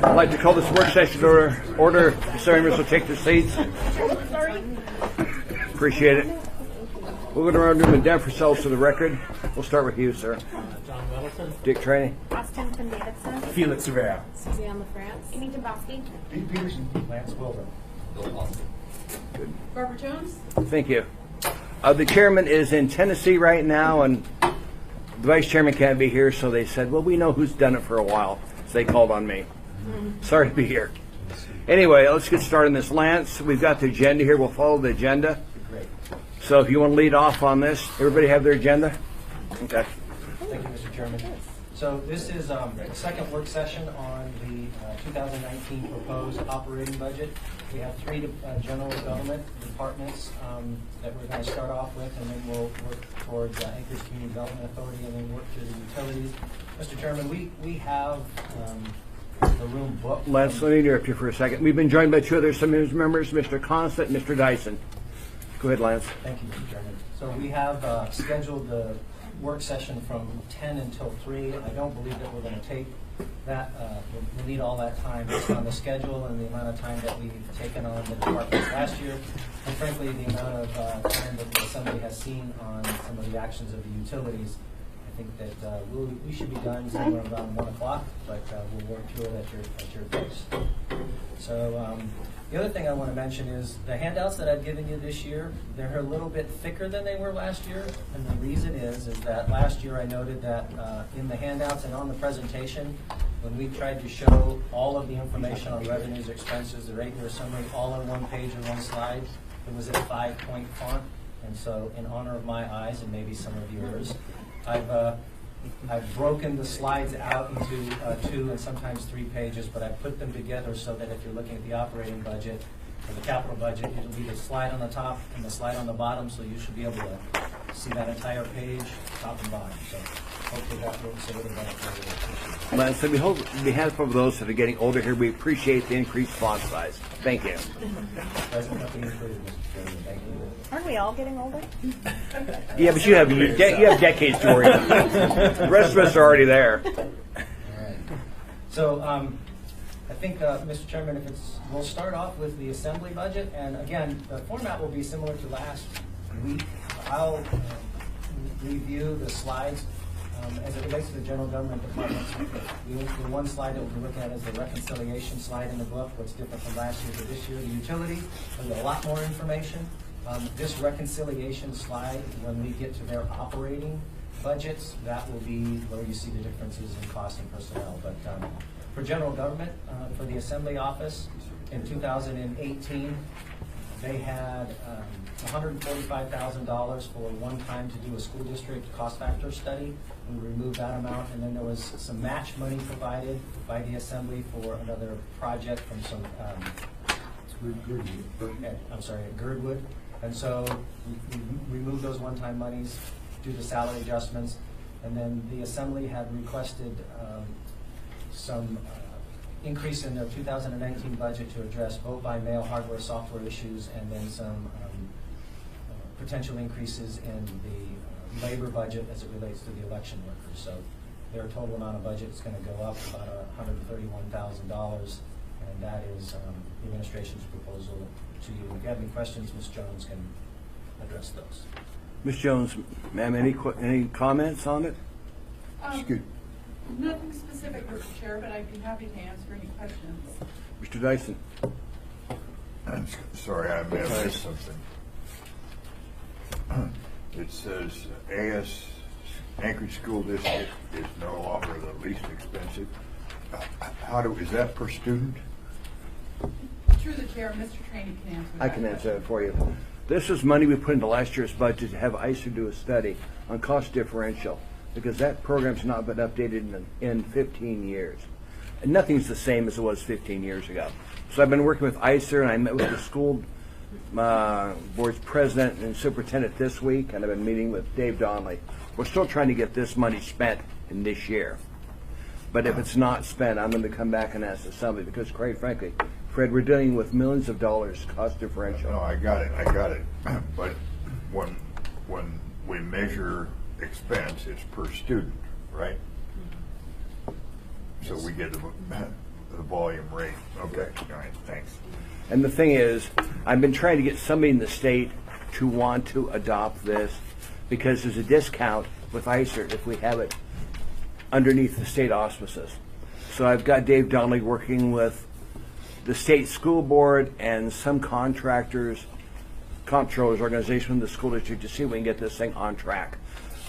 I'd like to call this work session to order. The members will take their seats. Appreciate it. We'll go around the room and identify ourselves for the record. We'll start with you, sir. John Middleton. Dick Trainey. Austin from Davidson. Felix Rivera. Suzanne LaFrance. Amy Dombrowski. Pete Peterson. Lance Wilder. Bill Austin. Barbara Jones. Thank you. The chairman is in Tennessee right now, and the vice chairman can't be here, so they said, well, we know who's done it for a while. So they called on me. Sorry to be here. Anyway, let's get started on this. Lance, we've got the agenda here. We'll follow the agenda. Great. So if you want to lead off on this, everybody have their agenda? Okay. Thank you, Mr. Chairman. So this is the second work session on the 2019 proposed operating budget. We have three general government departments that we're going to start off with, and then we'll work towards Anchorage Community Development Authority, and then work through the utilities. Mr. Chairman, we have the room booked. Lance, let me interrupt you for a second. We've been joined by two other members, Mr. Constant and Mr. Dyson. Go ahead, Lance. Thank you, Mr. Chairman. So we have scheduled the work session from 10 until 3. I don't believe that we're going to take that, we'll need all that time based on the schedule and the amount of time that we've taken on the departments last year, and frankly, the amount of time that the Assembly has seen on some of the actions of the utilities. I think that we should be done somewhere around 1 o'clock, but we'll work through it at your pace. So the other thing I want to mention is the handouts that I've given you this year, they're a little bit thicker than they were last year, and the reason is that last year I noted that in the handouts and on the presentation, when we tried to show all of the information on revenues, expenses, the rate year summary, all on one page and one slide, it was at 5-point font, and so in honor of my eyes and maybe some of yours, I've broken the slides out into 2 and sometimes 3 pages, but I put them together so that if you're looking at the operating budget or the capital budget, it'll be the slide on the top and the slide on the bottom, so you should be able to see that entire page, top and bottom. So hopefully that works a little better for you. Lance, on behalf of those that are getting older here, we appreciate the increased font size. Thank you. President, nothing included, Mr. Chairman. Thank you. Aren't we all getting older? Yeah, but you have decades to worry about. The rest of us are already there. All right. So I think, Mr. Chairman, we'll start off with the Assembly budget, and again, the format will be similar to last week. I'll review the slides as it relates to the general government departments. The one slide that we'll be looking at is the reconciliation slide in the book, what's different from last year to this year. The utility, there's a lot more information. This reconciliation slide, when we get to their operating budgets, that will be where you see the differences in cost and personnel. But for general government, for the Assembly office, in 2018, they had $145,000 for one time to do a school district cost factor study. We removed that amount, and then there was some match money provided by the Assembly for another project from some Girdwood. And so we removed those one-time monies, do the salary adjustments, and then the Assembly had requested some increase in their 2019 budget to address vote-by-mail hardware, software issues, and then some potential increases in the labor budget as it relates to the election workers. So their total amount of budget is going to go up about $131,000, and that is the administration's proposal to you. If you have any questions, Ms. Jones can address those. Ms. Jones, ma'am, any comments on it? Nothing specific, Mr. Chair, but I'd be happy to answer any questions. Mr. Dyson. I'm sorry, I may have missed something. It says AS Anchorage School District is no longer the least expensive. Is that per student? Through the chair, Mr. Trainey can answer that. I can answer that for you. This is money we put into last year's budget to have ICER do a study on cost differential, because that program's not been updated in 15 years. And nothing's the same as it was 15 years ago. So I've been working with ICER, and I met with the school board's president and superintendent this week, and I've been meeting with Dave Donnelly. We're still trying to get this money spent in this year. But if it's not spent, I'm going to come back and ask the Assembly, because quite frankly, Fred, we're dealing with millions of dollars cost differential. No, I got it. But when we measure expense, it's per student, right? So we get the volume rate. Okay, all right, thanks. And the thing is, I've been trying to get somebody in the state to want to adopt this because there's a discount with ICER if we have it underneath the state auspices. So I've got Dave Donnelly working with the state school board and some contractors, comptroller's organization in the school district to see if we can get this thing on track.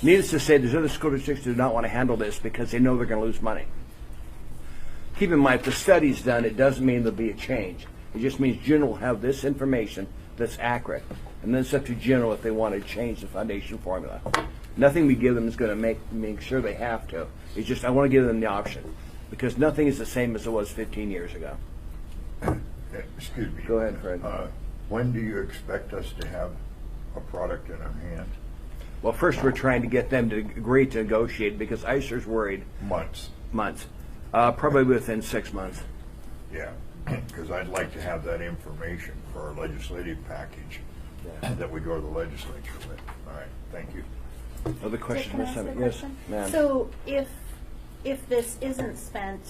Needless to say, there's other school districts that do not want to handle this because they know they're going to lose money. Keep in mind, if the study's done, it doesn't mean there'll be a change. It just means General will have this information that's accurate. And then it's up to General if they want to change the foundation formula. Nothing we give them is going to make sure they have to. It's just I want to give them the option because nothing is the same as it was 15 years ago. Excuse me. Go ahead, Fred. When do you expect us to have a product in our hand? Well, first we're trying to get them to agree to negotiate because ICER's worried. Months. Probably within 6 months. Yeah, because I'd like to have that information for our legislative package that we go to the legislature with. All right, thank you. Other questions, Can I Ms. ask a Summit? Yes, question? ma'am. So if this isn't spent,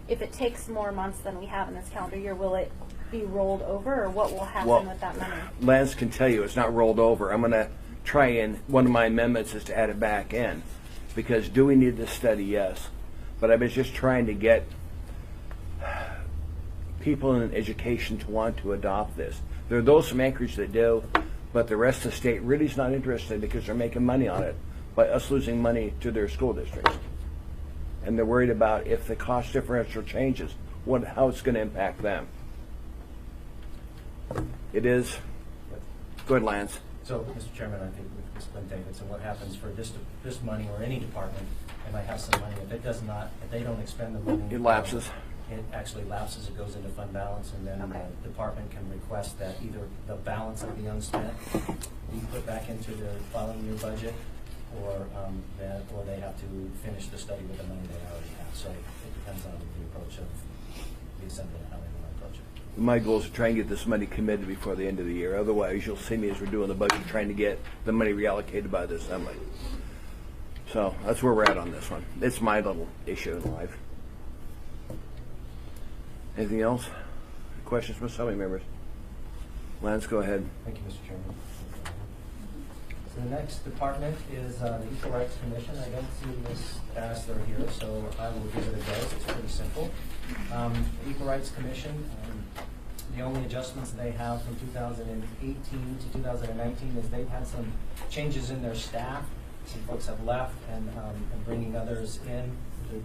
if it takes more months than we have in this calendar year, will it be rolled over, or what will happen with that money? Lance can tell you it's not rolled over. I'm going to try and one of my amendments is to add it back in because do we need this study? Yes. But I was just trying to get people in education to want to adopt this. There are those from Anchorage that do, but the rest of the state really is not interested because they're making money on it by us losing money to their school districts. And they're worried about if the cost differential changes, how it's going to impact them. It is. Go ahead, Lance. So, Mr. Chairman, I think with Ms. Quinn Davidson, what happens for this money or any department, they might have some money, if they don't expend the money. It lapses. It actually lapses, it goes into fund balance, and then Okay. the department can request that either the balance of the unspent be put back into the following year budget, or they have to finish the study with the money they already have. So it depends on the approach of the assembly and how they want to approach it. My goal is to try and get this money committed before the end of the year. Otherwise, you'll see me as we're doing the budget trying to get the money reallocated by the assembly. So that's where we're at on this one. It's my little issue in life. Anything else? Questions from assembly members? Lance, go ahead. Thank you, Mr. Chairman. So the next department is the Equal Rights Commission. I don't see Ms. Bassler here, so I will give it a go. It's pretty simple. The Equal Rights Commission, the only adjustments they have from 2018 to 2019 is they've had some changes in their staff. Some folks have left and bringing others in.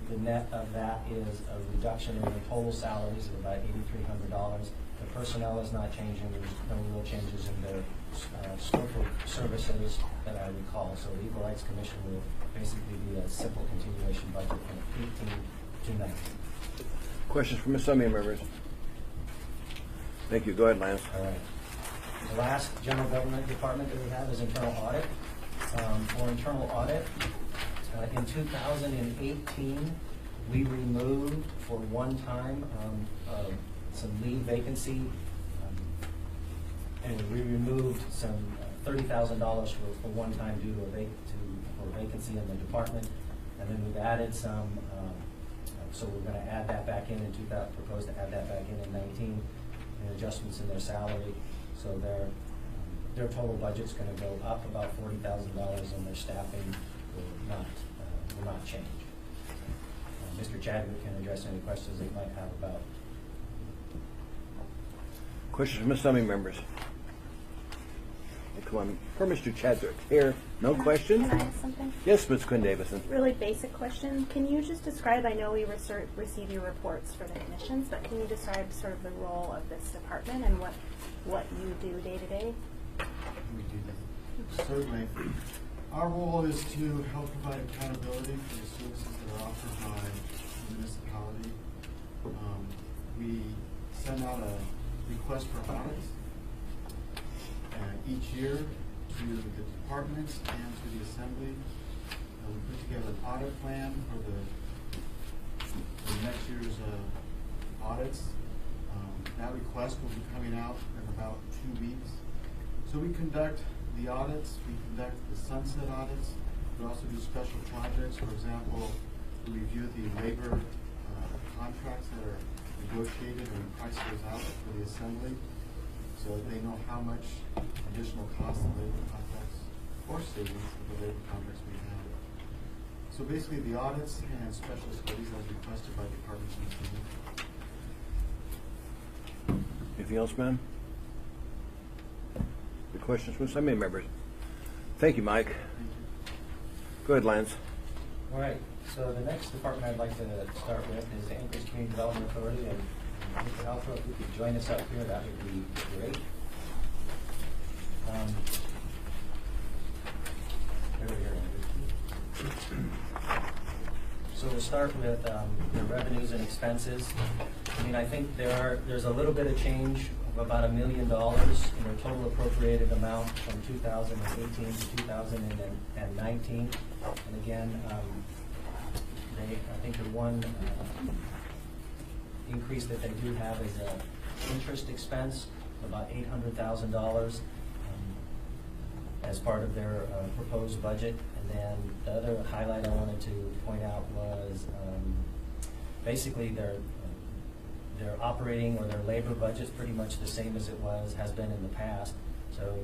The net of that is a reduction in the total salaries of about $8,300. The personnel is not changing. There's no real changes in their scope of services that I recall. So the Equal Rights Commission will basically be a simple continuation budget from 18 to 19. Questions from assembly members? Thank you. Go ahead, Lance. All right. The last general government department that we have is internal audit. For internal audit, in 2018, we removed for one time some leave vacancy, and we removed some $30,000 for one time due to a vacancy in the department, and then we've added some. So we're going to add that back in propose to add that back in 19, and adjustments in their salary. So their total budget's going to go up about $40,000, and their staffing will not change. Mr. Chadwick can address any questions they might have about. Questions from assembly members? Come on. For Mr. Chadwick. Here. No questions? Can I ask something? Yes, Ms. Quinn Davison. Really basic question. Can you just describe, I know we receive your reports for the commissions, but can you describe sort of the role of this department and what you do day to day? We do that. Certainly. Our role is to help provide accountability for the services that are offered by the municipality. We send out a request for audits each year to the departments and to the assembly. We put together an audit plan for the next year's audits. That request will be coming out in about 2 weeks. So we conduct the audits, we conduct the sunset audits, we also do special projects. For example, we review the labor contracts that are negotiated and priced those out for the assembly, so that they know how much additional cost of labor contracts or savings of the labor contracts we have. So basically, the audits and special studies as requested by departments and community. Anything else, ma'am? Any questions from some members? Thank you, Mike. Thank you. Go ahead, Lance. All right, so the next department I'd like to start with is the Anchorage Community Development Authority, and Mr. Alpha, if you could join us up here, that would be great. Over here, Andrew. So we'll start with the revenues and expenses. I mean, I think there's a little bit of change of about $1 million in their total appropriated amount from 2018 to 2019. And again, I think the one increase that they do have is an interest expense of about $800,000 as part of their proposed budget. And then the other highlight I wanted to point out was basically their operating or their labor budget's pretty much the same as it has been in the past. So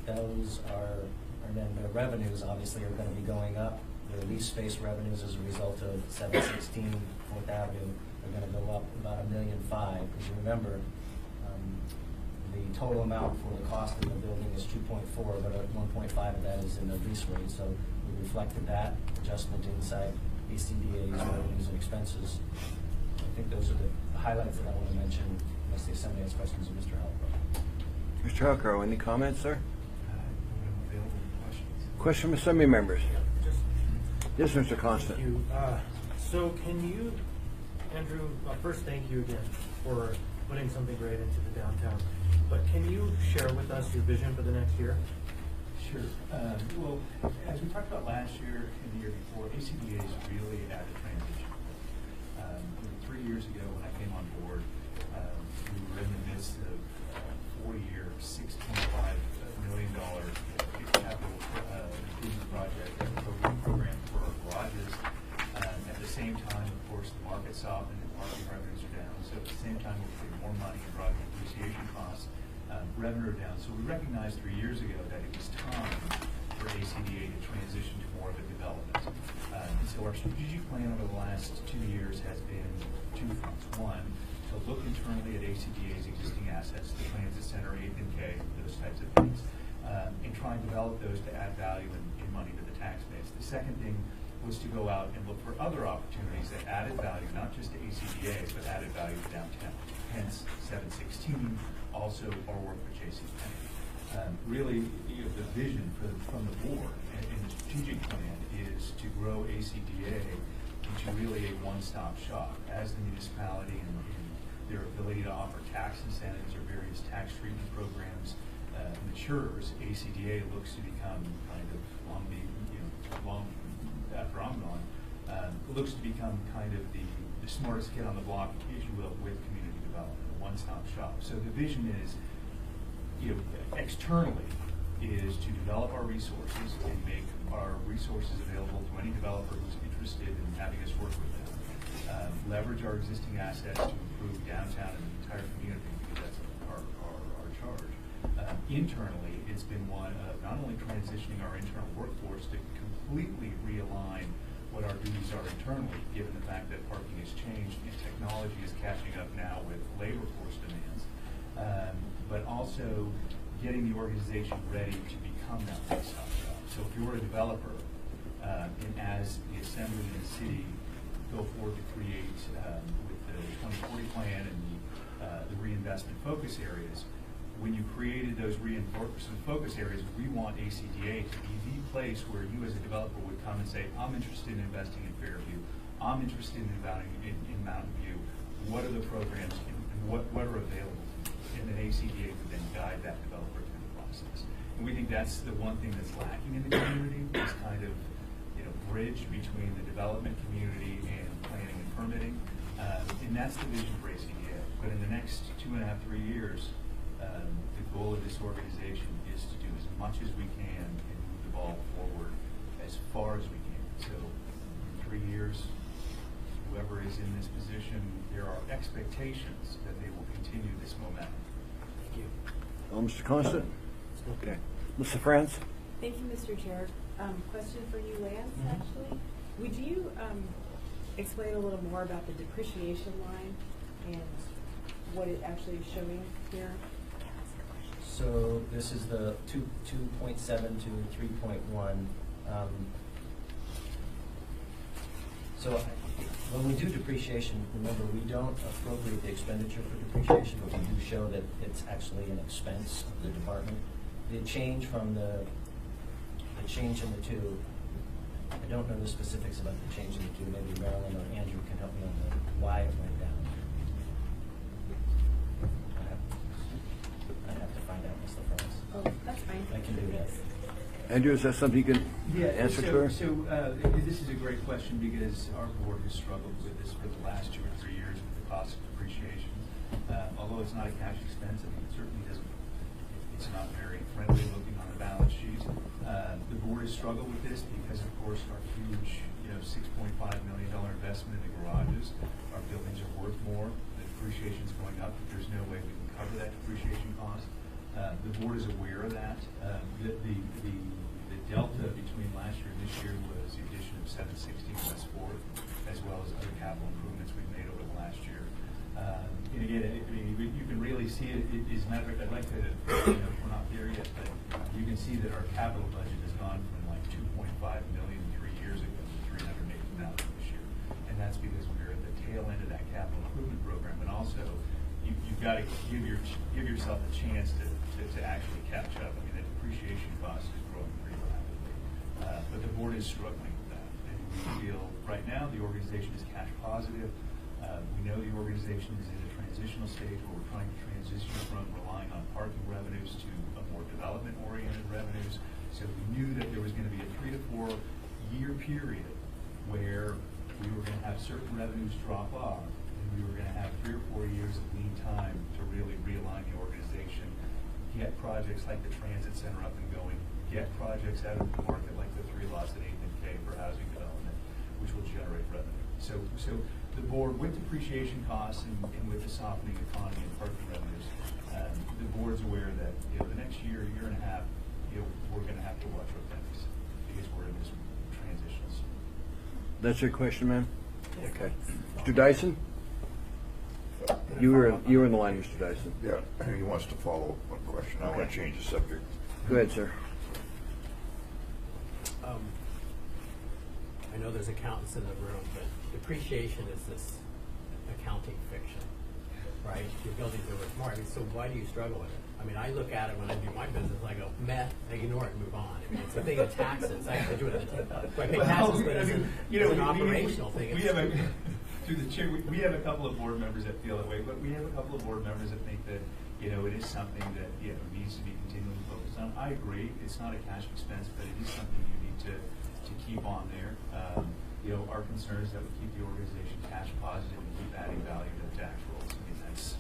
those are, and then their revenues obviously are going to be going up. Their lease space revenues as a result of 716 4th Avenue are going to go up about $1.5 million. Because you remember, the total amount for the cost of the building is 2.4, but 1.5 of that is in the lease rate. So we reflected that adjustment inside ACDA's revenues and expenses. I think those are the highlights that I want to mention, unless the Assembly has questions of Mr. Halcrow. Mr. Halcrow, any comments, sir? I'm available for questions. Question from Assembly members? Just Yes, Mr. Constant. thank you. So can you, Andrew, first thank you again for putting something great into the downtown. But can you share with us your vision for the next year? Sure. Well, as we talked about last year and the year before, ACDA is really at a transition. 3 years ago when I came on board, we were in the midst of a 4-year, $6.5 million capital improvement project, a program for our garages. At the same time, of course, the market softened and parking revenues are down. So at the same time, we're putting more money in project depreciation costs. Revenue are down. So we recognized 3 years ago that it was time for ACDA to transition to more of a development. And so our strategic plan over the last 2 years has been two fronts. One, to look internally at ACDA's existing assets, the transit center, 8th and K, those types of things, and try and develop those to add value and money to the tax base. The second thing was to go out and look for other opportunities that added value, not just to ACDA, but added value to downtown. Hence, 716, also our work with JCPenney. Really, the vision from the board and the strategic plan is to grow ACDA into really a one-stop shop as the municipality and their ability to offer tax incentives or various tax treatment programs matures. ACDA looks to become kind of long after I'm gone, looks to become kind of the smartest kid on the block, if you will, with community development, a one-stop shop. So the vision is, externally, is to develop our resources and make our resources available to any developer who's interested in having us work with them. Leverage our existing assets to improve downtown and the entire community, because that's our charge. Internally, it's been one of not only transitioning our internal workforce to completely realign what our duties are internally, given the fact that parking has changed and technology is catching up now with labor force demands, but also getting the organization ready to become that one-stop shop. So if you're a developer, and as the Assembly and the city go forward to create with the 2040 plan and the reinvestment focus areas, when you created those reinforcement focus areas, we want ACDA to be the place where you as a developer would come and say, I'm interested in investing in Fairview, I'm interested in investing in Mountain View, what are the programs and what are available? And then ACDA would then guide that developer through the process. And we think that's the one thing that's lacking in the community, is kind of bridge between the development community and planning and permitting. And that's the vision for ACDA. But in the next 2.5, 3 years, the goal of this organization is to do as much as we can and move the ball forward as far as we can. So in 3 years, whoever is in this position, there are expectations that they will continue this momentum. Thank you. Mr. Constant? Okay. Mr. France? Thank you, Mr. Chair. Question for you, Lance, actually. Would you explain a little more about the depreciation line and what it actually is showing here? So this is the 2.7 to 3.1. So when we do depreciation, remember, we don't appropriate the expenditure for depreciation, but we do show that it's actually an expense of the department. The change from the change in the two, I don't know the specifics about the change in the two. Maybe Marilyn or Andrew can help me on why it went down. I'd have to find out, Mr. France. Oh, that's fine. I can do that. Andrew, is that something you can answer to her? This is a great question because our board has struggled with this for the last 2 or 3 years with the cost of depreciation. Although it's not a cash expense, I mean, it certainly doesn't, it's not very friendly looking on the balance sheet. The board has struggled with this because, of course, our huge, $6.5 million investment in the garages, our buildings are worth more, the depreciation is going up, but there's no way we can cover that depreciation cost. The board is aware of that. The delta between last year and this year was the addition of 716 West 4th, as well as other capital improvements we've made over the last year. And again, I mean, you can really see it. As a matter of fact, I'd like to, we're not there yet, but you can see that our capital budget has gone from like 2.5 million 3 years ago to 380,000 this year. And that's because we're at the tail end of that capital improvement program. And also, you've got to give yourself a chance to actually catch up. I mean, the depreciation cost is growing pretty rapidly. But the board is struggling with that. And we feel right now the organization is cash positive. We know the organization is in a transitional stage where we're trying to transition from relying on parking revenues to a more development-oriented revenues. So we knew that there was going to be a 3 to 4 year period where we were going to have certain revenues drop off, and we were going to have 3 or 4 years of lean time to really realign the organization, get projects like the transit center up and going, get projects out of the market like the 3 lots at 8th and K for housing development, which will generate revenue. So the board, with depreciation costs and with the softening economy and parking revenues, the board's aware that the next year and a half, we're going to have to watch our pennies because we're in this transitional zone. That's your question, ma'am? Okay. Mr. Dyson? You were in the line, Mr. Dyson. Yeah, he wants to follow up one question. I want to change the subject. Go ahead, sir. I know there's accountants in the room, but depreciation is this accounting fiction, right? Your buildings are worth more. I mean, so why do you struggle with it? I mean, I look at it when I do my business, I go, meh, I ignore it and move on. I mean, it's a thing of taxes. I do it in I pay taxes, but it's an operational thing. We have through the chair, we have a couple of board members that feel that way, but we have a couple of board members that think that, it is something that, needs to be continually focused on. I agree, it's not a cash expense, but it is something you need to keep on there. Our concern is that we keep the organization cash positive and keep adding value to the tax rolls. I mean, that's,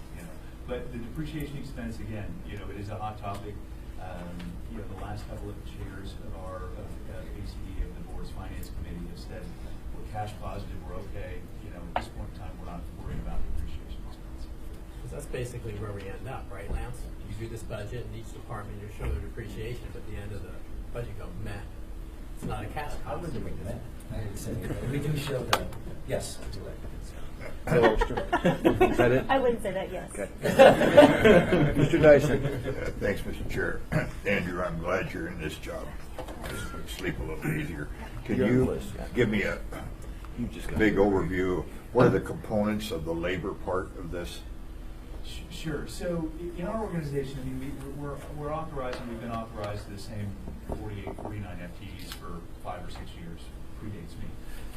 but the depreciation expense, again, it is a hot topic. The last couple of chairs of our ACD of the board's finance committee have said we're cash positive, we're okay. At this point in time, we're not worried about depreciation expense. Because that's basically where we end up, right, Lance? You do this budget, and each department, you show the depreciation, but at the end of the budget, you go, meh. It's not a cash cost. I wouldn't do that. I didn't say that. We do show the, yes, I do it. Is that it? I wouldn't say that, yes. Okay. Mr. Dyson. Thanks, Mr. Chair. Andrew, I'm glad you're in this job. Just sleep a little easier. Can You're on the you list, yeah. give me a big overview of what are the components of the labor part of this? Sure. So in our organization, I mean, we're authorized, and we've been authorized the same 48, 49 FTEs for 5 or 6 years. Predates me.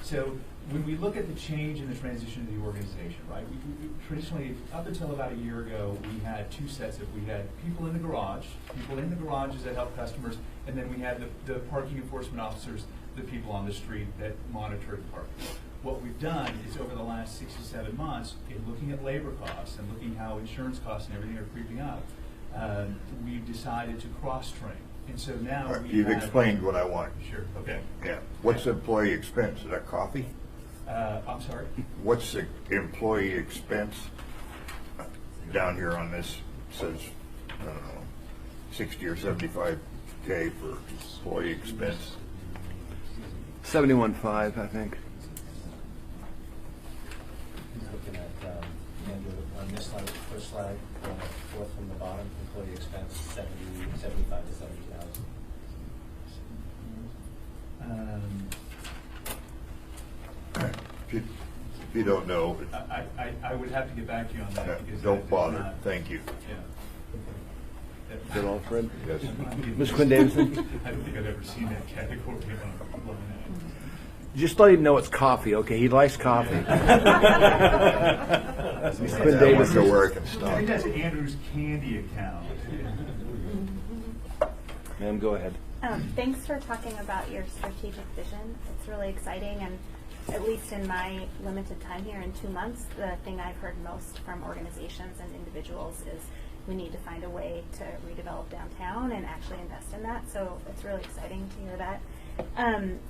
So when we look at the change in the transition of the organization, right? We traditionally, up until about a year ago, we had 2 sets of, we had people in the garage, people in the garages that help customers, and then we had the parking enforcement officers, the people on the street that monitor the parking. What we've done is over the last 6 to 7 months, in looking at labor costs and looking how insurance costs and everything are creeping up, we've decided to cross-train. And so now You've explained what I want. Sure. Okay. Yeah. What's employee expense? Is that coffee? I'm sorry? What's the employee expense down here on this? Says, I don't know, 60 or 75K for employee expense. 71.5, I think. He's looking at, Andrew, on this slide, first slide, fourth from the bottom, employee expense, 75 to 70,000. If you don't know, I would have to get back to you on that because don't that is bother. not- Thank you. Yeah. Is that all, Fred? Yes. Ms. Quinn Davidson? I don't think I've ever seen that category on line. Just let him know it's coffee, okay? He likes coffee. Ms. Quinn I wonder Davidson. where I can I stop. think that's Andrew's candy account. Ma'am, go ahead. Thanks for talking about your strategic vision. It's really exciting, and at least in my limited time here in 2 months, the thing I've heard most from organizations and individuals is we need to find a way to redevelop downtown and actually invest in that. So it's really exciting to hear that.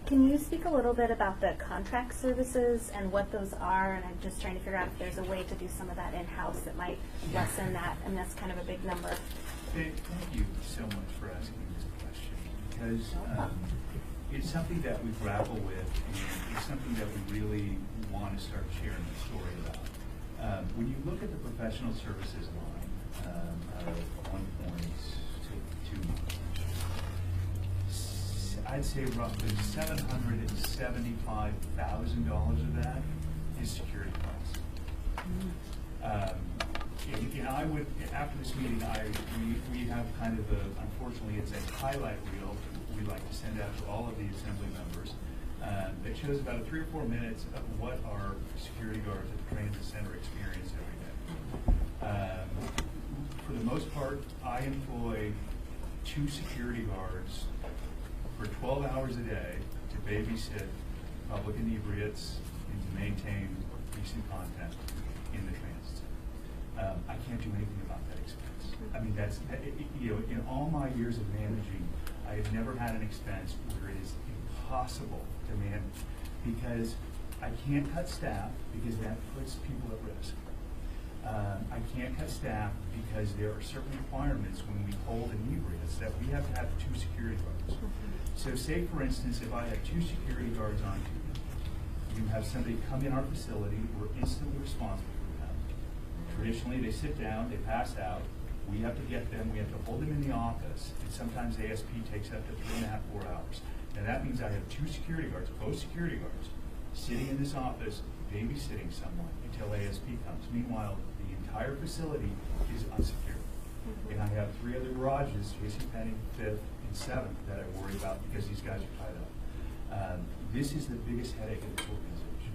Can you speak a little bit about the contract services and what those are? And I'm just trying to figure out if there's a way to do some of that in-house that might lessen that. And that's kind of a big number. Thank you so much for asking this question because it's something that we grapple with and it's something that we really want to start sharing the story about. When you look at the professional services line of 1.2, I'd say roughly $775,000 of that is security costs. And I would, after this meeting, we have kind of unfortunately, it's a highlight reel we like to send out to all of the assembly members that shows about 3 or 4 minutes of what our security guards at the transit center experience every day. For the most part, I employ 2 security guards for 12 hours a day to babysit public inebriates and to maintain decent content in the transit center. I can't do anything about that expense. I mean, that's, in all my years of managing, I have never had an expense where it is impossible to manage because I can't cut staff because that puts people at risk. I can't cut staff because there are certain requirements when we hold inebriates that we have to have 2 security guards. So say, for instance, if I have 2 security guards on duty, you have somebody come in our facility, we're instantly responsible for them. Traditionally, they sit down, they pass out, we have to get them, we have to hold them in the office, and sometimes ASP takes up to 3.5, 4 hours. Now that means I have 2 security guards, both security guards, sitting in this office, babysitting someone until ASP comes. Meanwhile, the entire facility is unsecured. And I have 3 other garages, JCPenney, 5th, and 7th, that I worry about because these guys are tied up. This is the biggest headache of this organization.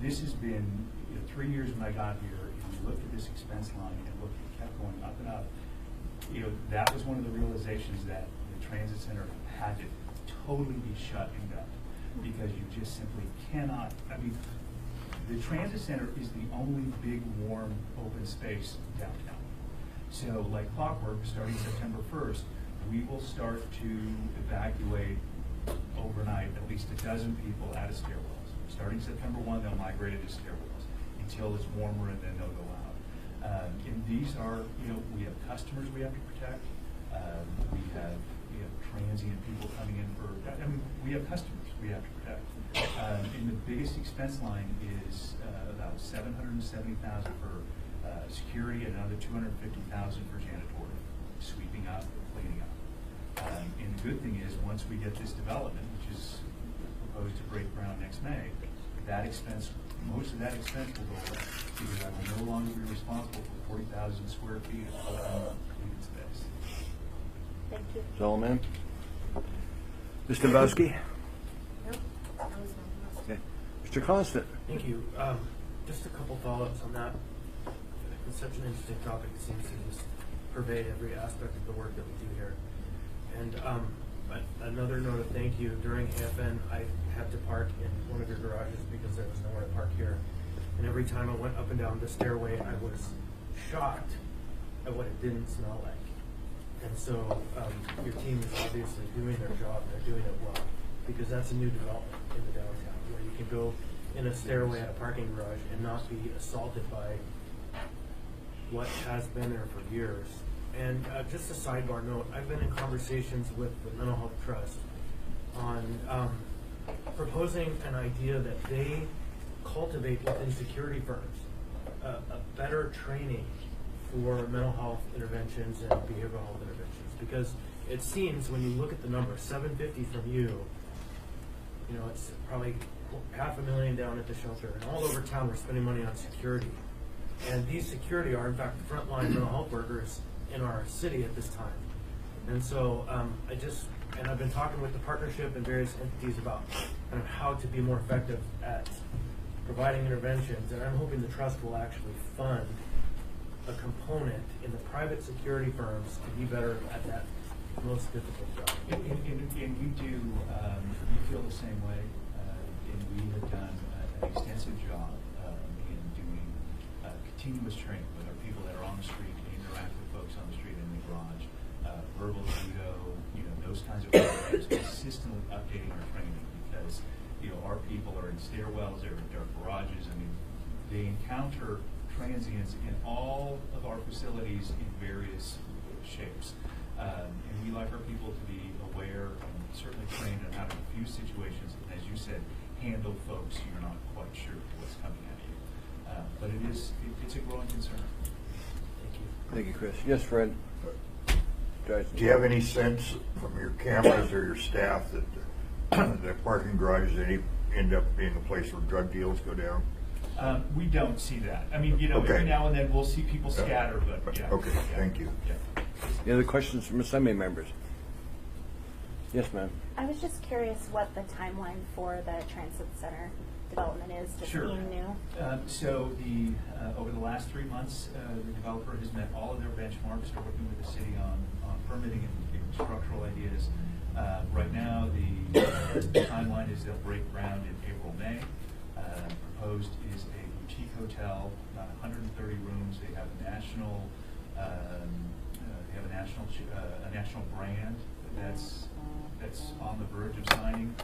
This has been 3 years when I got here, and we looked at this expense line and looked, it kept going up and up. That was one of the realizations that the transit center had to totally be shut and gut because you just simply cannot. I mean, the transit center is the only big, warm, open space downtown. So, like clockwork, starting September 1st, we will start to evacuate overnight at least 12 people out of stairwells. Starting September 1, they'll migrate into stairwells until it's warmer, and then they'll go out. And these are, we have customers we have to protect. We have, transient people coming in for. I mean, we have customers we have to protect. And the biggest expense line is about $770,000 for security and another $250,000 for janitorial, sweeping up, cleaning up. And the good thing is, once we get this development, which is proposed to break ground next May, that expense, most of that expense will go away because I will no longer be responsible for 40,000 square feet of completed space. Thank you. Solomon? Mr. Dombrowski? Nope, that was my Okay. Mr. Constant? Thank you. Just a couple follow-ups on that. It's such an interesting topic. It seems to just pervade every aspect of the work that we do here. And another note of thank you. During AFN, I had to park in one of your garages because there was nowhere to park here. And every time I went up and down the stairway, I was shocked at what it didn't smell like. And so your team is obviously doing their job. They're doing it well because that's a new development in the downtown where you can go in a stairway at a parking garage and not be assaulted by what has been there for years. And just a sidebar note, I've been in conversations with the Mental Health Trust on proposing an idea that they cultivate within security firms a better training for mental health interventions and behavioral health interventions. Because it seems when you look at the number, 750 from you, it's probably $500,000 down at the shelter, and all over town we're spending money on security. And these security are in fact the frontline mental health workers in our city at this time. And so I've been talking with the partnership and various entities about kind of how to be more effective at providing interventions, and I'm hoping the trust will actually fund a component in the private security firms to be better at that most difficult job. And we do, we feel the same way, and we have done an extensive job in doing continuous training with our people that are on the street, interact with folks on the street and in the garage, verbal judo, those kinds of programs, consistently updating our training because, our people are in stairwells, they're in garages, they encounter transients in all of our facilities in various shapes. And we like our people to be aware and certainly trained on how to diffuse situations, and as you said, handle folks you're not quite sure what's coming at you. But it's a growing concern. Thank you. Thank you, Chris. Yes, Fred? Do you have any sense from your cameras or your staff that the parking garages end up being a place where drug deals go down? We don't see that. I mean, Okay. every now and then we'll see people scatter, but yeah. Okay, yeah, thank you. Yeah. Any other questions from Assembly members? Yes, ma'am. I was just curious what the timeline for the transit center development is, just Sure. being new. So over the last 3 months, the developer has met all of their benchmarks. They're working with the city on permitting and structural ideas. Right now, the timeline is they'll break ground in April, May. Proposed is a boutique hotel, about 130 rooms. They have a national, a national brand that's on the verge of signing.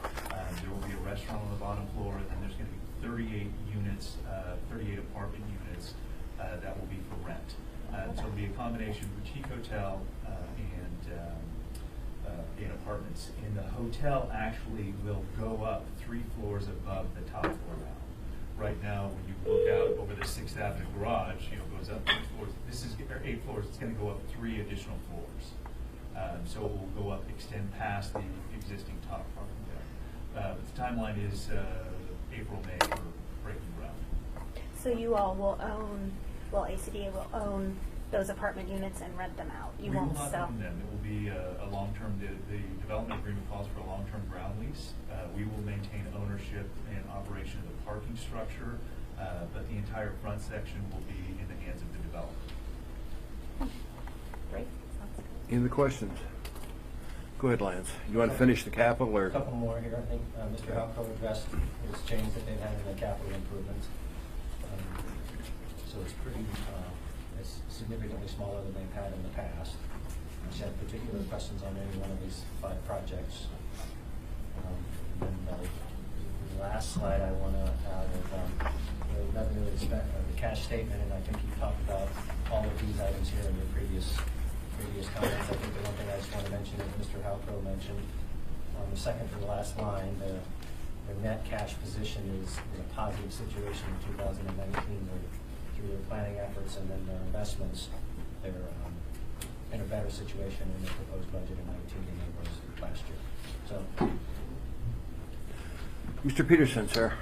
There will be a restaurant on the bottom floor, and then there's going to be 38 units, 38 apartment units that will be for rent. So it'll be a combination boutique hotel and apartments. And the hotel actually will go up 3 floors above the top floor now. Right now, when you look out over the 6th Avenue garage, it goes up 8 floors. This is 8 floors. It's going to go up 3 additional floors. So it will go up, extend past the existing top parking deck. But the timeline is April, May for breaking ground. So you all will own, ACDA will own those apartment units and rent them out? You We won't will not sell? own them. It will be a long-term, the development agreement calls for a long-term ground lease. We will maintain ownership and operation of the parking structure, but the entire front section will be in the hands of the developer. Great. Sounds good. Any other questions? Go ahead, Lance. You want to finish the capital or? A couple more here. I think Mr. Halco addressed his change that they've had in the capital improvements. So it's pretty, it's significantly smaller than they've had in the past. If you have particular questions on any one of these 5 projects. And then the last slide I want to have is the revenue expense, the cash statement, and I think you talked about all of these items here in your previous comments. I think the one thing I just want to mention is Mr. Halco mentioned on the second to the last line, the net cash position is in a positive situation in 2019. Through their planning efforts and then their investments, they're in a better situation in the proposed budget in 19 than they was last year. So, Mr. Peterson, sir.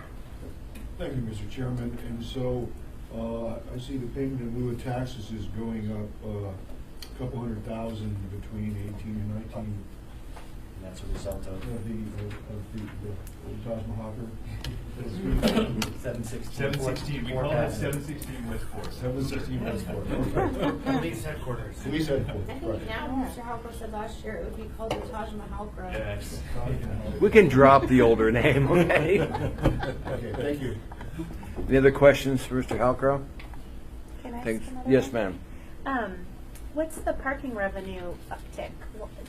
Thank you, Mr. Chairman. And so I see the payment in lieu of taxes is going up a couple $100,000 between 18 and 19. and that's a result of the Taj Mahal. 716. We call that 716 West 4. 716 West 4. Police headquarters. Police headquarters, I think right. now, Mr. Halper said last year it would be called the Taj Mahal Grove. Yes. We can drop the older name, okay? Okay, thank you. Any other questions for Mr. Halcrow? Can I ask Thanks. another Yes, one? ma'am. What's the parking revenue uptick?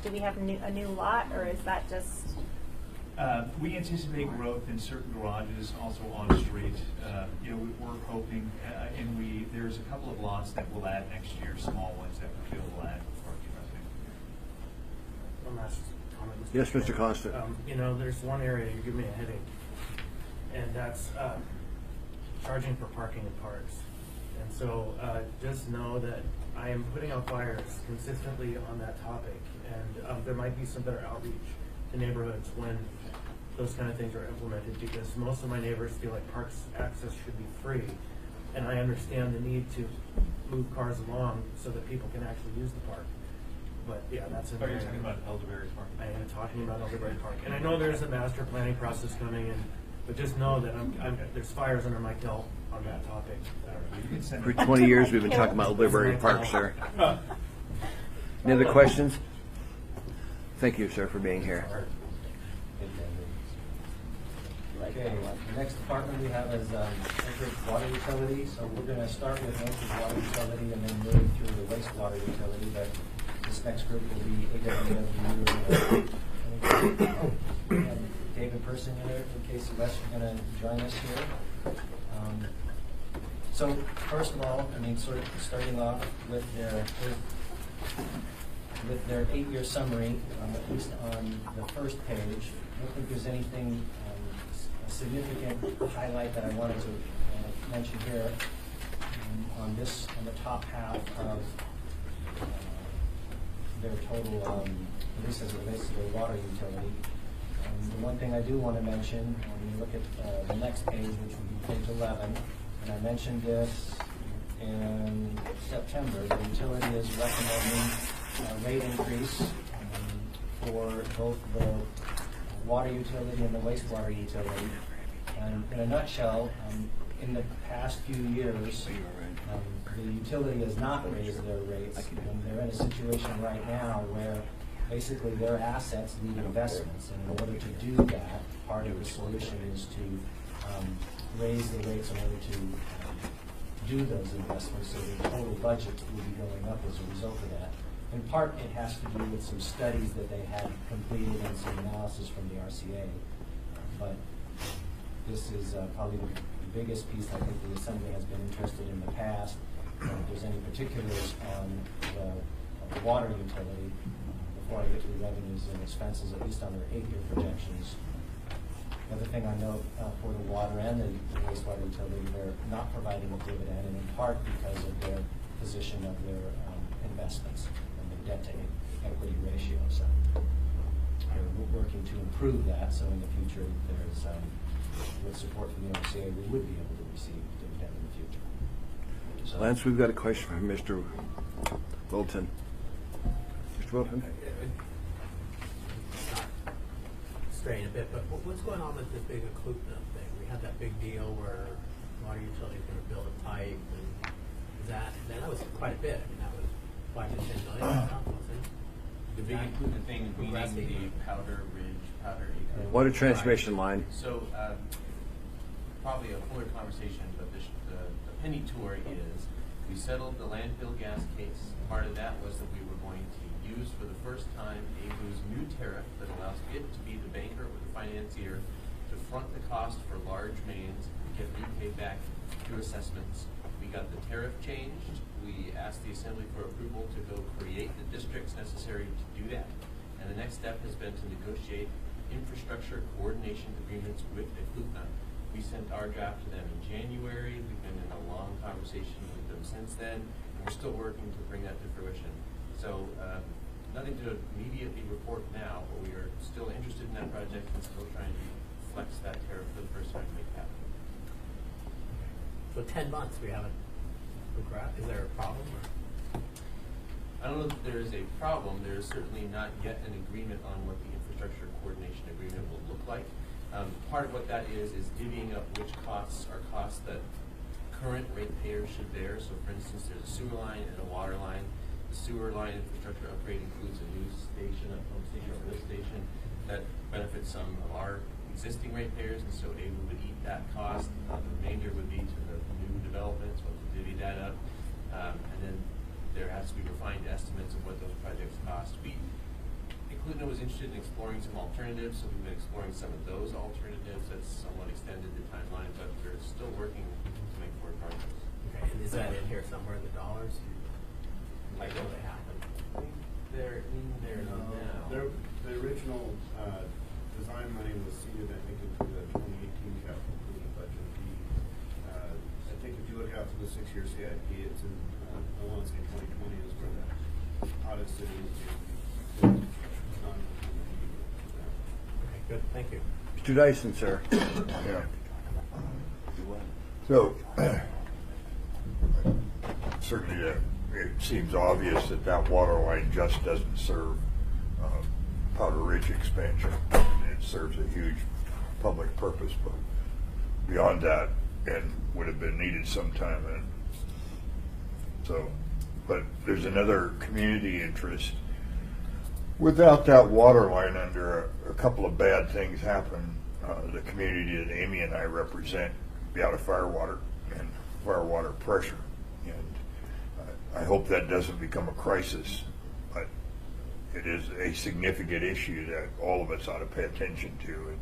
Do we have a new lot, or is that just We anticipate growth in certain garages, also on the street. We're hoping, and there's a couple of lots that we'll add next year, small ones that we feel will add parking, I think. One last comment. Yes, Mr. Chair. Costa. There's one area you give me a headache, and that's charging for parking in parks. And so just know that I am putting out fires consistently on that topic, and there might be some better outreach to neighborhoods when those kind of things are implemented, because most of my neighbors feel like parks access should be free, and I understand the need to move cars along so that people can actually use the park. But yeah, that's an Are you area. talking about Elderberry Park? I am talking about Elderberry Park, and I know there's a master planning process coming in, but just know that there's fires under my tail on that topic. You can send For it. 20 years, we've been talking about Liberty Park, sir. Any other questions? Thank you, sir, for being here. Okay, the next department we have is Enter's water utility. So we're going to start with Enter's water utility and then move through the wastewater utility. But this next group will be AWW. We have David Person here in case the rest are going to join us here. So first of all, sort of starting off with their 8-year summary, at least on the first page. I don't think there's anything significant highlight that I wanted to mention here on the top half of their total, at least as it relates to their water utility. The one thing I do want to mention, when you look at the next page, which would be page 11, and I mentioned this in September, the utility is recommending a rate increase for both the water utility and the wastewater utility. And in a nutshell, in the past few years, the utility has not raised their rates, and they're in a situation right now where basically their assets need investments. And in order to do that, part of the solution is to raise the rates in order to do those investments, so the total budget will be going up as a result of that. In part, it has to do with some studies that they had completed and some analysis from the RCA. But this is probably the biggest piece I think the Assembly has been interested in the past. If there's any particulars on the water utility, before I get to the revenues and expenses, at least on their 8-year projections. The other thing I know for the water and the wastewater utility, they're not providing a dividend, and in part because of their position of their investments and the debt to equity ratio. So we're working to improve that, so in the future there's, with support from the RCA, we would be able to receive dividend in the future. So, Lance, we've got a question from Mr. Wilton. Mr. Wilton? Straying a bit, but what's going on with this big Eklutna thing? We had that big deal where water utility is going to build a pipe, and that was quite a bit. That was 5 to 10 million, wasn't it? The big Eklutna thing, meaning the Powder Ridge, Powder Acre. Water transmission line. So probably a fuller conversation, but the penny tour is we settled the landfill gas case. Part of that was that we were going to use for the first time ABU's new tariff that allows it to be the banker or the financier to front the cost for large mains and get repaid back through assessments. We got the tariff changed. We asked the Assembly for approval to go create the districts necessary to do that. And the next step has been to negotiate infrastructure coordination agreements with Eklutna. We sent our draft to them in January. We've been in a long conversation with them since then, and we're still working to bring that to fruition. So nothing to immediately report now, but we are still interested in that project and still trying to flex that tariff for the first time to make it happen. So 10 months we haven't progressed. Is there a problem? I don't know if there is a problem. There is certainly not yet an agreement on what the infrastructure coordination agreement will look like. Part of what that is divvying up which costs are costs that current ratepayers should bear. So for instance, there's a sewer line and a water line. The sewer line infrastructure upgrade includes a new station, a pump station, or lift station that benefits some of our existing ratepayers, and so they would eat that cost. The remainder would be to the new developments, we'll have to divvy that up. And then there has to be refined estimates of what those projects cost. We Clutha was interested in exploring some alternatives, so we've been exploring some of those alternatives. That's somewhat extended the timeline, but we're still working to make forward progress. Okay, and is that in here somewhere, the dollars? Like, will they happen? I think they're in there now. The original design money was seeded, I think, into the 2018 capital improvement budget. I think if you look out to the 6-year CIP, it's in, I want to say 2020 is where the audit sitting is. Okay, good, thank you. Mr. Dyson, sir. Yeah. So, certainly it seems obvious that that water line just doesn't serve Powder Ridge expansion. It serves a huge public purpose, but beyond that, and would have been needed sometime. And so, but there's another community interest. Without that water line under a couple of bad things happen, the community that Amy and I represent be out of firewater and firewater pressure. And I hope that doesn't become a crisis, but it is a significant issue that all of us ought to pay attention to.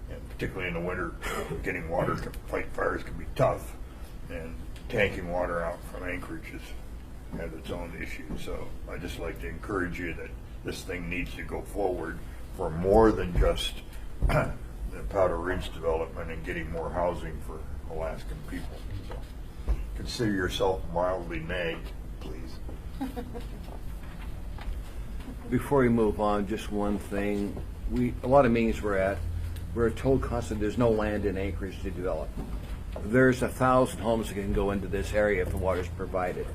And particularly in the winter, getting water to fight fires can be tough, and tanking water out from Anchorage has its own issues. So I just like to encourage you that this thing needs to go forward for more than just the Powder Ridge development and getting more housing for Alaskan people. So consider yourself mildly nagged, please. Before we move on, just one thing. A lot of meetings we're told constantly there's no land in Anchorage to develop. There's 1,000 homes that can go into this area if the water's provided.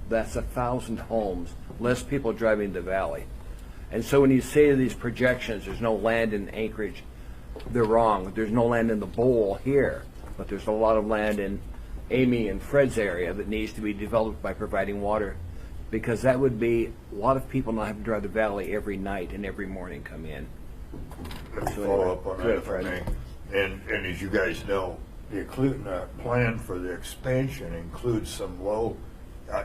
That's 1,000 homes, less people driving the valley. And so when you say these projections, there's no land in Anchorage, they're wrong. There's no land in the bowl here, but there's a lot of land in Amy and Fred's area that needs to be developed by providing water, because that would be a lot of people not having to drive the valley every night and every morning come in. Let me So follow anyway, up on go that ahead, if I Fred. may. And as you guys know, the Clutha plan for the expansion includes some low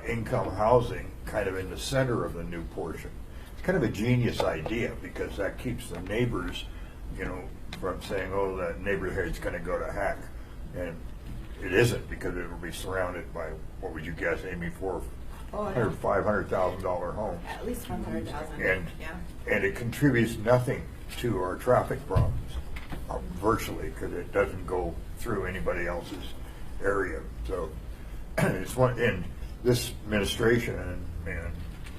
income housing kind of in the center of the new portion. It's kind of a genius idea, because that keeps the neighbors, from saying, oh, that neighborhood's going to go to heck. And it isn't, because it will be surrounded by, what would you guess, Amy, $500,000 home. At least 100,000. And it contributes nothing to our traffic problems, virtually, because it doesn't go through anybody else's area. So it's one, and this administration and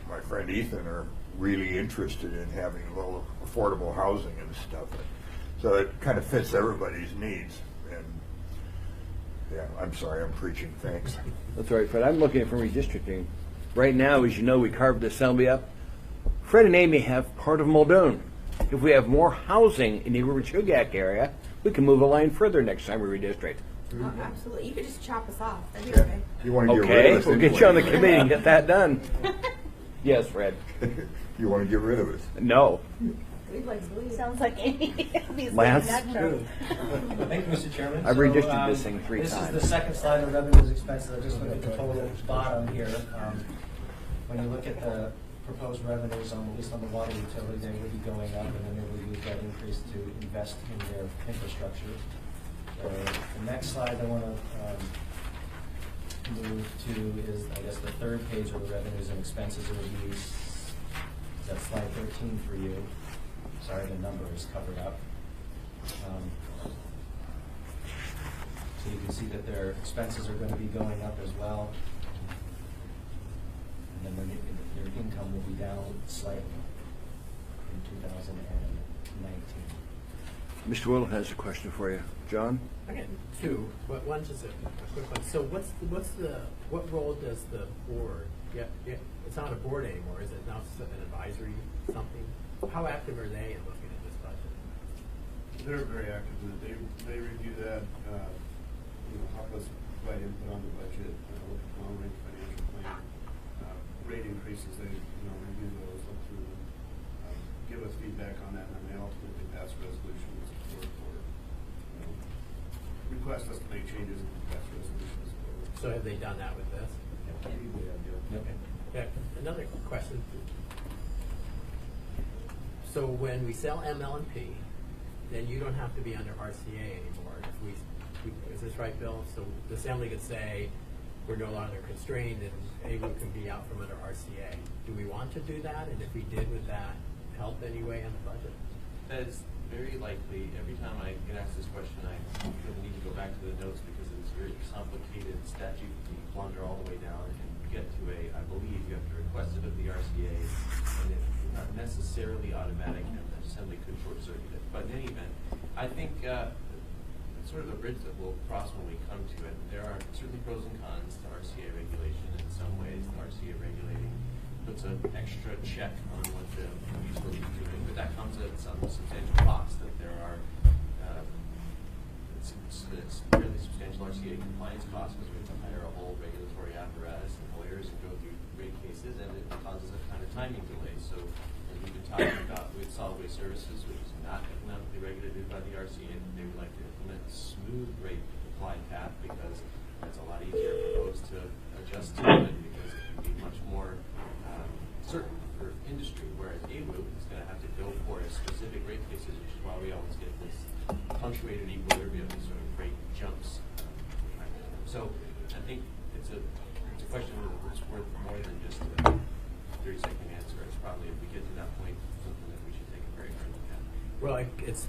my friend Ethan are really interested in having low affordable housing and stuff. So it kind of fits everybody's needs. And yeah, I'm sorry, I'm preaching. Thanks. That's all right, Fred. I'm looking at it from redistricting. Right now, as you know, we carved the assembly up. Fred and Amy have part of Muldoon. If we have more housing in the Chugach area, we can move a line further next time we redistrict. Oh, absolutely. You could just chop us off. That'd be Yeah. okay. You want to get rid Okay, of us we'll get you on the anyway. committee and get that done. Yes, Fred. You want to get rid of us? No. We'd like to leave. Sounds like Amy. These Lance? nachos. Thank you, Mr. Chairman. I've So, redistricted this thing 3 This times. is the second slide of revenues expenses. I just looked at the total bottom here. When you look at the proposed revenues, at least on the water utility, they will be going up, and then they will use that increase to invest in their infrastructure. The next slide I want to move to is, I guess, the third page of the revenues and expenses. It would be, is that slide 13 for you? Sorry, the number is covered up. So you can see that their expenses are going to be going up as well. And then their income will be down slightly in 2019. Mr. Will has a question for you. John? I got 2, but one just a quick one. So what role does the board, it's not a board anymore, is it now an advisory something? How active are they in looking at this budget? They're very active in it. They review that, help us provide input on the budget, look at long-range financial plan, rate increases, they, review those, look through them, give us feedback on that, and then they ultimately pass resolutions or request us to make changes and pass resolutions. So have they done that with this? Okay. Yeah, another question. So when we sell ML&P, then you don't have to be under RCA anymore. Is this right, Bill? So the assembly could say, we're no longer constrained and AWU can be out from under RCA. Do we want to do that? And if we did, would that help anyway on the budget? That is very likely. Every time I get asked this question, I need to go back to the notes because it's a very complicated statute. You blunder all the way down and get to I believe you have to request it of the RCA, and it's not necessarily automatic, and the assembly could short circuit it. But in any event, I think it's sort of the bridge that we'll cross when we come to it. There are certainly pros and cons to RCA regulation. In some ways, the RCA regulating puts an extra check on what the utility is doing, but that comes at some substantial cost. That there are it's fairly substantial RCA compliance costs because we have to hire a whole regulatory apparatus and lawyers and go through rate cases, and it causes a kind of timing delay. So as we've been talking about with solid waste services, which is not economically regulated by the RCA, they would like to implement a smooth rate applied path because that's a lot easier for folks to adjust to it because it can be much more certain for industry, whereas AWU is going to have to go for a specific rate cases, which is why we always get this punctuated equilibrium, these sort of rate jumps. So I think it's a question that's worth more than just a 30-second answer. It's probably, if we get to that point, something that we should take a very hard look at. Well, it's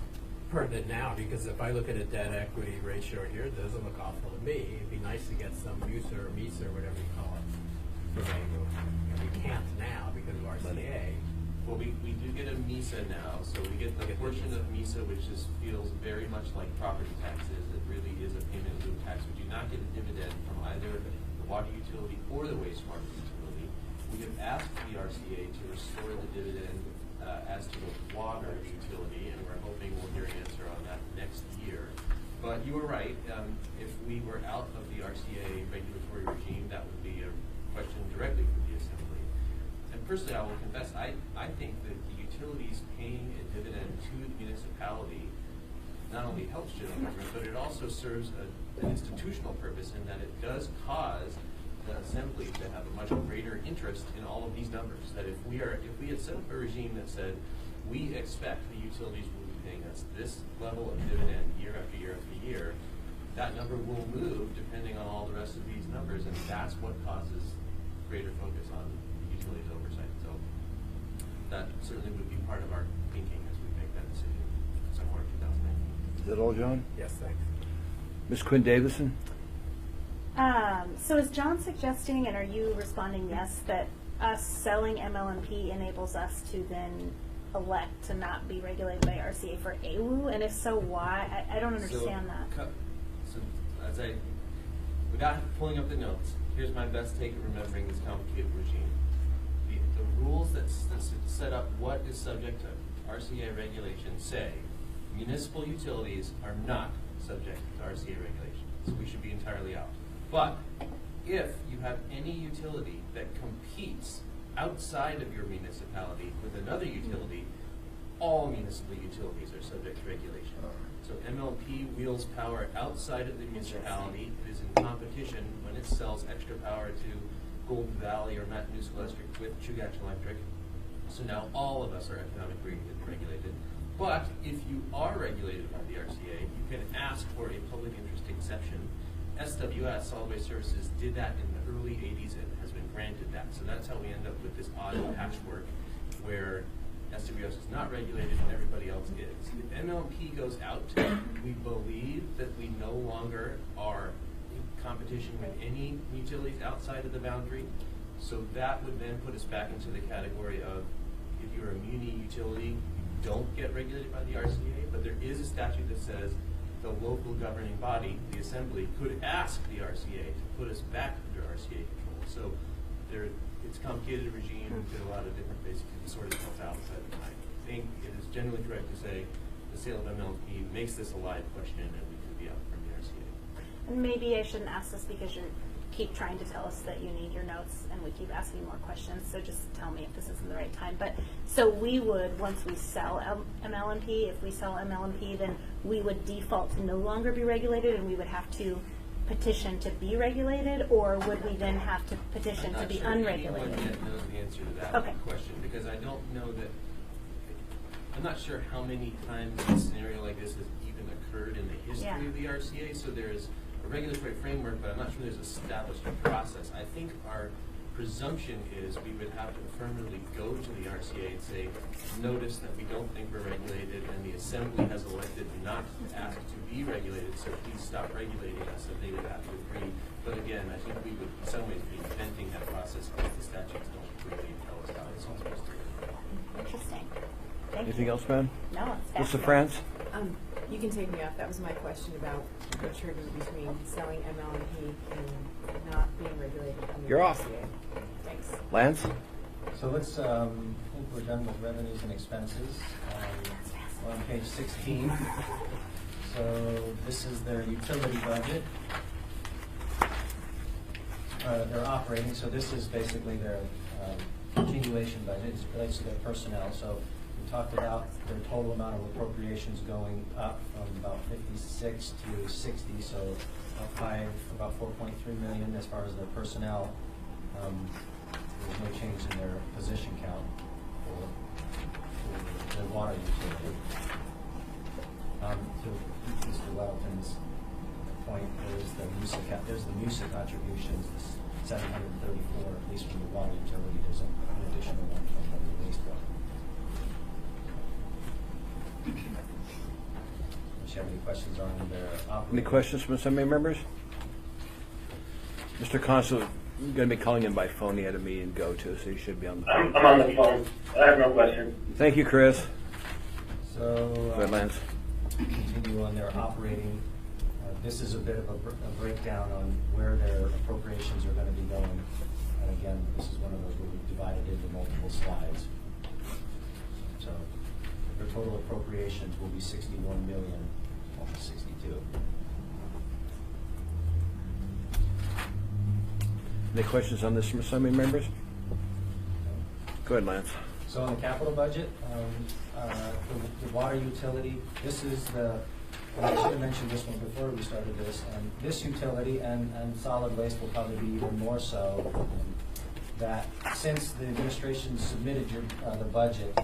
pertinent now because if I look at a debt equity ratio here, it doesn't look awful to me. It'd be nice to get some MUSA or MISA or whatever you call it for AWU. And we can't now because of RCA. Well, we do get a MISA now, so we get the portion of MISA which feels very much like property taxes. It really is a payment in lieu of tax. We do not get a dividend from either the water utility or the wastewater utility. We have asked the RCA to restore the dividend as to the water utility, and we're hoping we'll hear an answer on that next year. But you were right. If we were out of the RCA regulatory regime, that would be a question directly for the Assembly. And personally, I will confess, I think that the utilities paying a dividend to the municipality not only helps general government, but it also serves an institutional purpose in that it does cause the Assembly to have a much greater interest in all of these numbers. That if we had set up a regime that said, we expect the utilities will be paying us this level of dividend year after year after year, that number will move depending on all the rest of these numbers, and that's what causes greater focus on utilities oversight. So that certainly would be part of our thinking as we make that decision somewhere in 2019. Is that all, John? Yes, thanks. Ms. Quinn Davison? So is John suggesting, and are you responding yes, that us selling ML&P enables us to then elect to not be regulated by RCA for AWU? And if so, why? I don't understand that. So without pulling up the notes, here's my best take at remembering this complicated regime. The rules that set up what is subject to RCA regulation say municipal utilities are not subject to RCA regulation, so we should be entirely out. But if you have any utility that competes outside of your municipality with another utility, all municipal utilities are subject to regulation. So MLP wields power outside of the municipality. It is in competition when it sells extra power to Golden Valley or Matanuska Electric with Chugach Electric. So now all of us are economically regulated. But if you are regulated by the RCA, you can ask for a public interest exception. SWS, Solid Waste Services, did that in the early 80s and has been granted that. So that's how we end up with this odd patchwork where SWS is not regulated and everybody else is. If MLP goes out, we believe that we no longer are in competition with any utilities outside of the boundary. So that would then put us back into the category of if you're a muni utility, you don't get regulated by the RCA, but there is a statute that says the local governing body, the Assembly, could ask the RCA to put us back under RCA control. So it's a complicated regime, there's a lot of different ways to sort itself out, but I think it is generally correct to say the sale of MLP makes this a live question and we could be out from the RCA. And maybe I shouldn't ask this because you keep trying to tell us that you need your notes and we keep asking more questions, so just tell me if this isn't the right time. But so we would, once we sell MLMP, if we sell MLMP, then we would default to no longer be regulated and we would have to petition to be regulated, or would we then have to petition to be unregulated? I'm not sure anyone yet knows the answer to that Okay. question, because I don't know that I'm not sure how many times a scenario like this has even occurred in the history Yeah. of the RCA. So there's a regulatory framework, but I'm not sure there's established a process. I think our presumption is we would have to affirmatively go to the RCA and say, notice that we don't think we're regulated, and the Assembly has elected not to ask to be regulated, so please stop regulating us, and they would have to agree. But again, I think we would in some ways be inventing that process because the statutes don't really tell us how it's all supposed to work. Interesting. Thank Anything you. else, man? No, it's Mr. fascinating. France? You can take me off. That was my question about the trigger between selling ML&P and not being regulated. under You're the off. RCA. Thanks. Lance? So let's, I think we're done with revenues and expenses. We're on page 16. So this is their utility budget. Their operating, so this is basically their continuation budget. It relates to their personnel. So we talked about their total amount of appropriations going up from about 56 to 60, so about 4.3 million as far as their personnel. There's no change in their position count for their water utility. To Mr. Welton's point, there's the MUSA contributions, 734, at least from the water utility. There's an additional one from the wastewater. Does you have any questions on their operating? Any questions from some members? Mr. Consul, I'm going to be calling in by phone. He had a meeting to go to, so he should be on the phone. I'm on the phone. I have no question. Thank you, Chris. So, Go ahead, Lance. continue on their operating. This is a bit of a breakdown on where their appropriations are going to be going. And again, this is one of those where we've divided into multiple slides. So their total appropriations will be 61 million, almost 62. Any questions on this from some members? Go ahead, Lance. So on the capital budget, the water utility, this is I should have mentioned this one before we started this. This utility and solid waste will probably be even more so. That since the administration submitted the budget,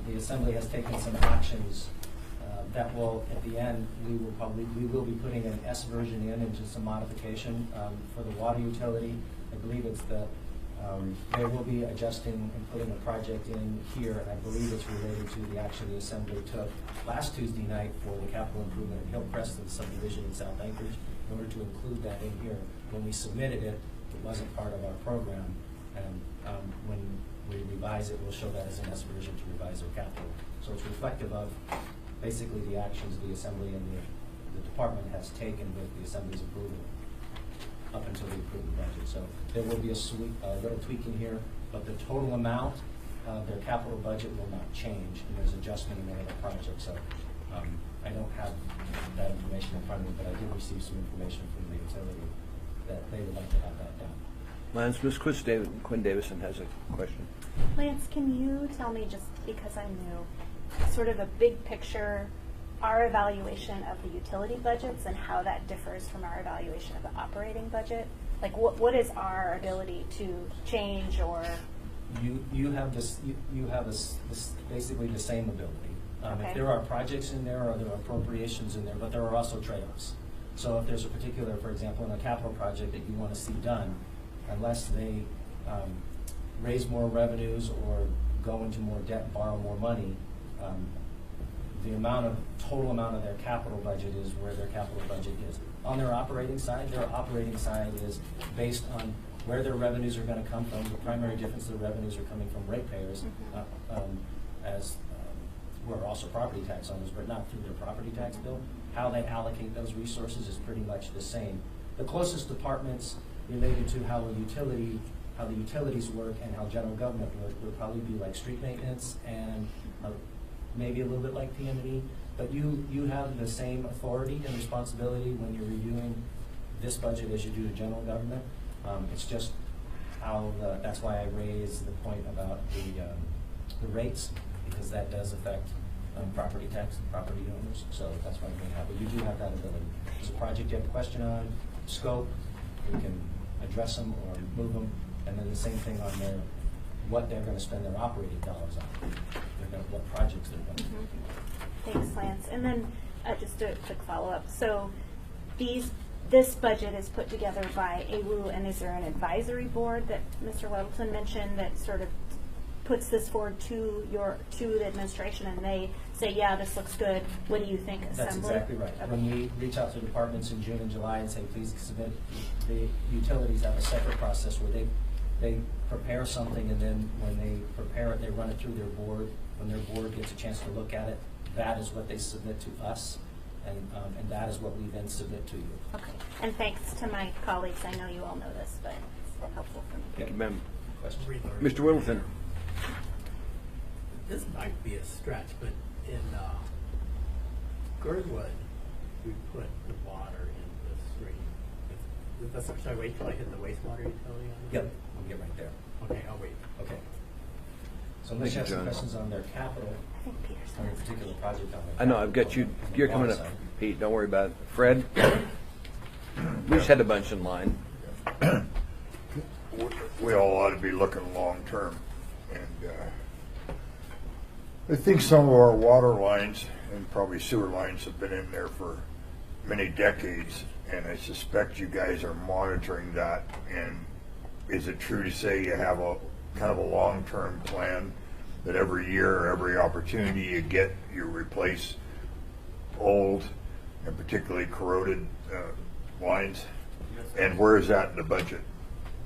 the Assembly has taken some actions that will, at the end, we will be putting an S version in into some modification for the water utility. I believe it's they will be adjusting and putting a project in here, and I believe it's related to the action the Assembly took last Tuesday night for the capital improvement in Hillcrest and subdivision in South Anchorage, in order to include that in here. When we submitted it, it wasn't part of our program, and when we revise it, we'll show that as an S version to revise our capital. So it's reflective of basically the actions the Assembly and the department has taken with the Assembly's approval up until we approve the budget. So there will be a little tweak in here, but the total amount of their capital budget will not change, and there's adjustment in other projects. So I don't have that information in front of me, but I did receive some information from the utility that they would like to have that done. Lance, Ms. Quinn Davison has a question. Lance, can you tell me, just because I'm new, sort of a big picture, our evaluation of the utility budgets and how that differs from our evaluation of the operating budget? Like, what is our ability to change or? You have this basically the same ability. Okay. If there are projects in there or there are appropriations in there, but there are also trade-offs. So if there's a particular, for example, in a capital project that you want to see done, unless they raise more revenues or go into more debt and borrow more money, the total amount of their capital budget is where their capital budget is. On their operating side is based on where their revenues are going to come from. The primary difference, the revenues are coming from ratepayers, who are also property tax owners, but not through their property tax bill. How they allocate those resources is pretty much the same. The closest departments related to how the utilities work and how general government work would probably be like street maintenance and maybe a little bit like PM&E, but you have the same authority and responsibility when you're reviewing this budget as you do the general government. It's just how that's why I raised the point about the rates, because that does affect property tax and property owners. So that's why we have it. You do have that ability. If there's a project you have a question on, scope, we can address them or move them, and then the same thing on their what they're gonna spend their operating dollars on. What projects they're gonna do. Thanks, Lance. And then just a quick follow-up. So this budget is put together by AWU, and is there an advisory board that Mr. Weddleton mentioned that sort of puts this forward to the administration, and they say, yeah, this looks good, what do you think, Assembly? That's exactly right. Okay. When we reach out to departments in June and July and say, please submit, the utilities have a separate process where they prepare something, and then when they prepare it, they run it through their board. When their board gets a chance to look at it, that is what they submit to us, and that is what we then submit to you. Okay. And thanks to my colleagues, I know you all know this, but it's helpful for me. Thank you, ma'am. Question? Mr. Whittleton. This might be a stretch, but in Girdwood, we put the water in the stream. Should I wait till I hit the wastewater utility on it? Yep, we'll get right there. Okay, I'll wait. Okay. So unless you have some John. questions on their capital, I think Peter's on a particular project on their I know, I've got you, you're coming up, Pete, don't worry about it. Fred? We just had a bunch in line. We all ought to be looking long-term. And I think some of our water lines and probably sewer lines have been in there for many decades, and I suspect you guys are monitoring that. And is it true to say you have a kind of a long-term plan that every year or every opportunity you get, you replace old and particularly corroded lines? And where is that in the budget?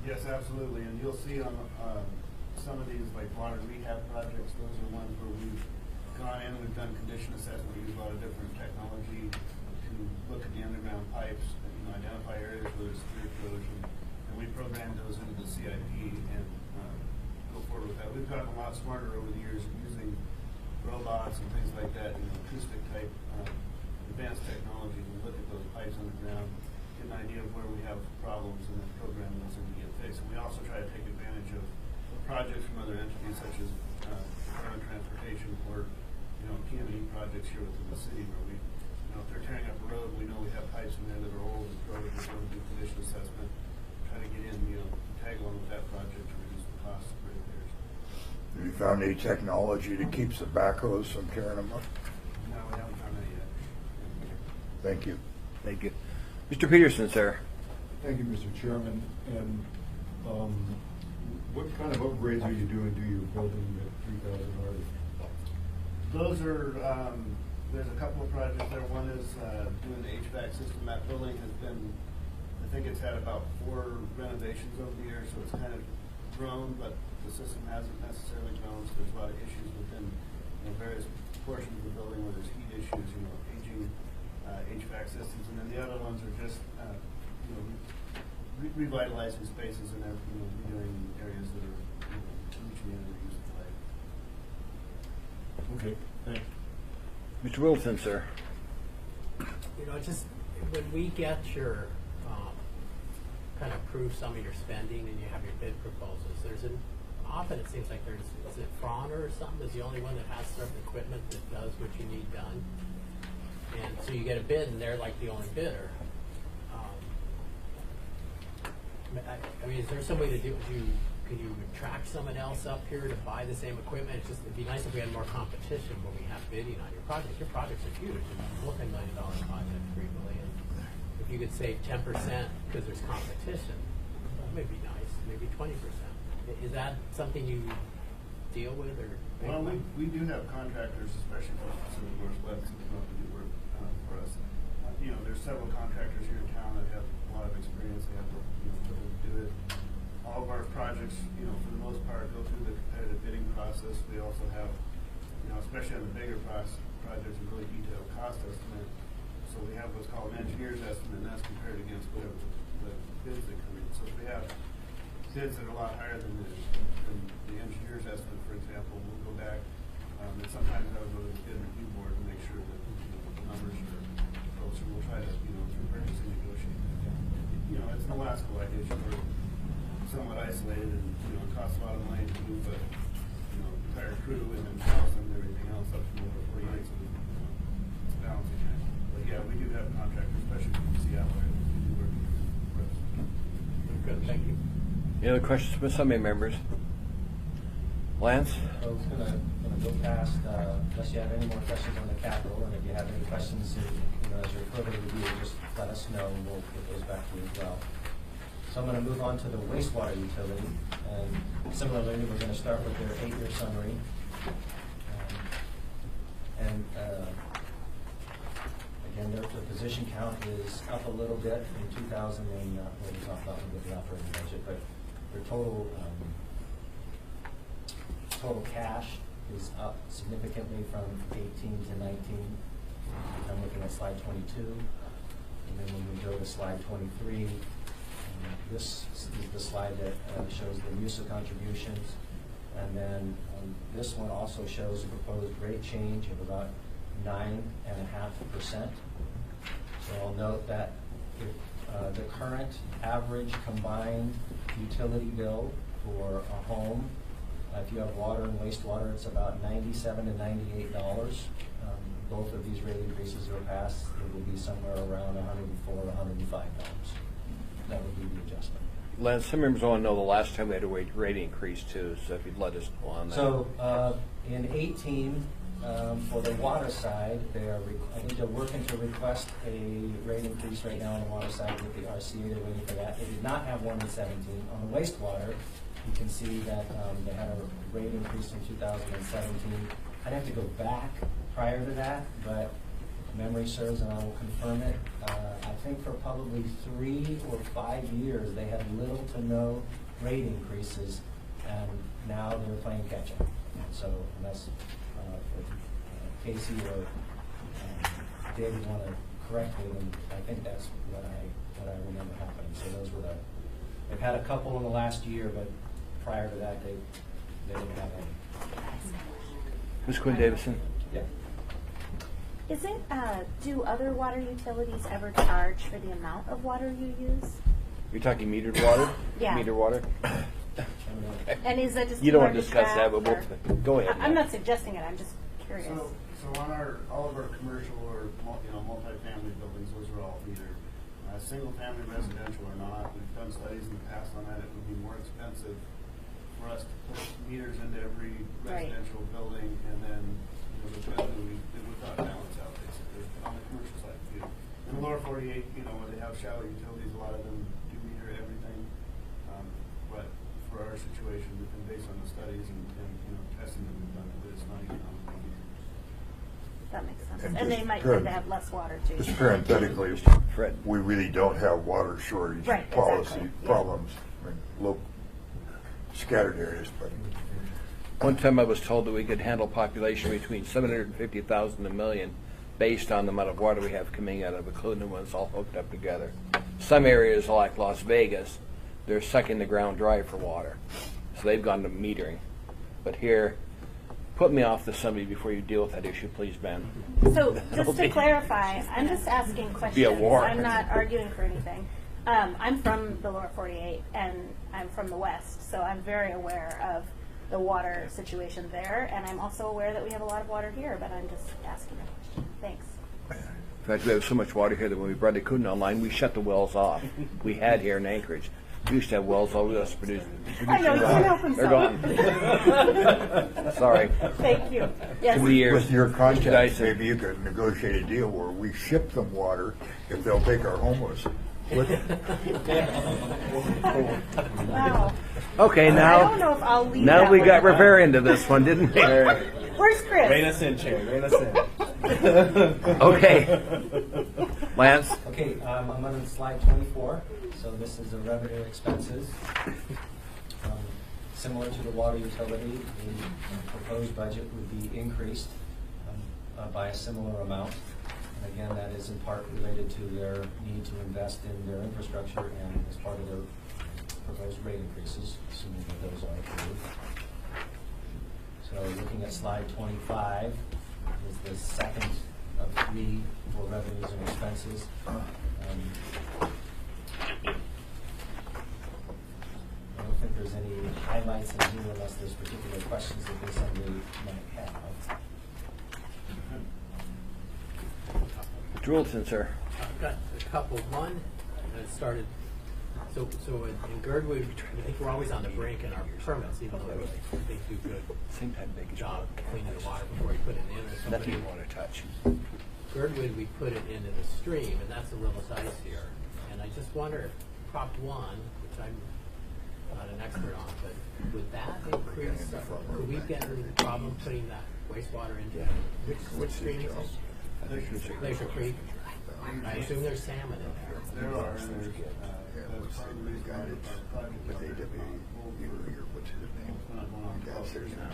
Yes, absolutely, and you'll see on some of these, like water rehab projects, those are ones where we've gone in, we've done condition assessment, we use a lot of different technology to look at the underground pipes, and, identify areas where there's severe corrosion, and we programmed those into the CIP and go forward with that. We've gotten a lot smarter over the years using robots and things like that, acoustic type advanced technology to look at those pipes underground, get an idea of where we have problems, and then program those in to get fixed. And we also try to take advantage of projects from other entities such as Department of Transportation or PME projects here within the city where we, if they're tearing up a road, we know we have pipes in there that are old and corroded. We're going to do condition assessment, try to get in, tag along with that project to reduce the cost of repairs. Have you found any technology that keeps the backhoes from tearing them up? No, we haven't found that yet. Thank you. Thank you. Mr. Peterson, sir. Thank you, Mr. Chairman. And what kind of upgrades are you doing to your building at 3000 Hardy? Those are, there's a couple of projects there. One is doing the HVAC system. That building has been, I think it's had about 4 renovations over the years, so it's kind of grown, but the system hasn't necessarily grown, so there's a lot of issues within various portions of the building where there's heat issues, aging HVAC systems, and then the other ones are just revitalizing spaces and redoing areas that are reaching the end of their useful life. Okay, thanks. Mr. Wilson, sir. Just when we get your kind of prove some of your spending and you have your bid proposals, often it seems like is it Frauner or something is the only one that has certain equipment that does what you need done. And so you get a bid and they're like the only bidder. I mean, is there some way to do, can you attract someone else up here to buy the same equipment? It'd be nice if we had more competition when we have bidding on your projects. Your projects are huge, multi-million-dollar projects, $3 million. If you could save 10% because there's competition, that may be nice, maybe 20%. Is that something you deal with or? Well, we do have contractors, especially for the Pacific Northwest, that come up and do work for us. There's several contractors here in town that have a lot of experience. They have to do it. All of our projects, for the most part, go through the competitive bidding process. We also have, especially on the bigger projects, a really detailed cost estimate. So we have what's called an engineer's estimate, and that's compared against whatever the bids that come in. So if we have bids that are a lot higher than the engineer's estimate, for example, we'll go back, and sometimes I would go to the bid review board to make sure that the numbers are close, and we'll try to, through purchasing, negotiate that down. It's an Alaska like issue. We're somewhat isolated, and it costs a lot of money to move a entire crew and then house and everything else up to over 48, so it's balancing act. But yeah, we do have contractors, especially from Seattle area, that do work for us. Good, thank you. Any other questions from assembly members? Lance? I was gonna go past, unless you have any more questions on the capital, and if you have any questions, as you're further review, just let us know, and we'll get those back to you as well. So I'm gonna move on to the wastewater utility, and similarly, we're gonna start with their 8-year summary. Again, their position count is up a little bit in 2000, and we'll talk about the operating budget, but their total cash is up significantly from 18 to 19. I'm looking at slide 22. And then when we go to slide 23, this is the slide that shows the use of contributions. And then this one also shows a proposed rate change of about 9.5%. So I'll note that the current average combined utility bill for a home, if you have water and wastewater, it's about $97 to $98. Both of these rate increases are passed, it will be somewhere around $104 to $105. That would be the adjustment. Lance, some members want to know the last time we had a rate increase too, so if you'd let us know on that. So in 18, for the water side, I think they're working to request a rate increase right now on the water side with the RCA. They're waiting for that. They did not have one in 17. On the wastewater, you can see that they had a rate increase in 2017. I'd have to go back prior to that, but memory serves, and I will confirm it. I think for probably 3 or 5 years, they had little to no rate increases, and now they're playing catch up. So unless Casey or David want to correct me, then I think that's what I remember happening. So those were they've had a couple in the last year, but prior to that, they didn't have any. Ms. Quinn Davison? Yeah. Is it, do other water utilities ever charge for the amount of water you use? You're talking metered water? Yeah. Metered water? And is that just You don't hard want to to discuss that, track, but or- go ahead. I'm not suggesting it, I'm just curious. So on all of our commercial or multifamily buildings, those are all either single-family residential or not. We've done studies in the past on that. It would be more expensive for us to put meters into every residential building, and then it would not balance out basically on the commercial side. In the lower 48, where they have shallow utilities, a lot of them do meter everything. But for our situation, and based on the studies and testing that we've done, it's not economically metered. That makes sense. And And they just might parent- tend to have less water too. Just parenthetically, Fred. we really don't have water shortage Right, policy exactly, yeah. problems in scattered areas, but One time I was told that we could handle population between 750,000 and a million based on the amount of water we have coming out of it, including when it's all hooked up together. Some areas like Las Vegas, they're sucking the ground dry for water. So they've gone to metering. But here, put me off to somebody before you deal with that issue, please, Ben. So just to clarify, I'm just asking questions. war. I'm not arguing for anything. I'm from the lower 48 and I'm from the west, so I'm very aware of the water situation there, and I'm also aware that we have a lot of water here, but I'm just asking a question. Thanks. In fact, we have so much water here that when we brought the Kooten online, we shut the wells off. We had here in Anchorage. We used to have wells all over us producing. I know, you can help They're gone. Sorry. Thank you. Yes. Through the years. with your Should I contacts, say- maybe you could negotiate a deal where we ship them water if they'll take our homeless with them. Wow. Okay, I don't now, know if I'll leave now that we one. got Rivera into this one, didn't we? Where's Chris? Rein us in, Chair, rein us in. Okay. Lance? Okay, I'm on slide 24. So this is the revenue expenses. Similar to the water utility, the proposed budget would be increased by a similar amount. And again, that is in part related to their need to invest in their infrastructure and as part of their proposed rate increases, assuming that those are approved. So looking at slide 25 is the second of 3 for revenues and expenses. I don't think there's any highlights in here unless there's particular questions that somebody might have. Drulton, sir. I've got a couple. One, I started So in Girdwood, I think we're always on the brink in our permits, even though they do good Same time big as job well. cleaning the water before you put it in. Or Nothing somebody, you want to touch. Girdwood, we put it into the stream, and that's the Willis Ice here. And I just wonder if Prop 1, which I'm not an expert on, but would that increase, could we get into the problem putting that wastewater into, which stream is it? Glacier Creek? I assume there's salmon in there. There are, and there's, that's part of the reason why our project With is AW, what's his name? not going on Downstairs now.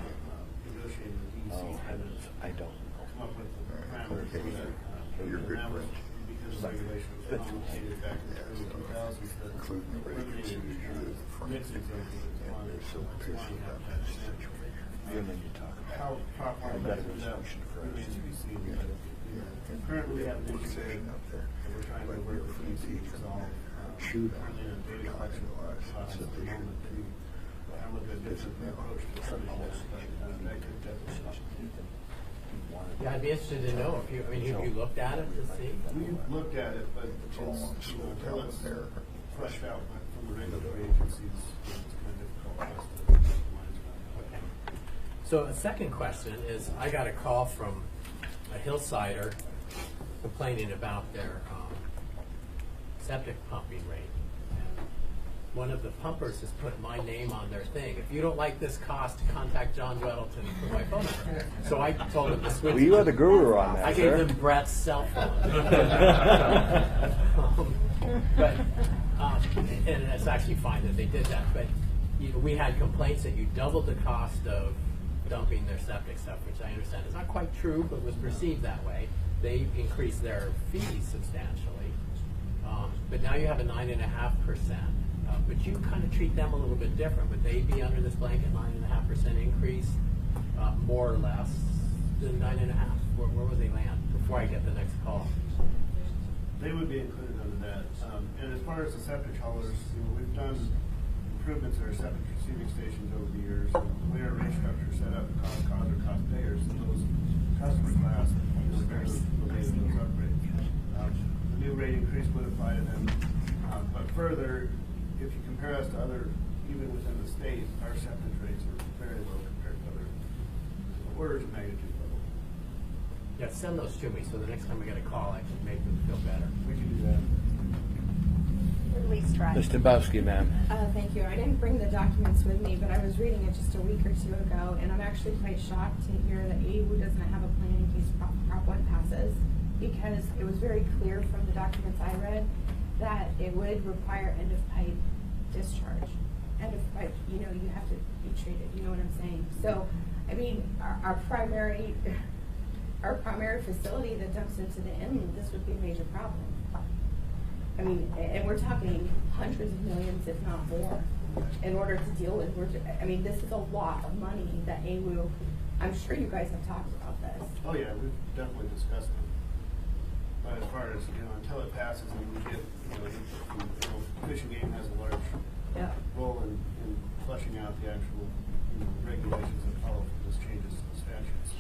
negotiating with Oh, EC, kind of I don't know. come up with the parameters for that. You're good And that was friends. because the regulation was promulgated back in the early 2000s that Including the eliminated mixing zones with the pond. They're so That's pissed why you have about that that standard. And then you talk about How Prop 1 I've got a measures that resolution for us. remains to be seen. But, currently, we have an issue Worksession that up there. we're trying to work with EC to resolve. Shoot. Currently, in a data collection process at the moment to kind of look at a different approach to some of this, but that could definitely help. Yeah, I'd be interested to know if you, I mean, have you looked at it to see? We've looked at it, but it's, all you know, until it's there. fleshed out from the regulatory agencies, it's kind of difficult for us to put lines around it. Okay. So a second question is, I got a call from a hillsider complaining about their septic pumping rate. And one of the pumpers has put my name on their thing. If you don't like this cost, contact John Weddleton for my phone number. So I told him to switch. Well, you are the guru on that, I gave sir. them Brett's cell phone. But and it's actually fine that they did that. But you know, we had complaints that you doubled the cost of dumping their septic stuff, which I understand is not quite true, but was perceived that way. They increased their fees substantially. But now you have a 9.5%. But you kind of treat them a little bit different. Would they be under this blanket 9.5% increase, more or less than 9.5%? Where would they land before I get the next call? They would be included under that. And as far as the septic haulers, you know, we've done improvements in our septic receiving stations over the years. The way our rate structure is set up, cost or cost payers, and those customer class, you know, very related to those upgrades. The new rate increase would apply to them. But further, if you compare us to other, even within the state, our septic rates are very low compared to other orders of magnitude level. Yeah, send those to me so the next time I get a call, I can make them feel better. We can do that. At least try. Ms. Dembowski, ma'am. Thank you. I didn't bring the documents with me, but I was reading it just a week or two ago, and I'm actually quite shocked to hear that AU doesn't have a plan in case Prop 1 passes, because it was very clear from the documents I read that it would require end-of-pipe discharge. End-of-pipe, you know, you have to be treated, you know what I'm saying? So, I mean, our primary facility that dumps into the inlet, this would be a major problem. I mean, and we're talking hundreds of millions, if not more, in order to deal with. I mean, this is a lot of money that AWU, I'm sure you guys have talked about this. Oh, yeah, we've definitely discussed it. But as far as, you know, until it passes and we get, you know, Fish and Game has a large role in fleshing out the actual, you know, regulations that follow this changes to the statutes.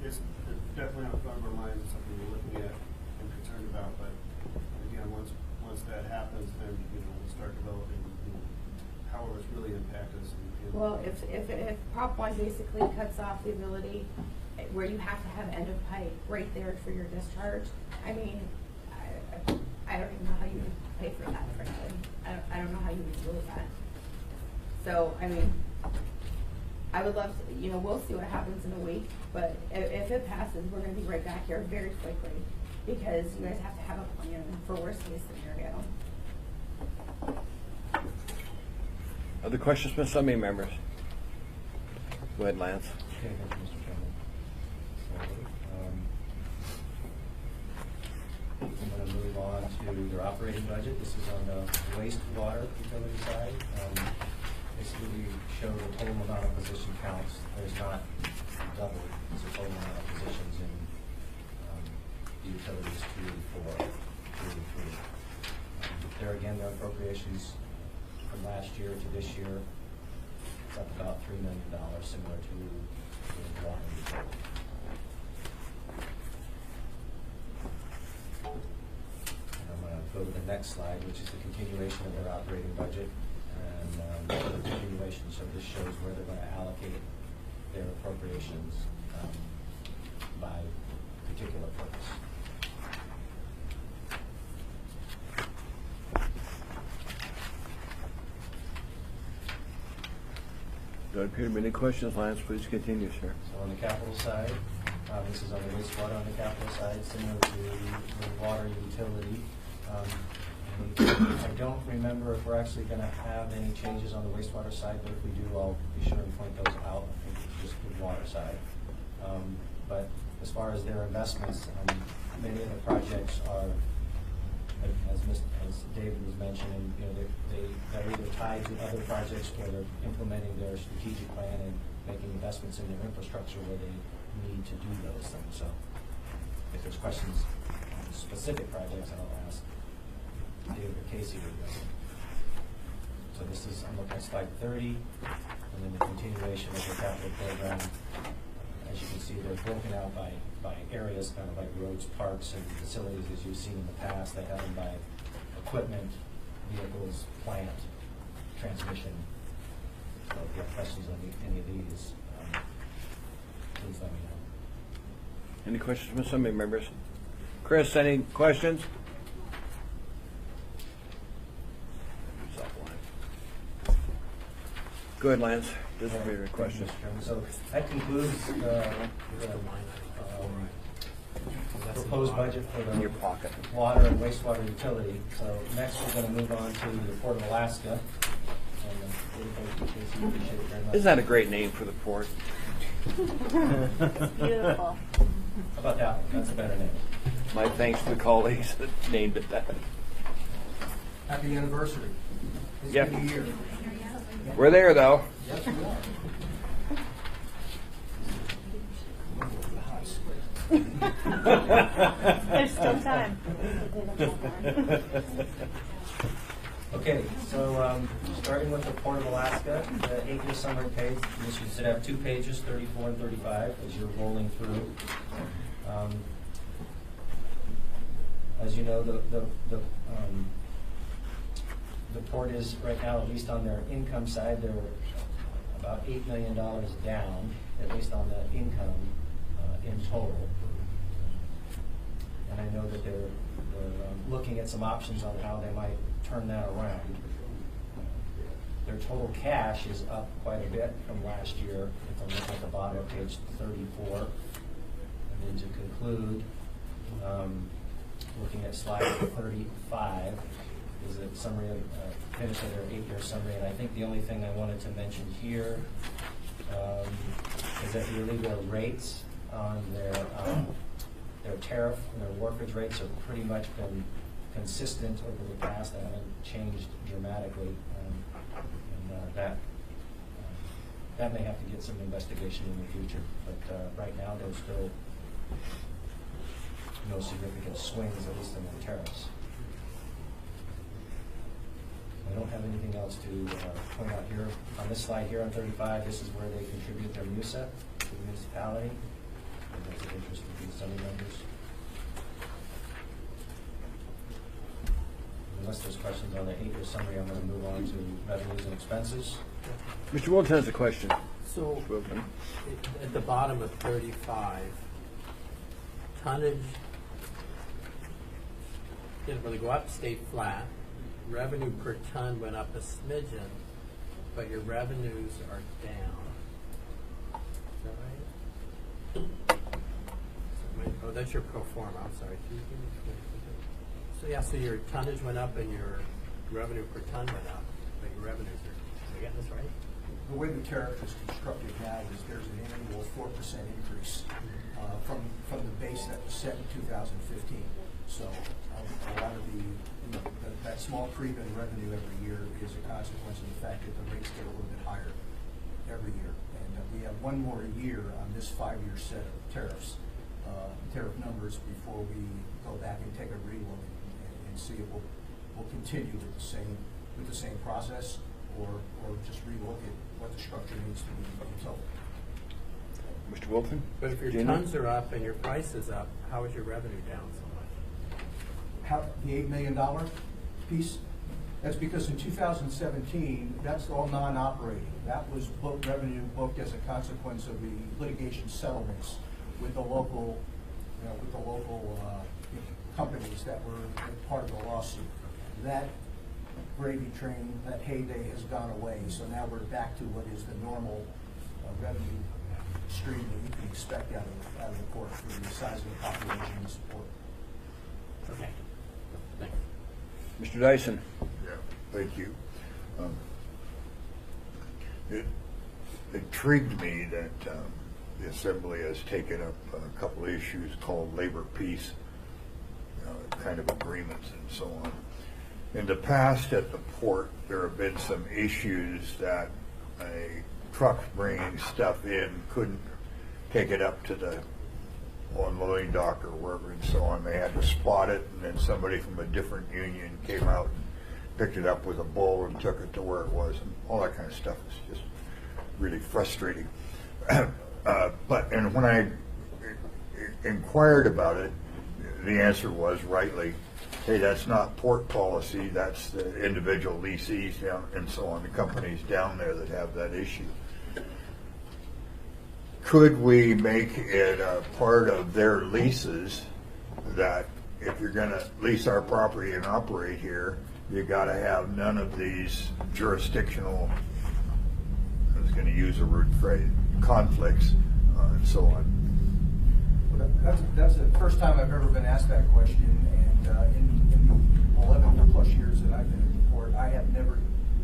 It's definitely on front of our minds, it's something we're looking at and concerned about, but again, once that happens, then, you know, we'll start developing, you know, how will this really impact us. Well, if Prop 1 basically cuts off the ability where you have to have end of pipe right there for your discharge, I mean, I don't even know how you would pay for that, frankly. I don't know how you would deal with that. So, I mean, I would love to, you know, we'll see what happens in a week, but if it passes, we're going to be right back here very quickly, because you guys have to have a plan for worst case scenario. Other questions from some members? Go ahead, Lance. Okay, thank you, Mr. Chairman. So, I'm going to move on to their operating budget. This is on the wastewater utility side. Basically, we show the total amount of position counts. There's not double. It's a total amount of positions in the utilities 2 and 4, 2 and 3. There again, the appropriations from last year to this year, it's up about $3 million, similar to the water utility. And I'm going to go to the next slide, which is the continuation of their operating budget. And the continuation, so this shows where they're going to allocate their appropriations by particular purpose. Don't appear to be any questions. Lance, please continue, sir. So on the capital side, this is on the wastewater on the capital side, similar to the water utility. I don't remember if we're actually going to have any changes on the wastewater side, but if we do, I'll be sure and point those out. I think it's just the water side. But as far as their investments, many of the projects are, as David was mentioning, they're either tied to other projects or they're implementing their strategic plan and making investments in their infrastructure where they need to do those things. So if there's questions on specific projects, I'll ask David or Casey to go. So this is, I'm looking at slide 30, and then the continuation of the capital program. As you can see, they're broken out by areas, kind of like roads, parks, and facilities, as you've seen in the past. They have them by equipment, vehicles, plant, transmission. So if you have questions on any of these, please let me know. Any questions from some members? Chris, any questions? Go ahead, Lance. Does have any questions? So that concludes the proposed budget for In your the pocket. water and wastewater utility. So next we're going to move on to the Port of Alaska. Isn't that a great name for the port? Beautiful. How about that one? That's a better name. My thanks to the colleagues that named it that. Happy anniversary. It's Yep. been a year. We're there, though. Yes, we are. There's still time. Okay, so starting with the Port of Alaska, the 8-year summary page, this should have 2 pages, 34 and 35, as you're rolling through. As you know, the port is right now, at least on their income side, they're about $8 million down, at least on the income in total. And I know that they're looking at some options on how they might turn that around. Their total cash is up quite a bit from last year, if I'm looking at the bottom of page 34. And then to conclude, looking at slide 35, is a summary of finish of their 8-year summary. And I think the only thing I wanted to mention here is that really their rates on their tariff and their workers rates have pretty much been consistent over the past. They haven't changed dramatically, and that may have to get some investigation in the future. But right now, there's still no significant swings, at least in the tariffs. I don't have anything else to point out here. On this slide here on 35, this is where they contribute their MUSA to the municipality. If that's of interest to the assembly members. Unless there's questions on the 8-year summary, I'm going to move on to revenues and expenses. Mr. Wilton has a question. So, Mr. Wilton. at the bottom of 35, tonnage didn't really go up, stayed flat. Revenue per ton went up a smidgen, but your revenues are down. Is that right? Oh, that's your pro forma, I'm sorry. Can you give me- So yeah, so your tonnage went up and your revenue per ton went up, but your revenues are, am I getting this right? The way the tariff is constructed now is there's an annual 4% increase from the base that was set in 2015. So a lot of that small creep in revenue every year is a consequence of the fact that the rates get a little bit higher every year. And we have one more year on this 5-year set of tariff numbers before we go back and take a relook and see if we'll continue with the same process or just relook at what the structure needs to be in total. Mr. Wilton? But if your Junior? tons are up and your price is up, how is your revenue down so much? the $8 million piece? That's because in 2017, that's all non-operating. That was revenue booked as a consequence of the litigation settlements with the local, companies that were part of the lawsuit. That gravy train, that heyday has gone away. So now we're back to what is the normal revenue stream that you can expect out of the court for the size of the population and support. Okay. Thanks. Mr. Dyson. Yeah, thank you. It intrigued me that the Assembly has taken up a couple of issues called labor peace, kind of agreements and so on. In the past at the port, there have been some issues that a truck bringing stuff in couldn't take it up to the unloading dock or wherever and so on. They had to spot it, and then somebody from a different union came out and picked it up with a bull and took it to where it was, and all that kind of stuff is just really frustrating. And when I inquired about it, the answer was rightly, hey, that's not port policy, that's the individual lessees down and so on, the companies down there that have that issue. Could we make it a part of their leases that if you're going to lease our property and operate here, you got to have none of these jurisdictional, I was going to use a rude phrase, conflicts and so on. Well, that's the first time I've ever been asked that question, and in the 11 plus years that I've been in the port, I have never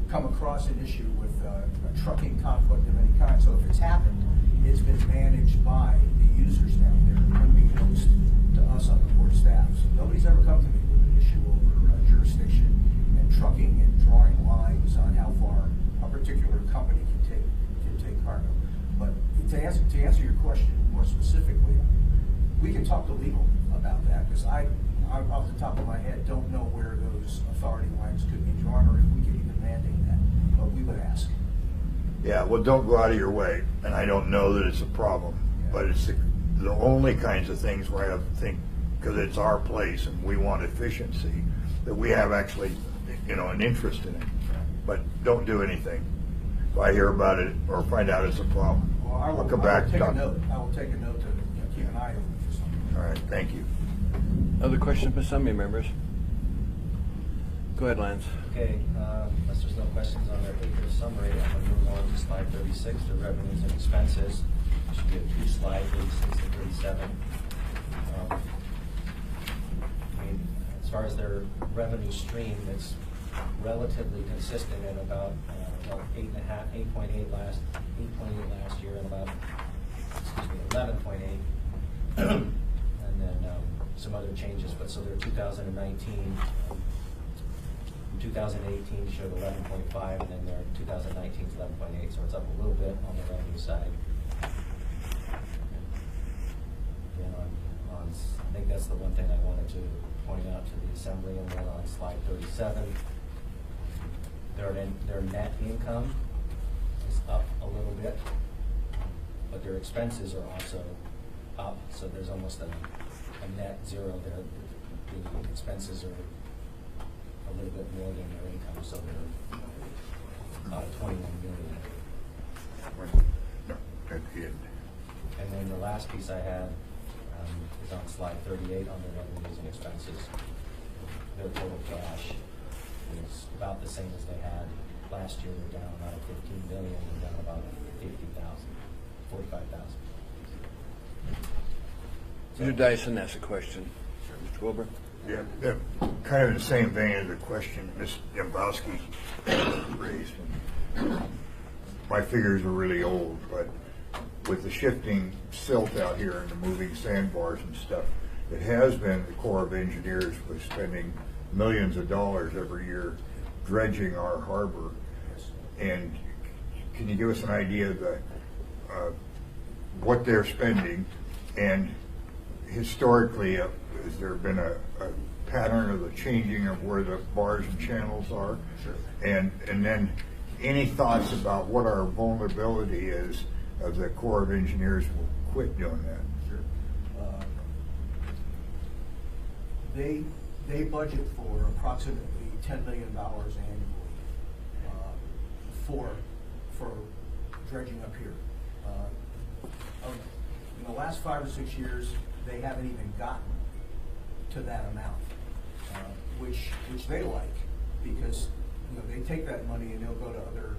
come across an issue with a trucking conflict of any kind. So if it's happened, it's been managed by the users down there, unbeknownst to us on the port staff. So nobody's ever come to me with an issue over jurisdiction and trucking and drawing lines on how far a particular company can take cargo. But to answer your question more specifically, we can talk to legal about that, because I off the top of my head don't know where those authority lines could be drawn, or if we could even mandate that, but we would ask. Yeah, well, don't go out of your way, and I don't know that it's a problem, but it's the only kinds of things where I think, because it's our place and we want efficiency, that we have actually, an interest in it. But don't do anything. If I hear about it or find out it's a problem, Well, I'll come back and talk. I will take a note to keep an eye open for something. All right, thank you. Other questions by assembly members? Go ahead, Lance. Okay, unless there's no questions on their acre summary, I'm going to move on to slide 36, the revenues and expenses. It should be a two-slide, 36 and 37. As far as their revenue stream, it's relatively consistent at about 8.8 last year, and about 11.8, and then some other changes. But so their 2019. 2018 showed 11.5, and then their 2019 is 11.8, so it's up a little bit on the revenue side. Again, I think that's the one thing I wanted to point out to the assembly. And then on slide 37, their net income is up a little bit, but their expenses are also up, so there's almost a net zero there. The expenses are a little bit more than their income, so they're about 21 million. No, at the end. And then the last piece I had is on slide 38 on their revenues and expenses. Their total cash is about the same as they had last year. They're down about 15 million, they're down about 45,000. Mr. Dyson asked a question. Mr. Wilbur? Yeah, kind of in the same vein as the question Ms. Dombrowski raised. My figures are really old, but with the shifting silt out here and the moving sandbars and stuff, it has been the Corps of Engineers was spending millions of dollars every year dredging our harbor. And can you give us an idea of what they're spending, and historically, has there been a pattern of the changing of where the bars and channels are? Sure. And then any thoughts about what our vulnerability is of the Corps of Engineers will quit doing that? Sure. they budget for approximately $10 million annually for dredging up here. In the last 5 or 6 years, they haven't even gotten to that amount, which they like, because they take that money and they'll go to other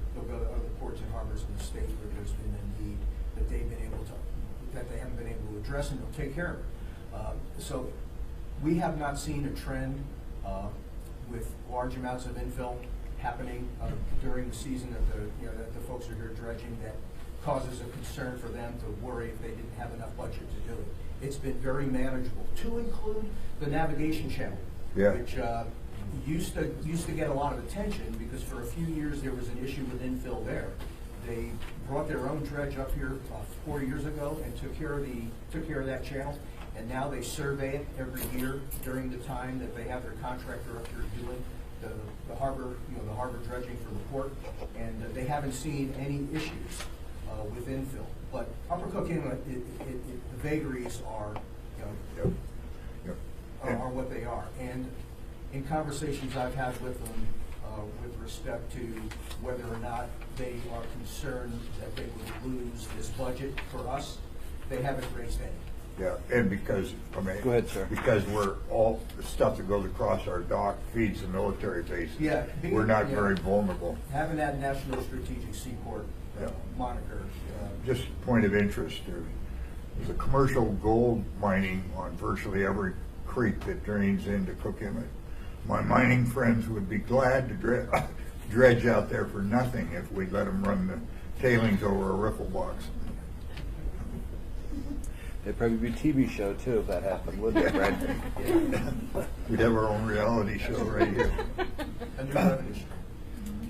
ports and harbors in the state where there's been a need that they haven't been able to address, and they'll take care of it. So we have not seen a trend with large amounts of infill happening during the season that the folks are here dredging that causes a concern for them to worry if they didn't have enough budget to do it. It's been very manageable, to include the navigation channel, which used to get a lot of attention because for a few years there was an issue with infill there. They brought their own dredge up here 4 years ago and took care of that channel, and now they survey it every year during the time that they have their contractor up here doing the harbor, the harbor dredging for the port, and they haven't seen any issues with infill. But Upper Cook Inlet, the vagaries are, are what they are. And in conversations I've had with them with respect to whether or not they are concerned that they would lose this budget for us, they haven't raised any. Yeah, and because, Go ahead, sir. Because we're all, the stuff that goes across our dock feeds the military bases. Yeah. We're not very vulnerable. Having that National Strategic Seaport moniker. Just a point of interest, there's a commercial gold mining on virtually every creek that drains into Cook Inlet. My mining friends would be glad to dredge out there for nothing if we'd let them run the tailings over a riffle box. There'd probably be a TV show too if that happened, wouldn't it, Brad? We'd have our own reality show right here. A new revenue stream.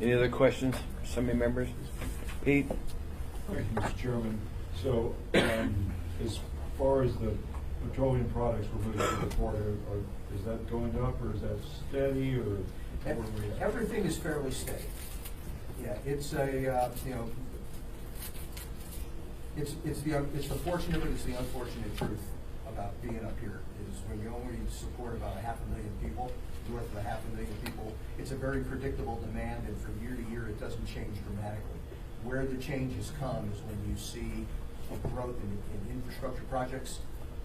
Any other questions, assembly members? Pete? Thank you, Mr. Chairman. So, as far as the petroleum products we're moving to the port, is that going up, or is that steady, or where are we at? Everything is fairly steady. Yeah, it's a it's the fortunate, but it's the unfortunate truth about being up here is when you only support about 500,000 people, north of 500,000 people, it's a very predictable demand, and from year to year it doesn't change dramatically. Where the changes come is when you see a growth in infrastructure projects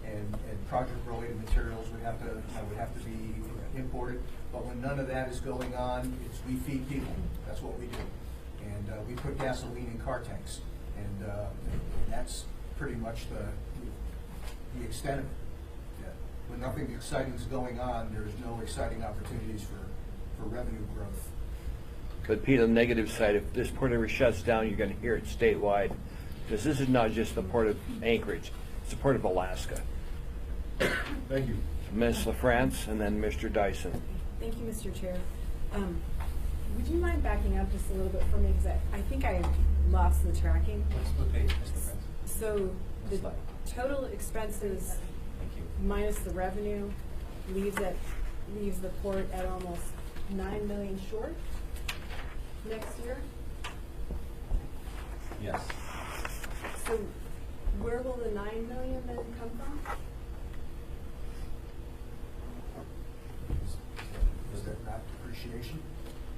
and project-related materials would have to be imported. But when none of that is going on, we feed people. That's what we do, and we put gasoline in car tanks, and that's pretty much the extent of it. Yeah. When nothing exciting is going on, there's no exciting opportunities for revenue growth. But Pete, on the negative side, if this port ever shuts down, you're going to hear it statewide, because this is not just the port of Anchorage, it's the port of Alaska. Thank you. Ms. LaFrance and then Mr. Dyson. Thank you, Mr. Chair. Would you mind backing up just a little bit for me, because I think I lost the tracking. What page, Mr. Prince? So the Slide. total expenses Thank you. minus the revenue leaves the port at almost 9 million short next year. Yes. So where will the 9 million then come from? Is that not depreciation?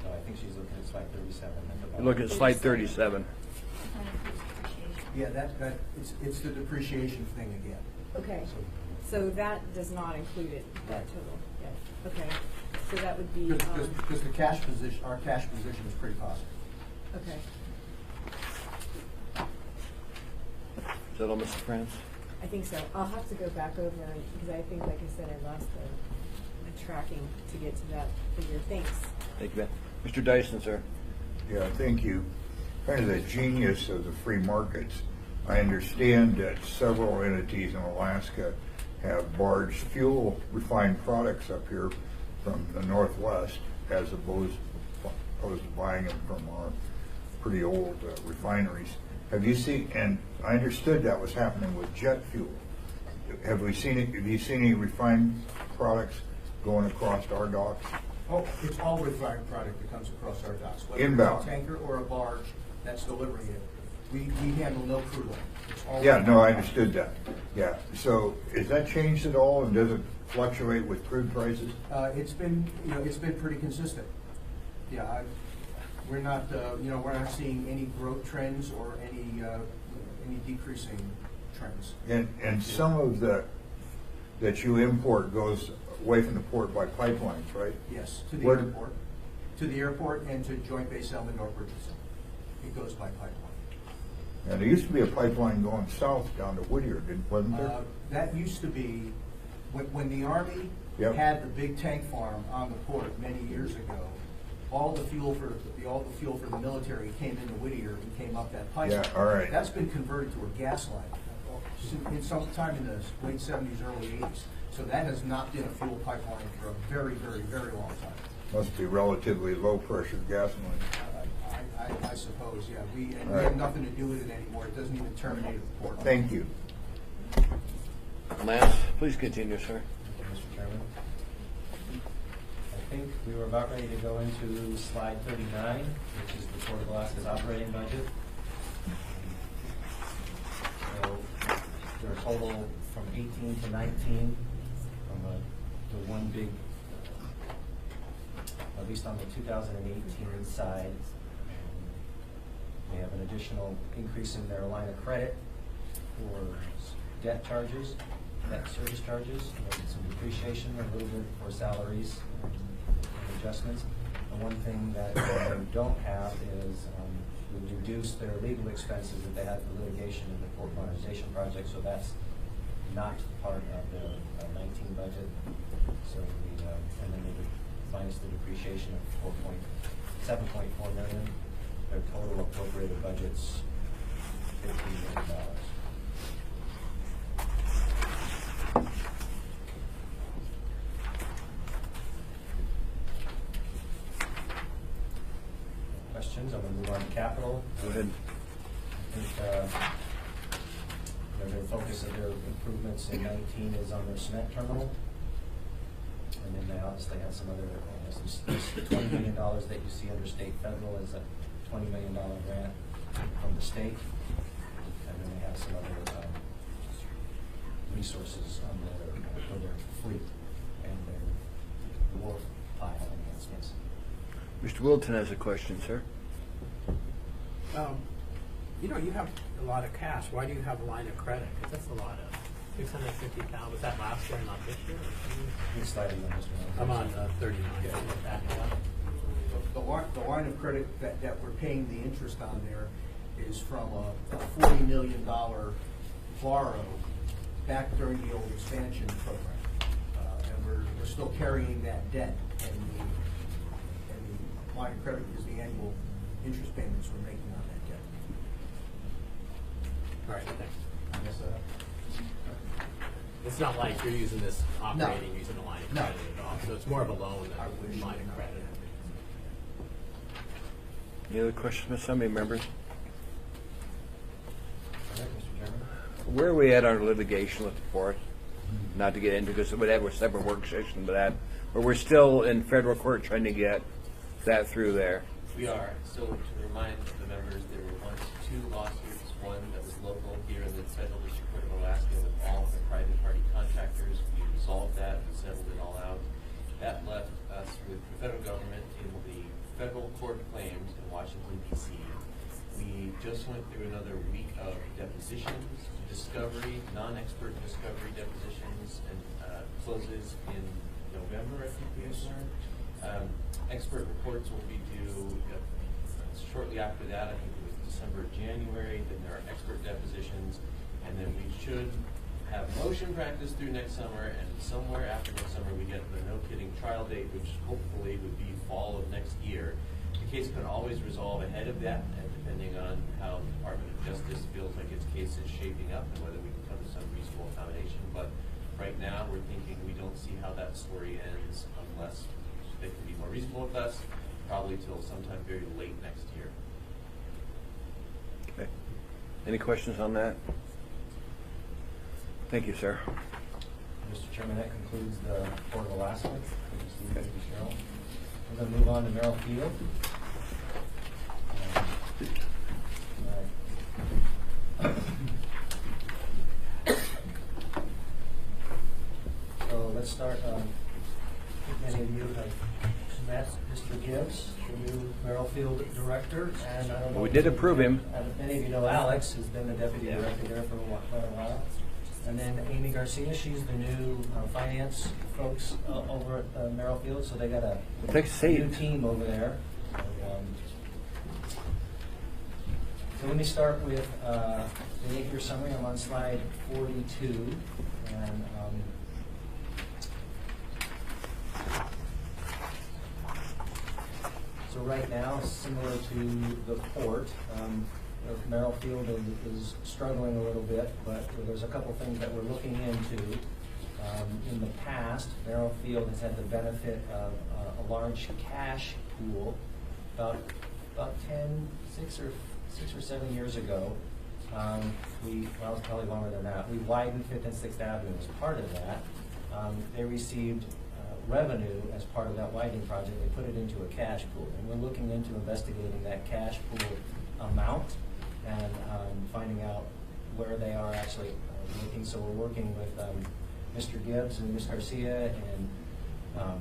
No, I think she's looking at slide 37. Look at slide 37. Yeah, it's the depreciation thing again. Okay, so that does not include it, that total, yeah, okay. So that would be, Because the cash position, our cash position is pretty positive. okay. Is that all, Mr. France? I think so. I'll have to go back over, because I think, like I said, I lost the tracking to get to that figure. Thanks. Thank you, Ben. Mr. Dyson, sir. Yeah, thank you. Kind of the genius of the free markets. I understand that several entities in Alaska have barged fuel refined products up here from the Northwest as opposed to buying them from our pretty old refineries. Have you seen, and I understood that was happening with jet fuel. Have you seen any refined products going across our docks? Oh, it's all refined product that comes across our docks. Inbound. Whether it's a tanker or a barge that's delivering it, We handle no crude oil. It's all Yeah, no, I understood that. Yeah, so is that changed at all, and does it fluctuate with crude prices? It's been, it's been pretty consistent. Yeah, we're not seeing any growth trends or any decreasing trends. And some of that you import goes away from the port by pipelines, right? Yes, to the Where- airport. To the airport and to Joint Base Elmendorf Richardson. It goes by pipeline. And there used to be a pipeline going south down to Whittier, wasn't there? That used to be, when the Army Yep. had the big tank farm on the port many years ago, all the fuel for the military came into Whittier and came up that pipeline. Yeah, all right. That's been converted to a gas line in sometime in the late 70s, early 80s. So that has not been a fuel pipeline for a very, very, very long time. Must be relatively low-pressure gasoline. I suppose, yeah. We Right. have nothing to do with it anymore. It doesn't even terminate at the port. Thank you. Lance, please continue, sir. Thank you, Mr. Chairman. I think we were about ready to go into slide 39, which is the Port of Alaska's operating budget. So there are total from 18 to 19 from the one big, at least on the 2018 side. We have an additional increase in their line of credit for debt charges, debt service charges, and some depreciation, a little bit for salaries and adjustments. And one thing that they don't have is we reduced their legal expenses that they had for litigation in the port modernization project, so that's not part of the 19 budget. So we, and then they minus the depreciation of 7.4 million. Their total appropriated budget's $15 million. Questions? I'm going to move on to capital. Go ahead. I think their focus of their improvements in 19 is on their cement terminal. And then they obviously have some other, some $20 million that you see under state federal as a $20 million grant from the state. And then they have some other resources on for their fleet and their wharf pile enhancements. Mr. Wilton has a question, sir. You have a lot of cash. Why do you have a line of credit? Because that's a lot of 650,000. Was that last year, not this year? Next slide, Mr. I'm on 39. The line of credit that we're paying the interest on there is from a $40 million borrow back during the old expansion program. And we're still carrying that debt, and the line of credit is the annual interest payments we're making on that debt. All right, thanks. It's not like you're using this operating, using a line of No. credit at all. So it's more of a loan than a line of credit. Any other questions from some members? Mr. Chairman. Where are we at on litigation with the port? Not to get into, because we have a separate work session, but we're still in federal court trying to get that through there. We are. So to remind the members, there were once two lawsuits, one that was local here in the Federal District Court of Alaska with all of the private party contractors. We resolved that, we settled it all out. That left us with the federal government in the Federal Court of Claims in Washington, D.C. We just went through another week of depositions, discovery, non-expert discovery depositions, and closes in November, I think we have learned. Expert reports will be due shortly after that. I think it was December, January. Then there are expert depositions, and then we should have motion practice through next summer, and somewhere after next summer we get the no-kidding trial date, which hopefully would be fall of next year. The case can always resolve ahead of that, and depending on how the Department of Justice feels like its case is shaping up and whether we can come to some reasonable accommodation. But right now we're thinking we don't see how that story ends unless they can be more reasonable with us, probably till sometime very late next year. Okay. Any questions on that? Thank you, sir. Mr. Chairman, that concludes the Port of Alaska. Thank you, Cheryl. We're going to move on to Merrill Field. start, many of you have met Mr. Gibbs, the new Merrill-Field director, and I don't know. We did approve him. Many of you know Alex, who's been the deputy director there for quite a while. And then Amy Garcia, she's the new finance folks over at Merrill-Field, so they got a new team over there. So let me start with the 8-year summary. I'm on slide 42, and so right now, similar to the port, Merrill-Field is struggling a little bit, but there's a couple things that we're looking into. In the past, Merrill-Field has had the benefit of a large cash pool. About 6 or 7 years ago, well, it's probably longer than that. We widened 5th and 6th Avenue as part of that. They received revenue as part of that widening project. They put it into a cash pool, and we're looking into investigating that cash pool amount and finding out where they are actually looking. So we're working with Mr. Gibbs and Ms. Garcia and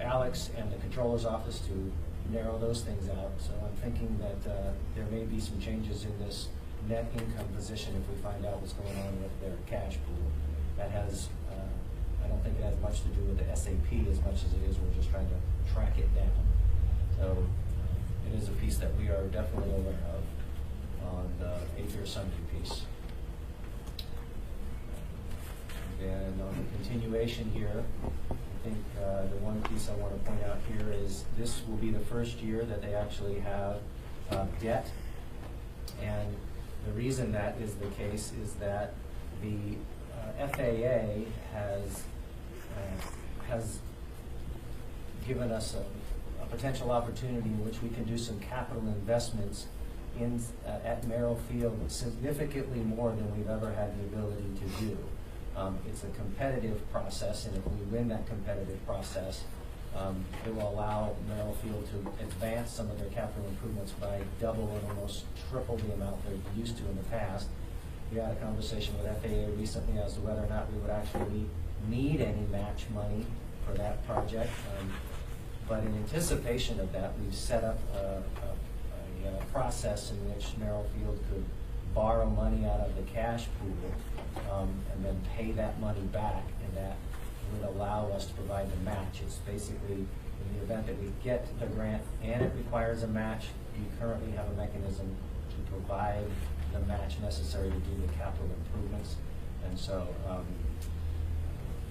Alex and the controller's office to narrow those things out. So I'm thinking that there may be some changes in this net income position if we find out what's going on with their cash pool. That has, I don't think it has much to do with the SAP as much as it is we're just trying to track it down. So it is a piece that we are definitely aware of on the 8-year summary piece. And on the continuation here, I think the one piece I want to point out here is this will be the first year that they actually have debt. And the reason that is the case is that the FAA has given us a potential opportunity in which we can do some capital investments at Merrill-Field, significantly more than we've ever had the ability to do. It's a competitive process, and if we win that competitive process, it will allow Merrill-Field to advance some of their capital improvements by double and almost triple the amount they're used to in the past. We had a conversation with FAA recently as to whether or not we would actually need any match money for that project. But in anticipation of that, we've set up a process in which Merrill-Field could borrow money out of the cash pool and then pay that money back, and that would allow us to provide the match. It's basically, in the event that we get the grant and it requires a match, we currently have a mechanism to provide the match necessary to do the capital improvements. And so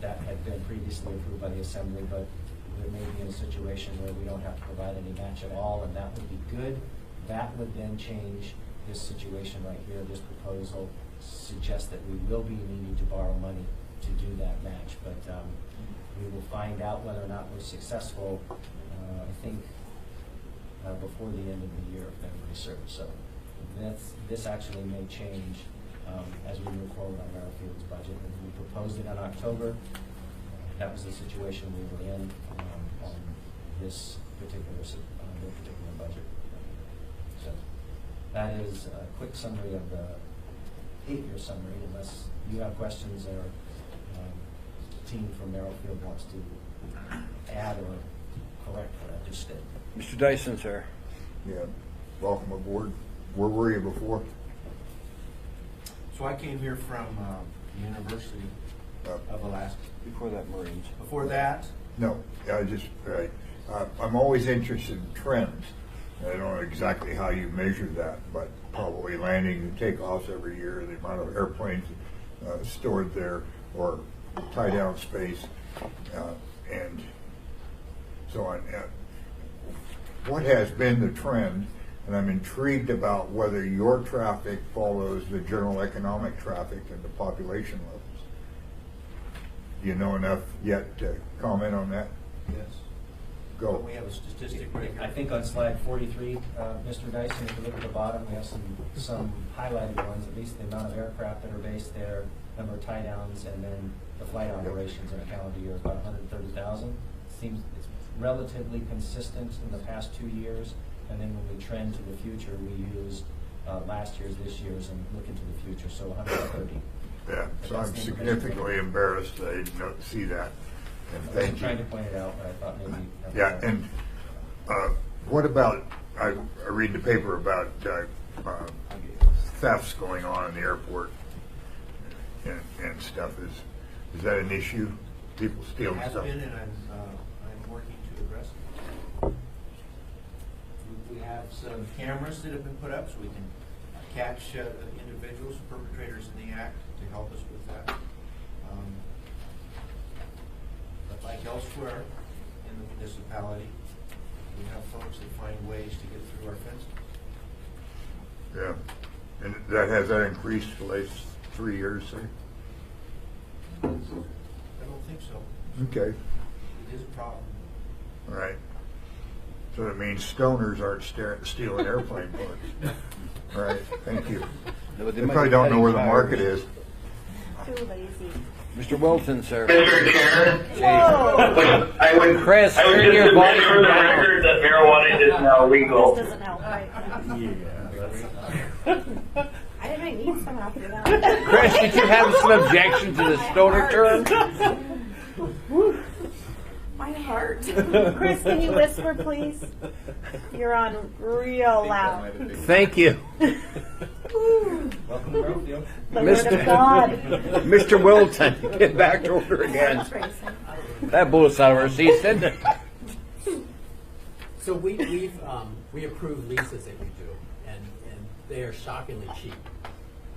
that had been previously approved by the Assembly, but we may be in a situation where we don't have to provide any match at all, and that would be good. That would then change this situation right here. This proposal suggests that we will be needing to borrow money to do that match, but we will find out whether or not we're successful, I think, before the end of the year, if memory serves. So this actually may change as we move forward on Merrill-Field's budget. And we proposed it in October. That was the situation we were in on this particular budget. So that is a quick summary of the 8-year summary, unless you have questions or the team from Merrill-Field wants to add or correct what I just did. Mr. Dyson, sir. Yeah, welcome aboard. Where were you before? So I came here from the University of Alaska. Before that, Marines. Before that, No, I'm always interested in trends. I don't know exactly how you measure that, but probably landing and takeoffs every year, the amount of airplanes stored there or tie down space, and so on. What has been the trend? And I'm intrigued about whether your traffic follows the general economic traffic and the population levels. Do you know enough yet to comment on that? yes. Go. We have a statistic right here. I think on slide 43, Mr. Dyson, if you look at the bottom, we have some highlighted ones, at least the amount of aircraft that are based there, number of tie downs, and then the flight operations in a calendar year, about 130,000. Seems it's relatively consistent in the past 2 years, and then when we trend to the future, we use last year's, this year's, and look into the future, so 130. Yeah, so I'm significantly embarrassed that I didn't see that. And I thank wasn't you. trying to point it out, but I thought maybe. Yeah, and what about, I read in the paper about thefts going on in the airport and stuff. Is that an issue? People It stealing has stuff? been, and I'm working to address it. We have some cameras that have been put up so we can catch individuals, perpetrators in the act, to help us with that. But like elsewhere in the municipality, we have folks that find ways to get through our fences. Yeah. And has that increased the last 3 years, say? I don't think so. Okay. It is a problem. All right. So that means stoners aren't stealing airplane parts. All right, thank you. No, They probably don't know where the market is. Too lazy. Mr. Wilson, sir. Mr. Chair, Whoa! I would Chris, I would turn just your submit volume for the down. record that marijuana is now legal. This doesn't help, right? I didn't I need some after that. Chris, did you have some objection to the stoner term? My heart. Chris, can you whisper, please? You're on real loud. Thank you. Welcome to Brookfield. The word of God. Mr. Wilton, get back to order again. That blew us out of our seats, didn't it? So we approve leases that we do, and they are shockingly cheap.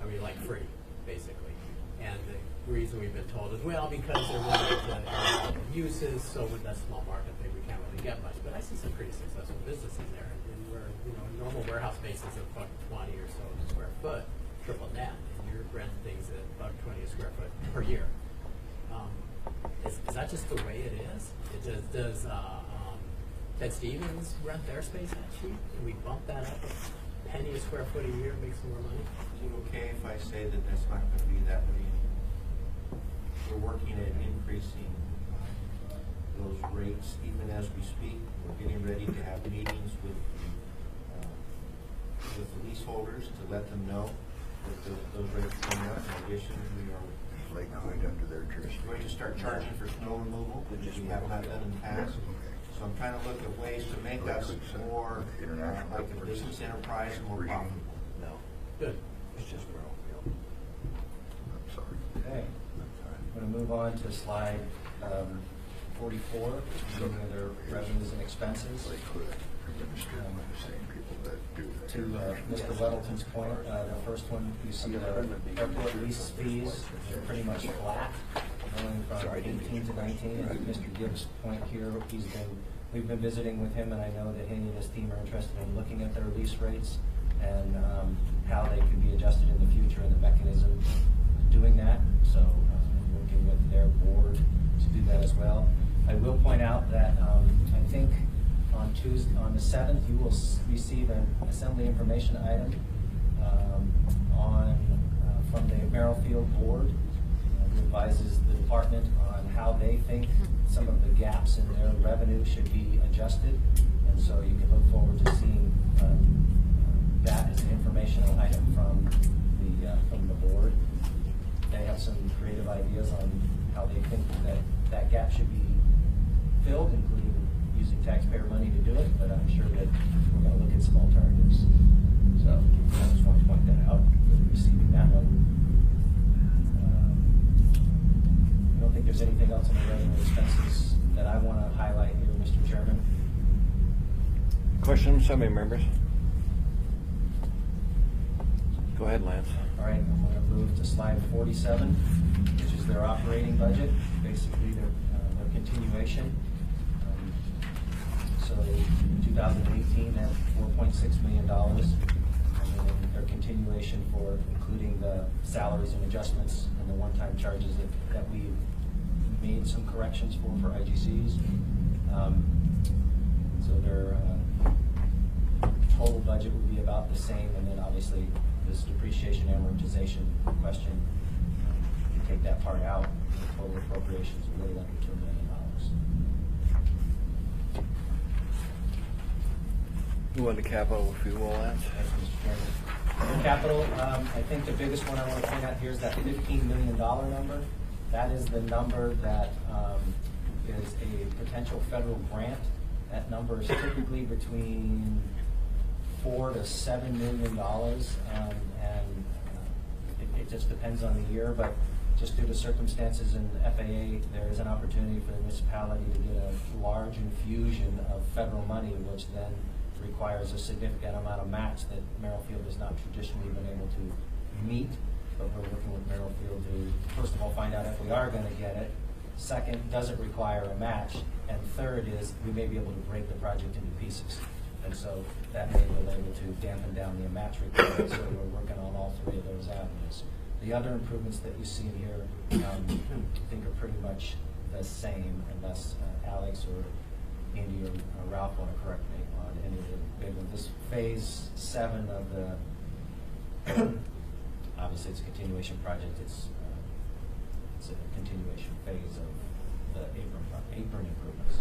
I mean, like free, basically. And the reason we've been told is, well, because they're limited to uses, so with that small market thing, we can't really get much. But I see some pretty successful businesses there, and we're, normal warehouse space is $1.20 or so a square foot, triple net, and you're renting things at $1.20 a square foot per year. Is that just the way it is? Does Ted Stevens rent their space that cheap? Can we bump that up a penny a square foot a year, make some more money? Is it okay if I say that that's not going to be that way? We're working at increasing those rates even as we speak. We're getting ready to have meetings with the leaseholders to let them know that those rates are going up. In addition, we are Under their jurisdiction. going to start charging for snow removal, which we have not done in the past. So I'm trying to look at ways to make us more like a business enterprise and more profitable. No. Good. It's just Brownfield. I'm sorry. Okay. I'm going to move on to slide 44, looking at their revenues and expenses. To Mr. Weddleton's point, the first one, you see the airport lease fees are pretty much flat, going from 18 to 19. And Mr. Gibbs' point here, we've been visiting with him, and I know that he and his team are interested in looking at their lease rates and how they can be adjusted in the future and the mechanism of doing that. So working with their board to do that as well. I will point out that I think on Tuesday, on the 7th, you will receive an assembly information item from the Merrifield board who advises the department on how they think some of the gaps in their revenue should be adjusted. And so you can look forward to seeing that as an informational item from the board. They have some creative ideas on how they think that gap should be filled, including using taxpayer money to do it, but I'm sure that we're going to look at some alternatives. So I just want to point that out, receiving that one. I don't think there's anything else in the revenue expenses that I want to highlight here, Mr. Chairman. Questions, how many members? Go ahead, Lance. All right, I'm going to move to slide 47, which is their operating budget, basically their continuation. So in 2018, that's $4.6 million. And then their continuation for including the salaries and adjustments and the one-time charges that we made some corrections for IGCs. So their total budget would be about the same, and then obviously this depreciation amortization question, you take that part out, the total appropriations are really under $2 million. You want the capital, if you will, Lance? Thanks, Mr. Chairman. Capital, I think the biggest one I want to point out here is that $15 million number. That is the number that is a potential federal grant. That number is typically between $4 to $7 million, and it just depends on the year, but just due to circumstances in the FAA, there is an opportunity for the municipality to get a large infusion of federal money, which then requires a significant amount of match that Merrifield has not traditionally been able to meet. But we're working with Merrifield to, first of all, find out if we are going to get it. Second, does it require a match? And third is, we may be able to break the project into pieces. And so that may be able to dampen down the match requirement. So we're working on all three of those avenues. The other improvements that you see in here, I think are pretty much the same, unless Alex or Andy or Ralph want to correct me on any of the big ones. This phase 7 of the, obviously it's a continuation project. It's a continuation phase of the apron improvements.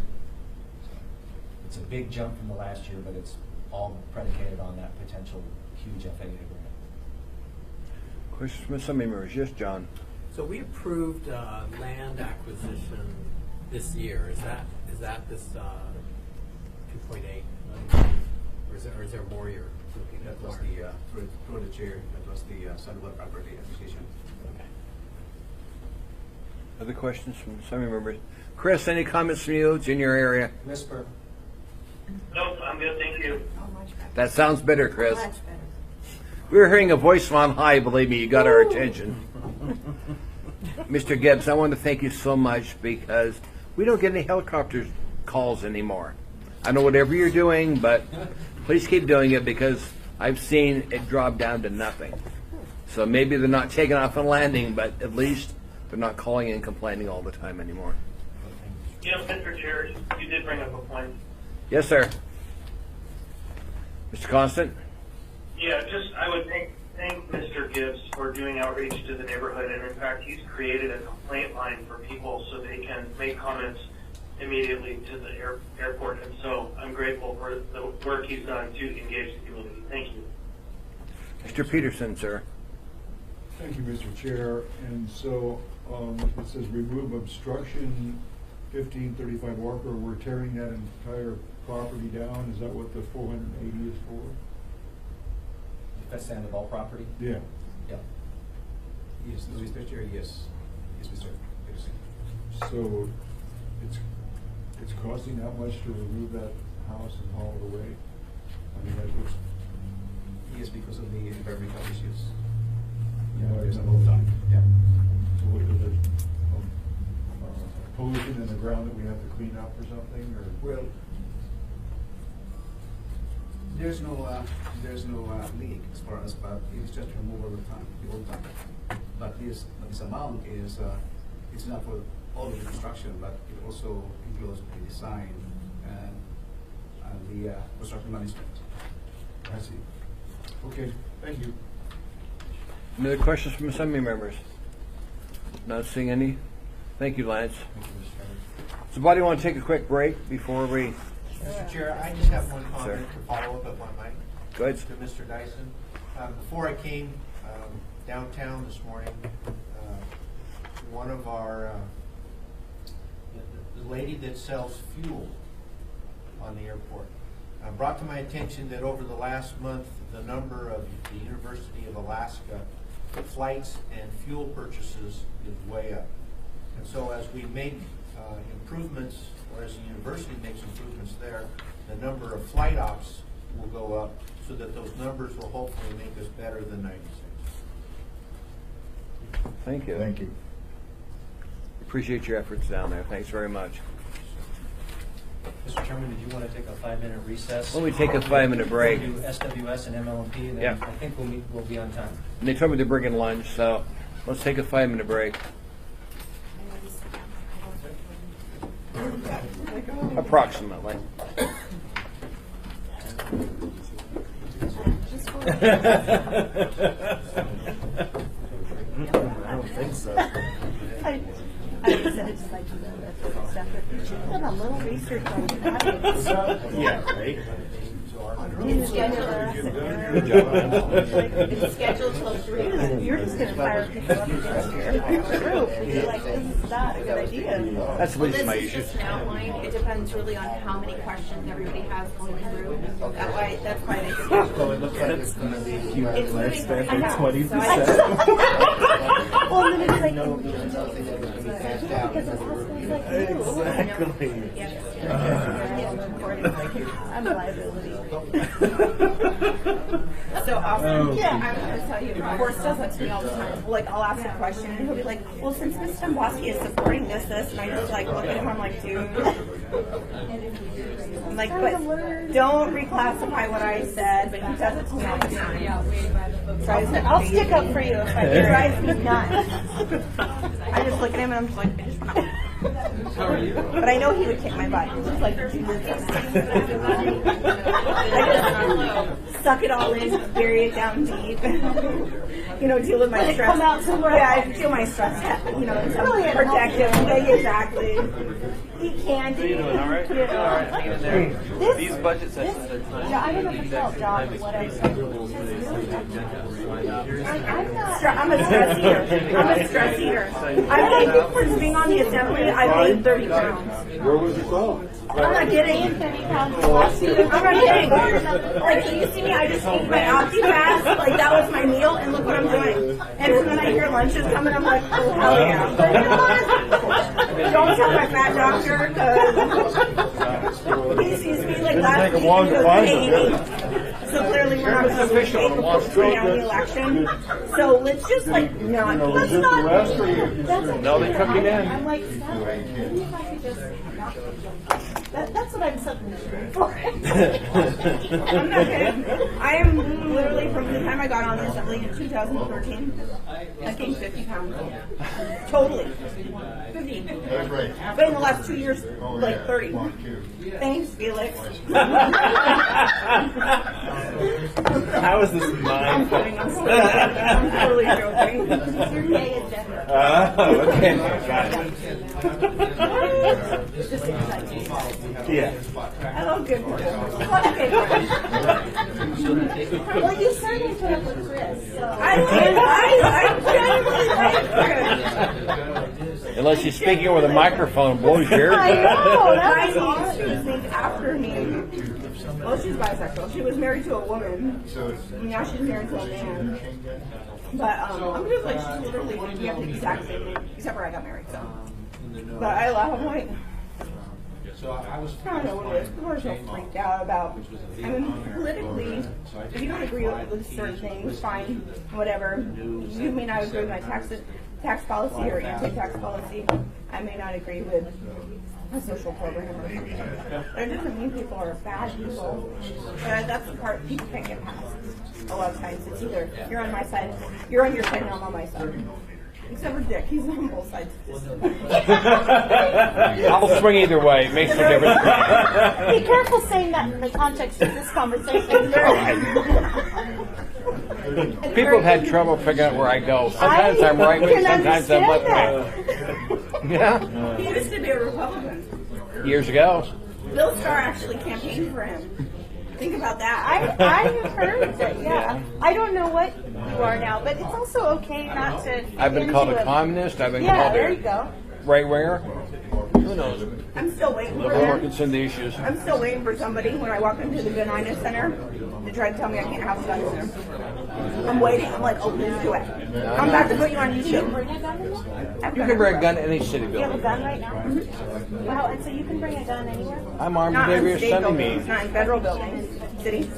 So it's a big jump from the last year, but it's all predicated on that potential huge FAA grant. Questions from some members? Yes, John. So we approved land acquisition this year. Is that this 2.8 million? Or is there more you're looking at? That was the, through the chair, that was the cellular property acquisition. Okay. Other questions from some members? Chris, any comments from you? It's in your area. Whisper. Nope, I'm good, thank you. That sounds better, Chris. Much better. We were hearing a voice on high. Believe me, you got our attention. Mr. Gibbs, I want to thank you so much because we don't get any helicopter calls anymore. I know whatever you're doing, but please keep doing it because I've seen it drop down to nothing. So maybe they're not taking off and landing, but at least they're not calling and complaining all the time anymore. Yeah, Mr. Chair, you did bring up a point. Yes, sir. Mr. Constant? Yeah, just, I would thank Mr. Gibbs for doing outreach to the neighborhood, and in fact, he's created a complaint line for people so they can make comments immediately to the airport, and so I'm grateful for the work he's done to engage the community. Thank you. Mr. Peterson, sir. Thank you, Mr. Chair. And so it says remove obstruction 1535 Walker. We're tearing that entire property down. Is that what the 480 is for? That's Sandoval property? Yeah. Yeah. Yes, Mr. Chair, yes. Yes, Mr. Peterson. So it's costing that much to remove that house and haul it away? I mean, that looks... Yes, because of the environmental issues. Yeah, There's a whole time. Yeah. So what is it? Pollution in the ground that we have to clean up or something, or? Well, there's no leak as far as, but it's just removed over time, the whole time. But this amount is it's not for all the construction, but it also includes the design and the construction management. I see. Okay, thank you. Any other questions from assembly members? Not seeing any. Thank you, Lance. Does the body want to take a quick break before we... Mr. Chair, I just have one comment Sir. to follow up if I might. Go ahead. To Mr. Dyson. Before I came downtown this morning, one of our, the lady that sells fuel on the airport brought to my attention that over the last month, the number of the University of Alaska flights and fuel purchases is way up. And so as we make improvements, or as the university makes improvements there, the number of flight ops will go up so that those numbers will hopefully make us better than 96. Thank you. Thank you. Appreciate your efforts down there. Thanks very much. Mr. Chairman, did you want to take a 5-minute recess? Why don't we take a 5-minute break? We'll do SWS and MLMP, and then Yeah. I think we'll be on time. And they told me to bring in lunch, so let's take a 5-minute break. Approximately. I don't think so. I said it's like done a little research on that. Yeah, right. It's scheduled. It's scheduled till 3. You're just gonna fire people up against your group. You're like, is that a good idea? That's Well, my this is issue. just an outline. It depends really on how many questions everybody has going through. That's why they schedule. It looks like it's going to be a huge It's really lifespan I know. for 20%. So I- Well, and then it's like, No, there's something that was going to be passed out. because the hospital's like, Exactly. I'm a liability. So often, Yeah. I'm going to tell you, Forrest does that to me all the time. Like, I'll ask a question, and he'll be like, well, since Ms. Domboski is supporting this, and I just like look at him, I'm like, dude. I'm like, but don't reclassify what I said, but he does it to me all the time. Drives me I'll crazy. stick up for you if I It do. drives me nuts. I just look at him and I'm just like, I just want to. But I know he would kick my butt. Just like, I just suck it all in, bury it down deep. You know, deal with my Let it stress. come out somewhere Yeah, I else. feel my stress. You know, it's Really protective. unhealthy. Exactly. Eat candy. You know. This- These budget sessions are time. Yeah, I don't know if it felt John, what I said. I'm not. I'm a stress eater. I'm a stress eater. I think for being on the assembly, I weighed 30 pounds. Where was the song? I'm not kidding. I'm not kidding. Like, can you see me? I just ate my OptiFast. Like, that was my meal, and look what I'm doing. And so then I hear lunch is coming, I'm like, oh, hell yeah. Don't tell my fat doctor, because he sees me like last week, and he goes, hey, Amy. So clearly we're not going to wait the election. So let's just, like, not. Let's not. No, they cook it in. I'm like, stop. Maybe if I could just not. That's what I'm submitting for. I'm not kidding. I am literally, from the time I got on the assembly in 2013, I gained 50 pounds. Totally. 50. That's right. But in the last 2 years, like 30. Thanks, Felix. How is this mine? I'm totally joking. Your gay agenda. Oh, okay. Got it. Just exciting. Yeah. Oh, good. Well, you certainly put up with Chris. So. I genuinely like Chris. Unless she's speaking with a microphone, blows your I ear. know. My That's niece was named after me. Well, she's bisexual. She was married to a woman. Now she's married to a man. But I'm just like, she's literally, we have the exact same name, except for I got married, so. But I laugh, I'm like, I don't know what it is. People are so freaked out about, I mean, politically, if you don't agree with certain things, fine, whatever. You may not agree with my tax policy or anti-tax policy. I may not agree with a social program or something. But it doesn't mean people are bad people. That's the part people can't get past. A lot of times it's either you're on my side, you're on your side, and I'm on my side. Except for Dick, he's on both sides. I'll swing either way. It makes no difference. Be careful saying that in the context of this conversation. People have had trouble figuring out where I go. Sometimes I'm right wing, sometimes I'm left wing. Yeah, He used to be a Republican. years ago. Bill Starr actually campaigned for him. Think about that. I have heard that, yeah. I don't know what you are now, but it's also okay not to. I've been called a communist. I've been Yeah, called there you a go. right winger. Who knows? I'm still waiting for Liberal them. markets and the issues. I'm still waiting for somebody when I walk into the Gunina Center to try to tell me I can't have guns there. I'm waiting. I'm like, oh, please do it. I'm about to put you on You can bring YouTube. a gun in there? You can bring a gun to any city You have a building. gun right now? Wow, and so you can bring a gun anywhere? I'm armed Not at in every state assembly buildings, meeting. not in federal buildings, cities.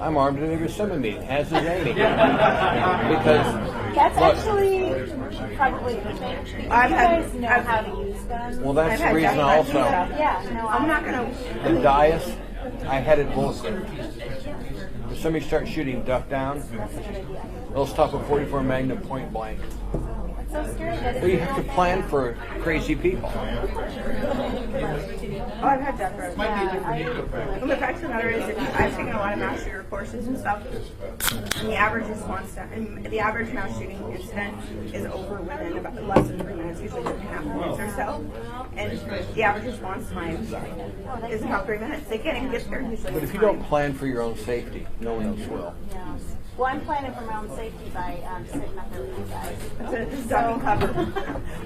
I'm armed at every assembly meeting, as is Amy. Because, That's look, actually probably the thing. You I've had- guys know I've- how to use guns. well, that's I've the had reason gun also. stuff. Yeah, no, I'm not gonna. The dais, I had it bulletproof. If somebody starts shooting, duck down. That's a good idea. They'll stop a 44 Magnum point blank. It's so scary that Well, you have to plan for crazy people. Oh, I've had that for Might be a different age. And the fact of the matter is, I've taken a lot of mass shooter courses and stuff, and the average response time, and the average mass shooting incident is over within about less than 3 minutes, usually 2.5 minutes or so. And the average response time is about 3 minutes. They can't even get there usually. But if you don't plan for your own safety, no one else will. Yeah. Well, I'm planning for my own safety by sitting up there with you guys. Just ducking cover.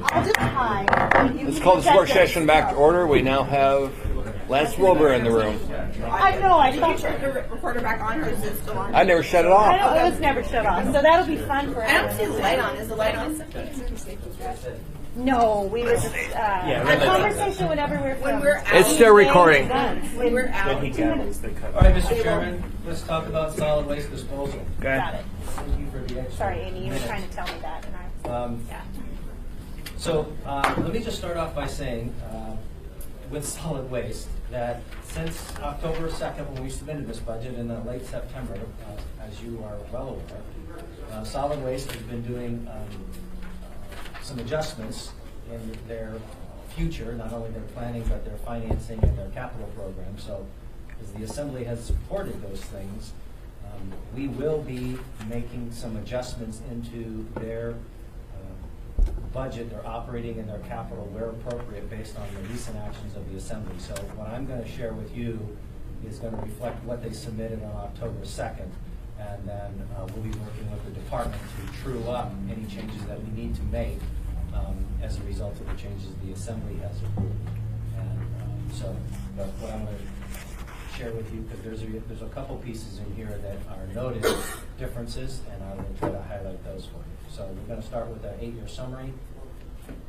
I'll just hide. Let's call this work session back to order. We now have Lance Wilbur in the room. I know. I thought you turned the recorder back on, or is it still on? I never shut it I off. know, it was never shut off, so that'll be fun for I don't see the light on. Is the light on? No, we were just, a conversation whenever we're When we're out. It's still recording. When we're out. All right, Mr. Chairman, let's talk about solid waste disposal. Got it. Thank you for the extra. Sorry, Amy, you were minute. trying to tell me that, and I, yeah. So let me just start off by saying, with solid waste, that since October 2nd, when we submitted this budget in late September, as you are well aware, solid waste has been doing some adjustments in their future, not only their planning, but their financing and their capital program. So as the Assembly has supported those things, we will be making some adjustments into their budget, their operating and their capital where appropriate based on the recent actions of the Assembly. So what I'm going to share with you is going to reflect what they submitted on October 2nd, and then we'll be working with the department to true up any changes that we need to make as a result of the changes the Assembly has approved. And but what I'm going to share with you, because there's a couple pieces in here that are noted differences, and I will try to highlight those for you. So we're going to start with an 8-year summary.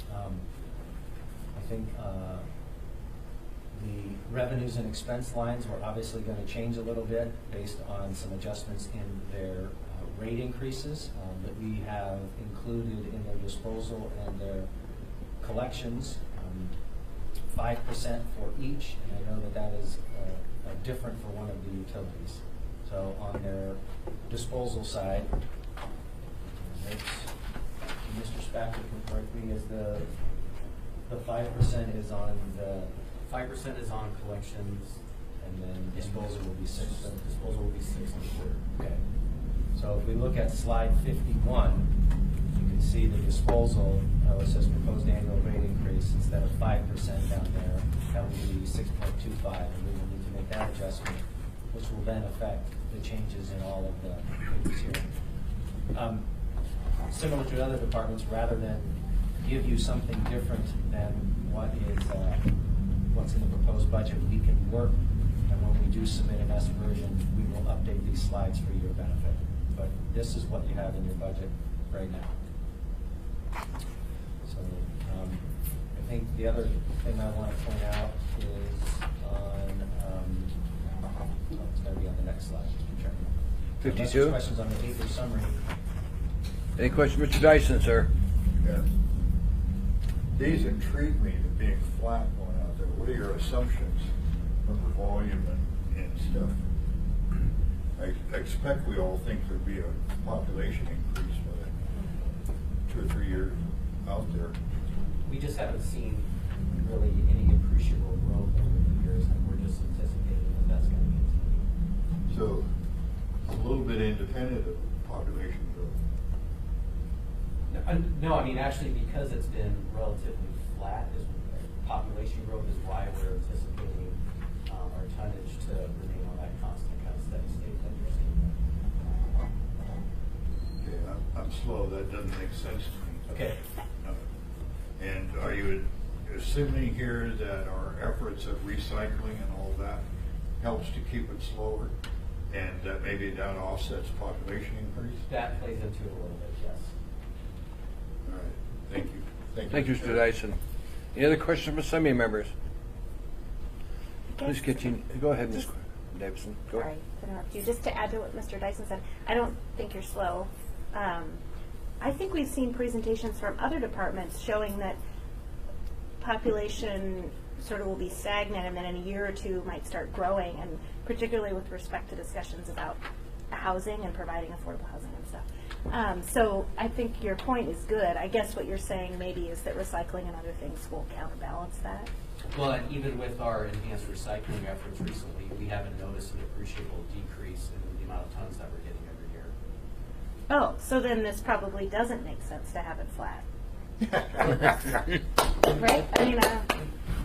I think the revenues and expense lines were obviously going to change a little bit based on some adjustments in their rate increases that we have included in their disposal and their collections, 5% for each, and I know that that is different for one of the utilities. So on their disposal side, Mr. Spacker can correct me, is the 5% is on the 5% is on collections, and then disposal will be 6. So disposal will be 6 and a quarter. Okay. So if we look at slide 51, you can see the disposal. It says proposed annual rate increase instead of 5% down there. That would be 6.25, and we will need to make that adjustment, which will then affect the changes in all of the things here. Similar to other departments, rather than give you something different than what's in the proposed budget, we can work, and when we do submit an S version, we will update these slides for your benefit. But this is what you have in your budget right now. So I think the other thing I want to point out is on, it's going to be on the next slide, Mr. Chairman. 52? Questions on the 8-year summary. Any questions, Mr. Dyson, sir? Yeah. These intrigue me, the being flat going out there. What are your assumptions from the volume and stuff? I expect we all think there'd be a population increase by 2 or 3 years out there. We just haven't seen really any appreciable growth over the years, and we're just anticipating that that's going to continue. So it's a little bit independent of population growth. No, I mean, actually, because it's been relatively flat, population growth is why we're anticipating our tonnage to remain on that constant kind of steady state that you're seeing. Okay, I'm slow. That doesn't make sense to me. Okay. And are you assuming here that our efforts of recycling and all that helps to keep it slower, and that maybe that offsets population increase? That plays into it a little bit, yes. All right. Thank you. Thank you, Mr. Dyson. Any other questions from Assembly members? Please continue. Go ahead, Ms. Davidson. Go Sorry to interrupt you. Just to add to what Mr. Dyson said, I don't think you're slow. I think we've seen presentations from other departments showing that population sort of will be stagnant, and then in a year or two might start growing, and particularly with respect to discussions about housing and providing affordable housing and stuff. So I think your point is good. I guess what you're saying maybe is that recycling and other things will counterbalance that. Well, and even with our enhanced recycling efforts recently, we haven't noticed an appreciable decrease in the amount of tons that we're getting every year. Oh, so then this probably doesn't make sense to have it flat. Right? I mean,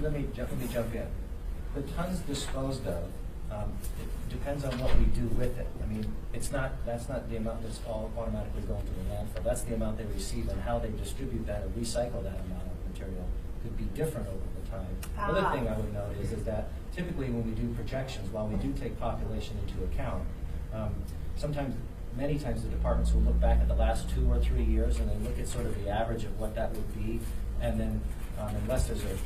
Let me jump in. The tons disposed of, it depends on what we do with it. I mean, that's not the amount that's all automatically going to the landfill. That's the amount they receive, and how they distribute that and recycle that amount of material could be different over the time. The other thing I would note is that typically when we do projections, while we do take population into account, many times the departments will look back at the last 2 or 3 years and then look at sort of the average of what that would be, and then unless there's a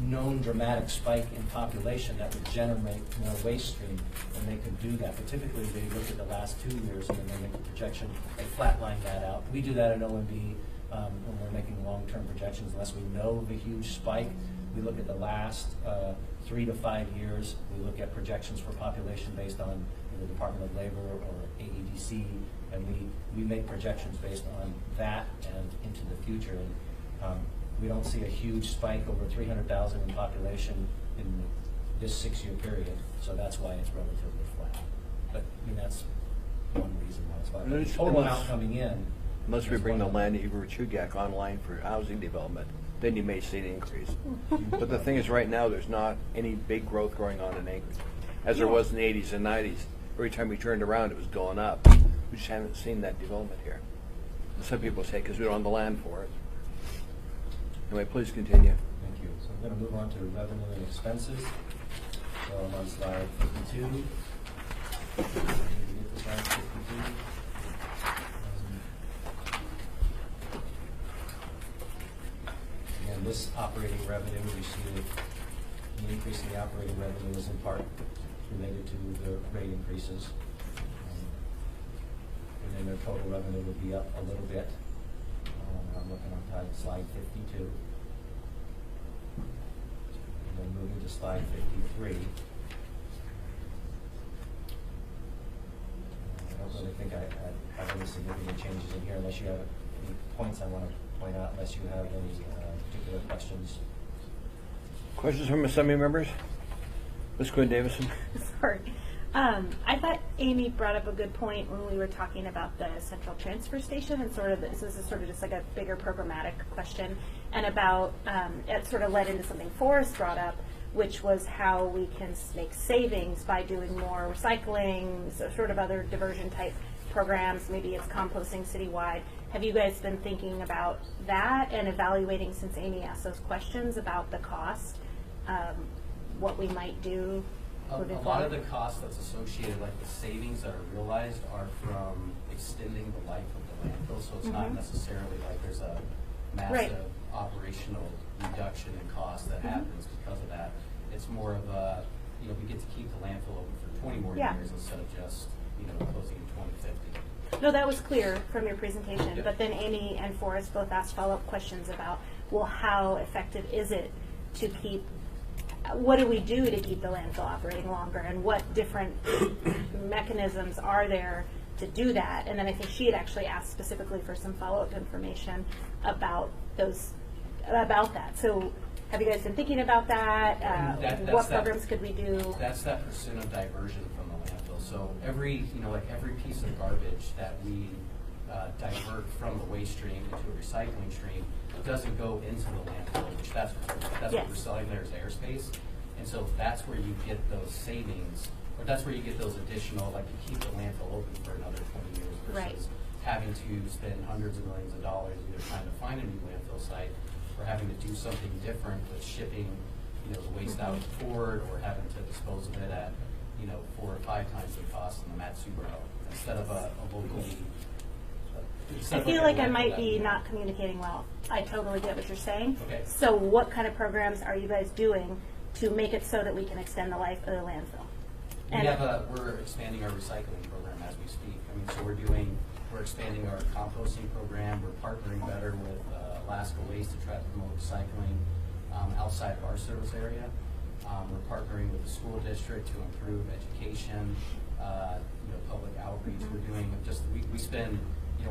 known dramatic spike in population that would generate more waste stream, then they could do that. But typically they look at the last 2 years and then they make a projection, they flatline that out. We do that in OMB when we're making long-term projections. Unless we know the huge spike, we look at the last 3 to 5 years. We look at projections for population based on the Department of Labor or AEDC, and we make projections based on that and into the future. And we don't see a huge spike over 300,000 in population in this 6-year period, so that's why it's relatively flat. But I mean, that's one reason why it's flat. But the total amount coming in. Unless we bring the land at Chugach online for housing development, then you may see an increase. But the thing is, right now, there's not any big growth going on in Anchorage, as there was in the 80s and 90s. Every time we turned around, it was going up. We just haven't seen that development here. And some people say because we don't own the land for it. Anyway, please continue. Thank you. So I'm going to move on to revenue and expenses. So I'm on slide 52. Get to slide 52. Again, this operating revenue, we see that the increase in the operating revenue is in part related to the rate increases. And then their total revenue would be up a little bit. I'm looking on slide 52. And then moving to slide 53. I don't really think I have any significant changes in here unless you have any points I want to point out, unless you have any particular questions. Questions from Assembly members? Ms. Quinn Davison. Sorry. I thought Amy brought up a good point when we were talking about the central transfer station and sort of this is sort of just like a bigger programmatic question, and about it sort of led into something Forrest brought up, which was how we can make savings by doing more recycling, so sort of other diversion type programs. Maybe it's composting citywide. Have you guys been thinking about that and evaluating, since Amy asked those questions about the cost, what we might do? A lot of the costs that's associated, like the savings that are realized, are from extending the life of the landfill. So it's not necessarily like there's a massive operational reduction in cost that happens because of that. It's more of a, we get to keep the landfill open for 20 more years instead of just, closing in 2050. No, that was clear from your presentation. But then Amy and Forrest both asked follow-up questions about, well, how effective is it to keep, what do we do to keep the landfill operating longer, and what different mechanisms are there to do that? And then I think she had actually asked specifically for some follow-up information about that. So have you guys been thinking about that? What programs could we do? That's that percent of diversion from the landfill. So every piece of garbage that we divert from the waste stream into a recycling stream doesn't go into the landfill, which that's what we're selling there as airspace. And so that's where you get those savings, or that's where you get those additional, like you keep the landfill open for another 20 years versus having to spend hundreds of millions of dollars either trying to find a new landfill site or having to do something different with shipping, the waste out to port, or having to dispose of it at, 4 or 5 times the cost in the Matsuboro instead of a locally. I feel like I might be not communicating well. I totally get what you're saying. Okay. So what kind of programs are you guys doing to make it so that we can extend the life of the landfill? We're expanding our recycling program as we speak. So we're expanding our composting program. We're partnering better with Alaska Waste to try to promote recycling outside of our service area. We're partnering with the school district to improve education, public outreach. We're doing we spend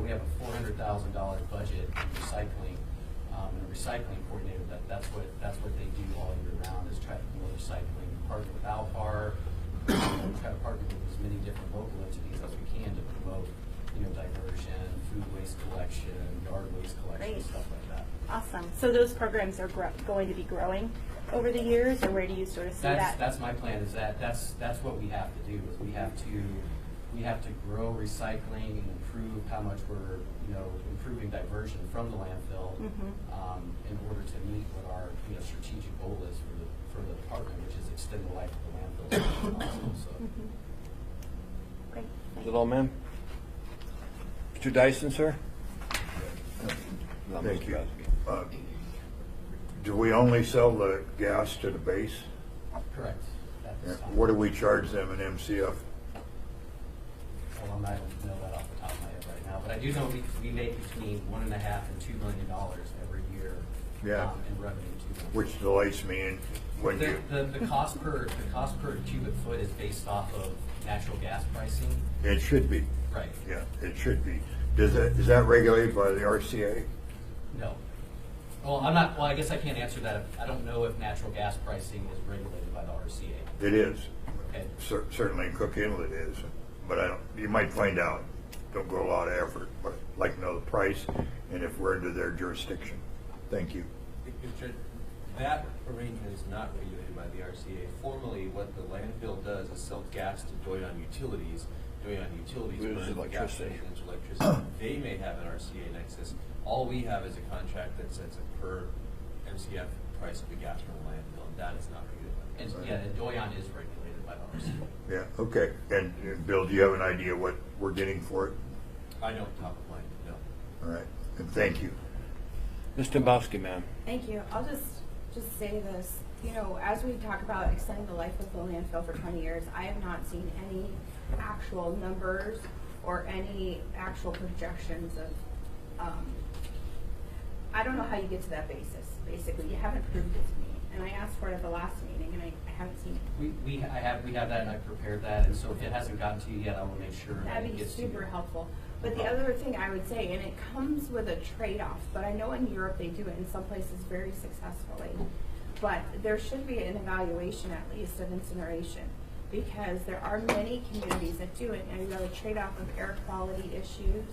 we have a $400,000 budget in recycling, and a recycling coordinator. That's what they do all year round, is try to promote recycling. Partner with Alpar, try to partner with as many different local entities as we can to promote, diversion, food waste collection, yard waste collection, Great. stuff like that. Awesome. So those programs are going to be growing over the years, or where do you sort of see that? That's my plan. Is that's what we have to do. Is we have to grow recycling and improve how much we're improving diversion from the landfill, in order to meet what our strategic goal is for the department, which is extend the life of the landfill. Great. Is it all, ma'am? Mr. Dyson, sir? Thank you. Do we only sell the gas to the base? Correct. That's What do we charge them in MCF? Well, I don't know that off the top of my head right now, but I do know we make between $1.5 and $2 million every year in revenue to them. Which delights me. And when The cost per cubic foot is based off of natural gas pricing. it should be. Right. Yeah, it should be. Is that regulated by the RCA? No. Well, I guess I can't answer that. I don't know if natural gas pricing is regulated by the RCA. It is. Okay. Certainly in Cook Inlet it is, but you might find out. Don't go a lot of effort, but I'd like to know the price and if we're into their jurisdiction. Thank you. That arrangement is not regulated by the RCA. Formally, what the landfill does is sell gas to Doyon Utilities. Doyon Utilities Uses burns electricity. gas and electricity. They may have an RCA nexus. All we have is a contract that sets a per MCF price of the gas from the landfill, and that is not regulated by the RCA. And Doyon is regulated by the RCA. Yeah, okay. And Bill, do you have an idea what we're getting for it? I don't top of mind, no. All right, and thank you. Ms. Dombowski, ma'am. Thank you. I'll just say this. As we talk about extending the life of the landfill for 20 years, I have not seen any actual numbers or any actual projections of, I don't know how you get to that basis, basically. You haven't proved it to me. And I asked for it at the last meeting, and I haven't seen it. We have that, and I prepared that, and so if it hasn't gotten to you yet, I will make sure that That'd it be gets to you. super helpful. But the other thing I would say, and it comes with a trade-off, but I know in Europe they do it in some places very successfully, but there should be an evaluation at least of incineration, because there are many communities that do it, and you have a trade-off of air quality issues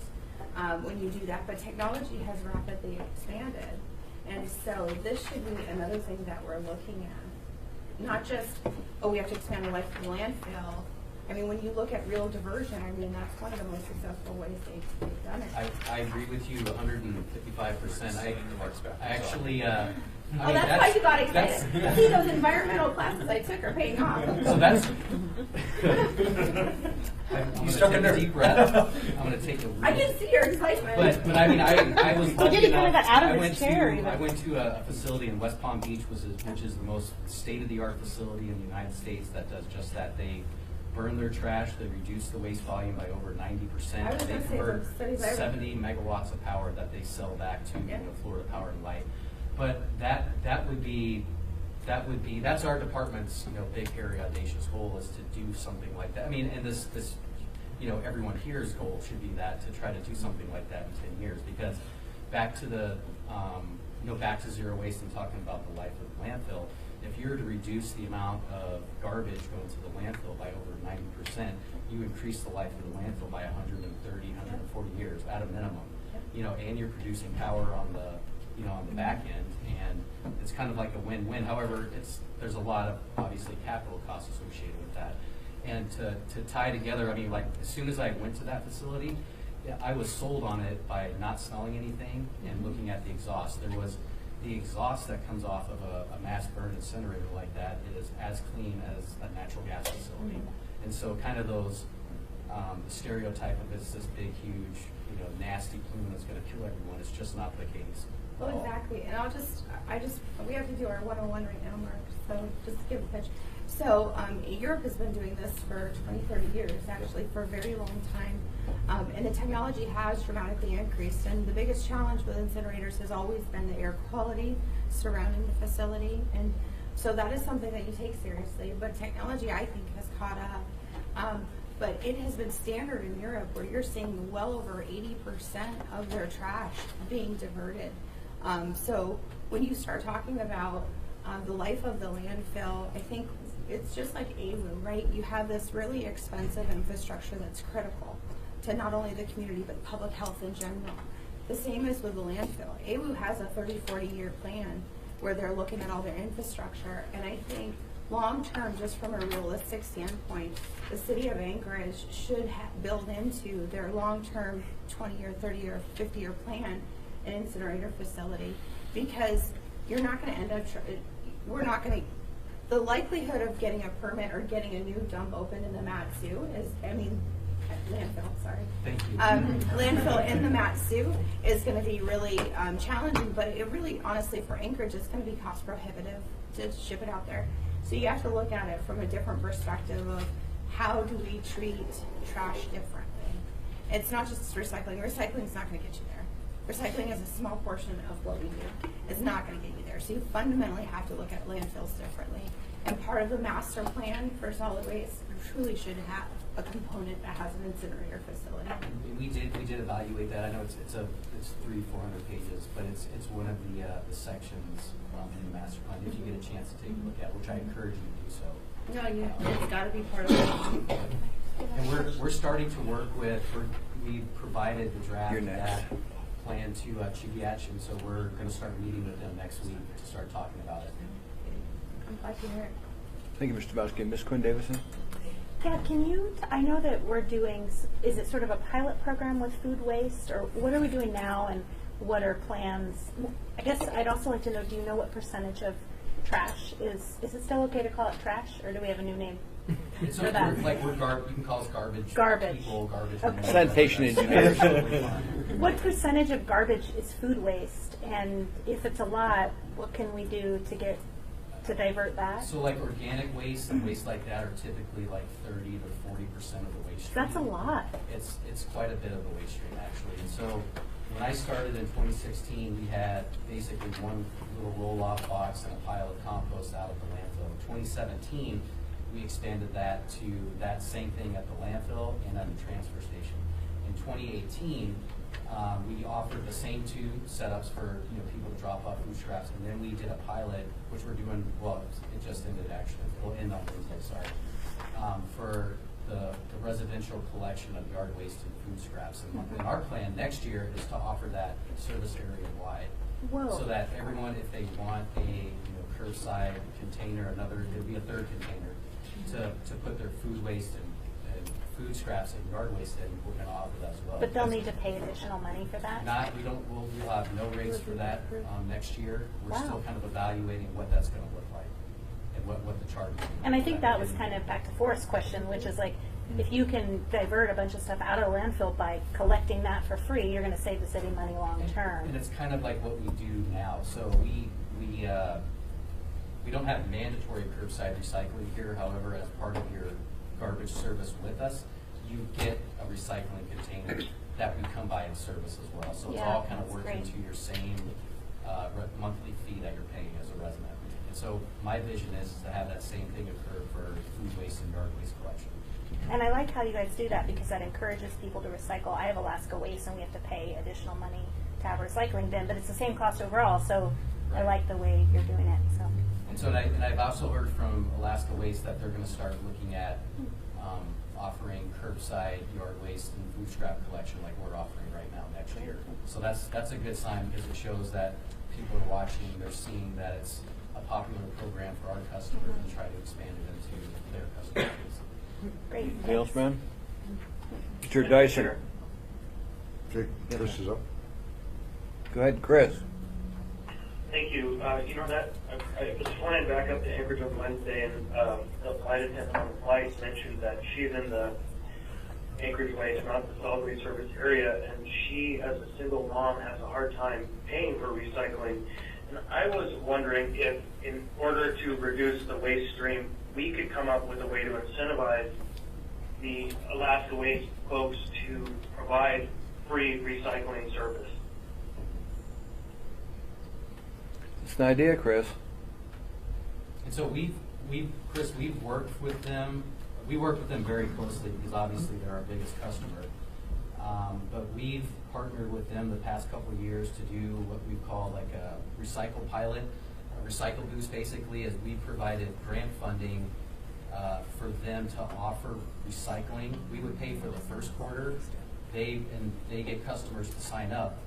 when you do that, but technology has rapidly expanded. And so this should be another thing that we're looking at. Not just, we have to expand the life of the landfill. I mean, when you look at real diversion, I mean, that's one of the most successful ways they've done it. I agree with you 155%. I actually, that's why you got excited. See, those environmental classes I took are paying off. So that's. You struck a deep breath. I'm going to take a. I can see your excitement. But I mean, I was lucky He kind of got out of I his chair. went to a facility in West Palm Beach, which is the most state-of-the-art facility in the United States that does just that. They burn their trash. They reduce the waste volume by over 90%. They convert 70 megawatts of power that they sell back to Florida Power and Light. But that's our department's big, hairy, audacious goal is to do something like that. I mean, and this everyone here's goal should be that, to try to do something like that in 10 years. Because back to the back to zero waste and talking about the life of the landfill, if you're to reduce the amount of garbage going to the landfill by over 90%, you increase the life of the landfill by 130, 140 years at a minimum. And you're producing power on the on the back end, and it's kind of like a win-win. However, there's a lot of obviously capital costs associated with that. And to tie together, I mean, like as soon as I went to that facility, I was sold on it by not smelling anything and looking at the exhaust. There was the exhaust that comes off of a mass burn incinerator like that. It is as clean as a natural gas facility. And so kind of those, the stereotype of it's this big, huge, nasty plume that's going to kill everyone. It's just not the case. Well, exactly. And we have to do our 101 right now, Mark, so just to give a pitch. So Europe has been doing this for 20, 30 years, actually, for a very long time. And the technology has dramatically increased. And the biggest challenge with incinerators has always been the air quality surrounding the facility. And so that is something that you take seriously. But technology, I think, has caught up. but it has been standard in Europe where you're seeing well over 80% of their trash being diverted. So when you start talking about the life of the landfill, I think it's just like AWU, right? You have this really expensive infrastructure that's critical to not only the community but public health in general. The same is with the landfill. AWU has a 30-40 year plan where they're looking at all their infrastructure, and I think long term, just from a realistic standpoint, the city of Anchorage should build into their long-term 20-year, 30-year, 50-year plan an incinerator facility, because you're not going to end up, we're not going to, the likelihood of getting a permit or getting a new dump open in the Mat-Su is, landfill, sorry. Thank you. Landfill in the Mat-Su is going to be really challenging, but it really, honestly, for Anchorage, it's going to be cost prohibitive to ship it out there. So you have to look at it from a different perspective of how do we treat trash differently. It's not just recycling. Recycling is not going to get you there. Recycling is a small portion of what we do. It's not going to get you there. So you fundamentally have to look at landfills differently. And part of the master plan for solid waste truly should have a component that has an incinerator facility. We did evaluate that. I know it's 300-400 pages, but it's one of the sections in the master plan. If you get a chance to take a look at, which I encourage you to do so. No, it's got to be part of it. And we're starting to work with. We provided the draft You're of next. that plan to Chigiachi, so we're going to start meeting with them next week to start talking about it. I'm glad to hear it. Thank you, Mr. Bowski. Ms. Quinn Davison? Yeah, can you, I know that we're doing, is it sort of a pilot program with food waste, or what are we doing now, and what are plans? I guess I'd also like to know, do you know what percentage of trash is it still okay to call it trash, or do we have a new name? It's for that? you can call us garbage. Garbage. People, garbage. Okay. Sanitation engineers. What percentage of garbage is food waste, and if it's a lot, what can we do to divert that? So like organic waste and waste like that are typically like 30 to 40% of the waste stream. That's a lot. It's quite a bit of the waste stream actually. And so when I started in 2016, we had basically one little roll-off box and a pile of compost out of the landfill. In 2017, we expanded that to that same thing at the landfill and at the transfer station. In 2018, we offered the same two setups for people to drop off food scraps, and then we did a pilot, which we're doing. Well, it just ended actually. It'll end on Wednesday. Sorry. For the residential collection of yard waste and food scraps, and our plan next year is to offer that service area wide. Whoa. So that everyone, if they want a curbside container, there'd be a third container to put their food waste and food scraps and yard waste in. We're going to offer that as well. But they'll need to pay additional money for that? We'll have no rates for that next year. We're Wow. still kind of evaluating what that's going to look like and what the charge is. And I think that was kind of back to Forrest's question, which is like, if you can divert a bunch of stuff out of the landfill by collecting that for free, you're going to save the city money long term. And it's kind of like what we do now. So we don't have mandatory curbside recycling here. However, as part of your garbage service with us, you get a recycling container that we come by and service as well. So it's all kind of that's worked great. into your same monthly fee that you're paying as a resident. And so my vision is to have that same thing occur for food waste and yard waste collection. And I like how you guys do that, because that encourages people to recycle. I have Alaska Waste, and we have to pay additional money to have a recycling bin, but it's the same cost overall, so I like the way you're doing it. So. And so, and I've also heard from Alaska Waste that they're going to start looking at offering curbside yard waste and food scrap collection like we're offering right now next year. So that's a good sign, because it shows that people are watching, they're seeing that it's a popular program for our customers and try to expand it into their customers. Great. Anything else, ma'am? Mr. Dyson. Okay, Chris is up. Go ahead, Chris. Thank you. I was flying back up to Anchorage on Wednesday, and the flight attendant on the flight mentioned that she's in the Anchorage Waste, not the solid waste service area, and she, as a single mom, has a hard time paying for recycling. And I was wondering if, in order to reduce the waste stream, we could come up with a way to incentivize the Alaska Waste folks to provide free recycling service. It's an idea, Chris. And so Chris, we've worked with them we work with them very closely because obviously they're our biggest customer. But we've partnered with them the past couple of years to do what we call like a recycle pilot. A recycle boost basically is we provided grant funding for them to offer recycling. We would pay for the first quarter. They get customers to sign up,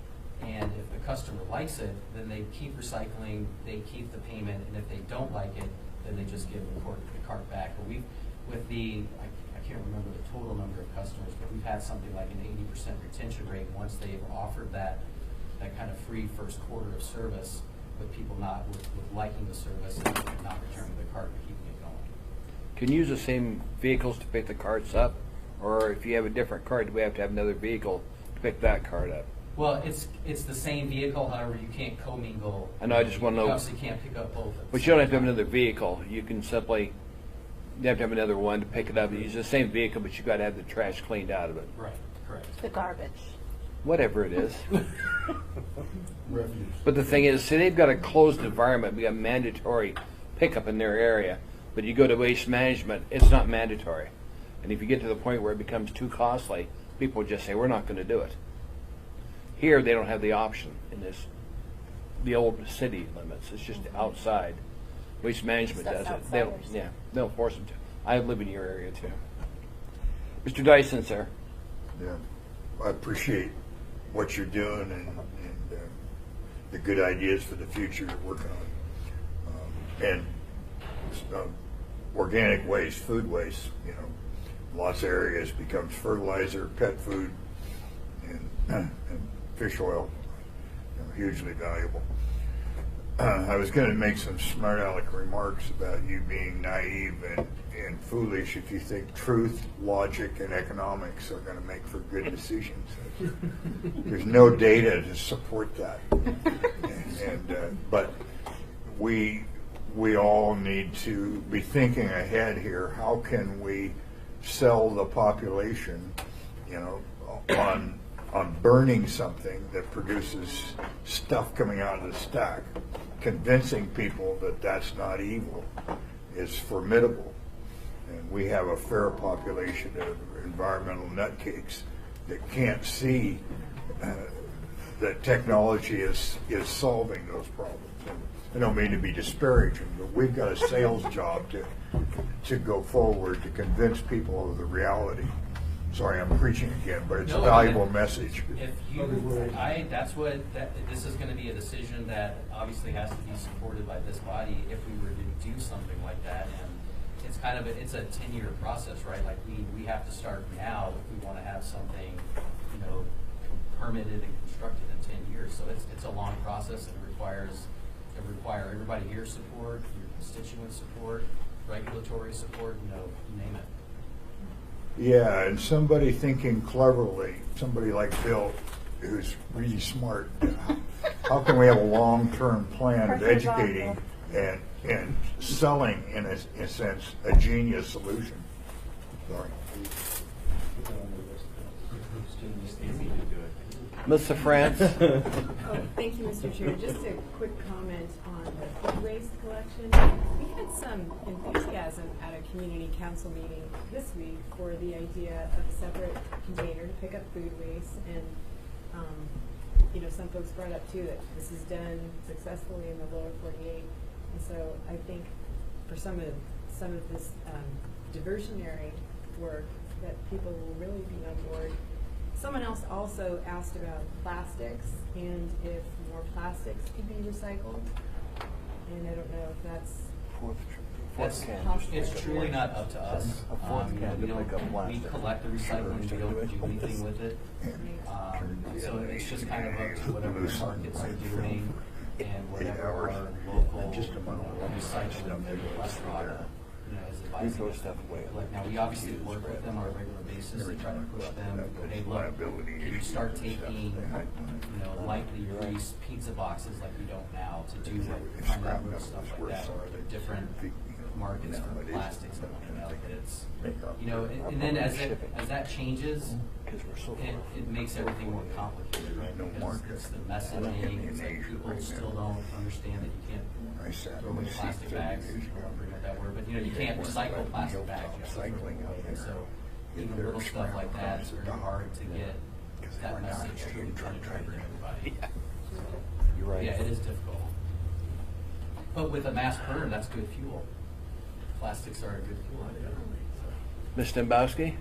and if the customer likes it, then they keep recycling, they keep the payment, and if they don't like it, then they just give the cart back. But I can't remember the total number of customers, but we've had something like an 80% retention rate once they've offered that kind of free first quarter of service, with people not with liking the service and not returning the cart, but keeping it going. Can you use the same vehicles to pick the carts up? Or if you have a different cart, do we have to have another vehicle to pick that cart up? Well, it's the same vehicle, however, you can't commingle. I know, I just want to know. You obviously can't pick up both at the But you same don't have to have time. another vehicle. You can simply, you have to have another one to pick it up. Use the same vehicle, but you got to have the trash cleaned out of it. Right, correct. The garbage. Whatever it is. Refuse. But the thing is, see, they've got a closed environment. We got mandatory pickup in their area. But you go to waste management, it's not mandatory. And if you get to the point where it becomes too costly, people just say, we're not going to do it. Here, they don't have the option in the old city limits. It's just outside. Waste management Stuff's does it. They don't, outsiders. yeah, they'll force them to. I live in your area too. Mr. Dyson, sir. Yeah, I appreciate what you're doing and the good ideas for the future you're working on. And organic waste, food waste, lots of areas becomes fertilizer, pet food, and fish oil, hugely valuable. I was going to make some smart aleck remarks about you being naive and foolish if you think truth, logic, and economics are going to make for good decisions. There's no data to support that. But we all need to be thinking ahead here. How can we sell the population, on burning something that produces stuff coming out of the stack? Convincing people that that's not evil is formidable. And we have a fair population of environmental nutcakes that can't see that technology is solving those problems. And I don't mean to be disparaging, but we've got a sales job to go forward to convince people of the reality. Sorry, I'm preaching again, but it's a valuable message. If this is going to be a decision that obviously has to be supported by this body if we were to do something like that. And it's a 10-year process, right? Like we have to start now if we want to have something, permitted and constructed in 10 years. So it's a long process. It requires everybody here's support, your constituent support, regulatory support, you name it. Yeah, and somebody thinking cleverly, somebody like Bill, who's really smart, how can we have a long-term plan of educating and selling, in a sense, a genius solution? Sorry. Mr. France. Thank you, Mr. Chair. Just a quick comment on the food waste collection. We had some enthusiasm at a community council meeting this week for the idea of a separate container to pick up food waste. And, some folks brought up too that this is done successfully in the lower 48. And so I think for some of this diversionary work that people will really be on board. Someone else also asked about plastics and if more plastics could be recycled. And I don't know if that's It's truly not up to us. We collect the recycling, we don't do anything with it. So it's just kind of up to whatever the markets are doing and whatever our local recycling restaurant is advising. Now, we obviously work with them on a regular basis and try to push them. Hey, look, you start taking, lightly greased pizza boxes like we don't now to do like stuff like that, or are there different markets for plastics and whatnot, that it's, you know, and then as that changes, it makes everything more complicated, right? Because it's the messaging, it's like people still don't understand that you can't throw away plastic bags, I don't forget that word, but you know, you can't recycle plastic bags. And so even little stuff like that is very hard to get that message through to everybody. You're right. Yeah, it is difficult. But with a mass burn, that's good fuel. Plastics are a good fuel. Ms. Dembowski?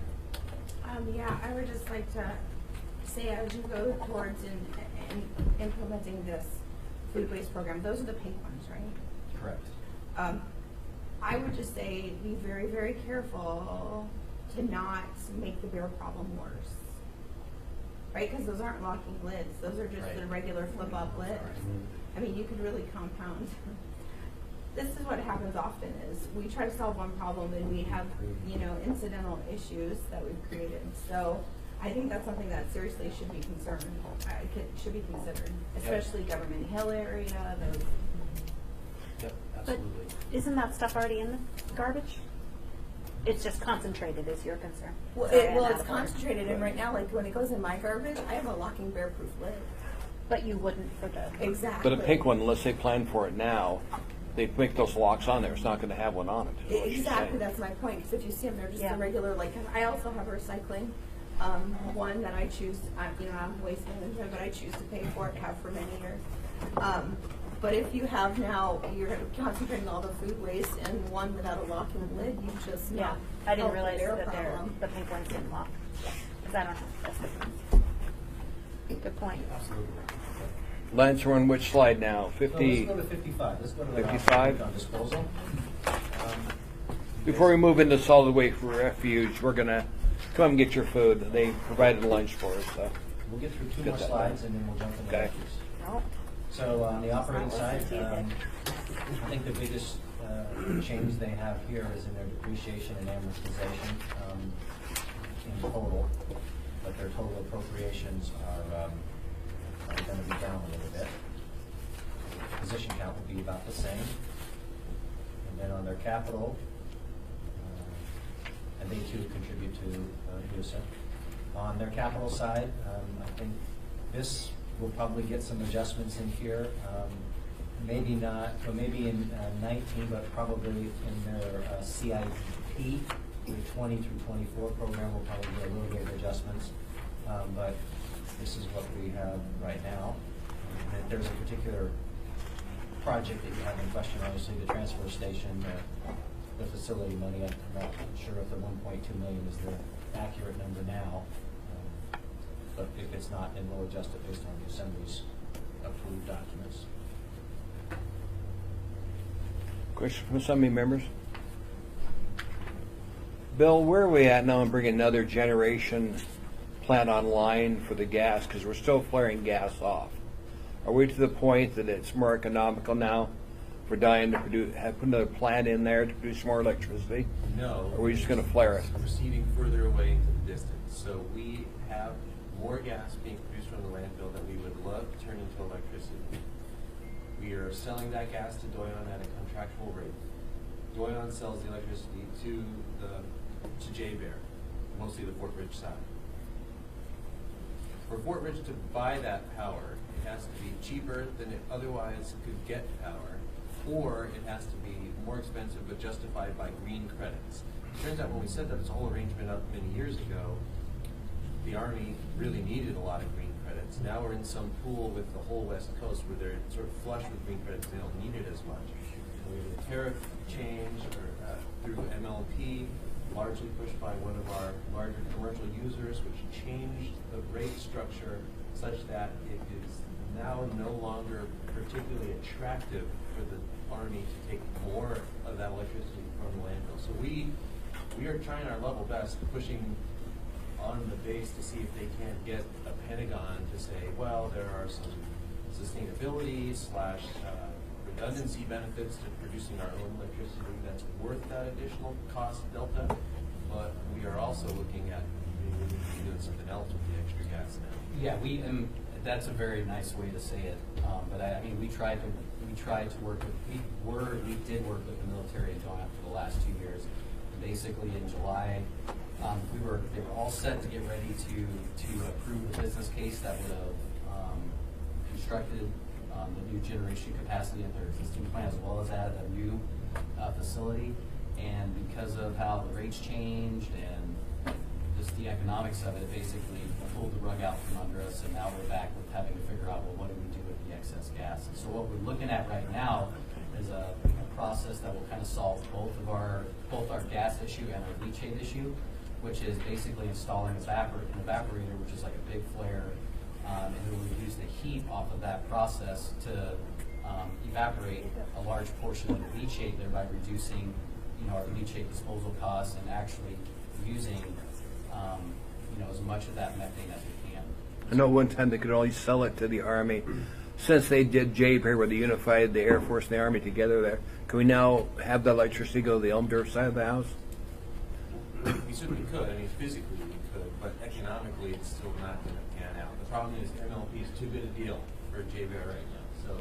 Yeah, I would just like to say as you go towards in implementing this food waste program, those are the pink ones, right? Correct. I would just say be very, very careful to not make the beer problem worse. Right? Because those aren't locking lids. Those are just the regular flip-up lids. I mean, you could really compound. This is what happens often is we try to solve one problem and we have, you know, incidental issues that we've created. So I think that's something that seriously should be should be considered, especially Government Hill area. Those. Yep, But absolutely. isn't that stuff already in the garbage? It's just concentrated, is your concern? Well, Sorry, it's concentrated, and right now, like when it goes in my garbage, I have a locking bear-proof lid. But you wouldn't for the... Exactly. But a pink one, unless they plan for it now, they make those locks on there. It's not going to have one on it. is what she's Exactly, saying. that's my point. Because if you see them, they're just Yeah. the regular. Like I also have a recycling one that I choose. You know, I'm waste management, but I choose to pay for it. Have for many years. But if you have now, you're concentrating all the food waste in one without a locking lid. You just Yeah, I didn't realize that the pink ones didn't lock. Because I don't have this. Good point. Absolutely. Lance, we're on which slide now? 50? Let's go to 55. Let's go to the 55? on disposal. Before we move into solid waste refuge, we're going to come and get your food. They provided lunch for us. So. We'll get through two Get more that slides done. and then we'll jump into Okay. refuse. Oh. So on the operating side, I think the biggest change they have here is in their depreciation and amortization in total, but their total appropriations are going to be down a little bit. Position count will be about the same. And then on their capital, and they too contribute to USA. On their capital side, I think this will probably get some adjustments in here. Maybe not, or maybe in 19, but probably in their CIP, the 20 through 24 program will probably get a little bit of adjustments. But this is what we have right now. And if there's a particular project that you have in question, obviously the transfer station, the facility money, I'm not sure if the 1.2 million is the accurate number now. But if it's not, then we'll adjust it based on the Assembly's approved documents. Question from some of you members? Bill, where are we at now in bringing another generation plant online for the gas? Because we're still flaring gas off. Are we to the point that it's more economical now for Diane to put another plant in there to produce more electricity? No. Or are we just going to flare it? It's proceeding further away into the distance. So we have more gas being produced from the landfill that we would love to turn into electricity. We are selling that gas to Doyon at a contractual rate. Doyon sells the electricity to J-Bear, mostly the Fort Ridge side. For Fort Ridge to buy that power, it has to be cheaper than it otherwise could get power, or it has to be more expensive but justified by green credits. It turns out when we set this whole arrangement up many years ago, the Army really needed a lot of green credits. Now we're in some pool with the whole West Coast where they're sort of flush with green credits. They don't need it as much. We have a tariff change through MLP, largely pushed by one of our larger commercial users, which changed the rate structure such that it is now no longer particularly attractive for the Army to take more of that electricity from the landfill. So we are trying our level best, pushing on the base to see if they can't get a Pentagon to say, well, there are some sustainability / redundancy benefits to producing our own electricity that's worth that additional cost delta. But we are also looking at maybe doing something else with the extra gas now. Yeah, That's a very nice way to say it. But I mean, we tried to work with, we did work with the military going after the last 2 years. Basically in July, they were all set to get ready to approve the business case that would have constructed the new generation capacity at their existing plant, as well as added a new facility. And because of how the rates changed and just the economics of it, basically pulled the rug out from under us, and now we're back with having to figure out, well, what do we do with the excess gas? And so what we're looking at right now is a process that will kind of solve both our gas issue and our leachate issue, which is basically installing an evaporator, which is like a big flare, and it will use the heat off of that process to evaporate a large portion of the leachate, thereby reducing our leachate disposal costs and actually using as much of that methane as we can. I know one time they could only sell it to the Army. Since they did JAPE here, where they unified the Air Force and the Army together there, can we now have the electricity go to the Elmdorf side of the house? We certainly could. I mean, physically we could, but economically it's still not going to pan out. The problem is MLP is too good a deal for JBR right now, so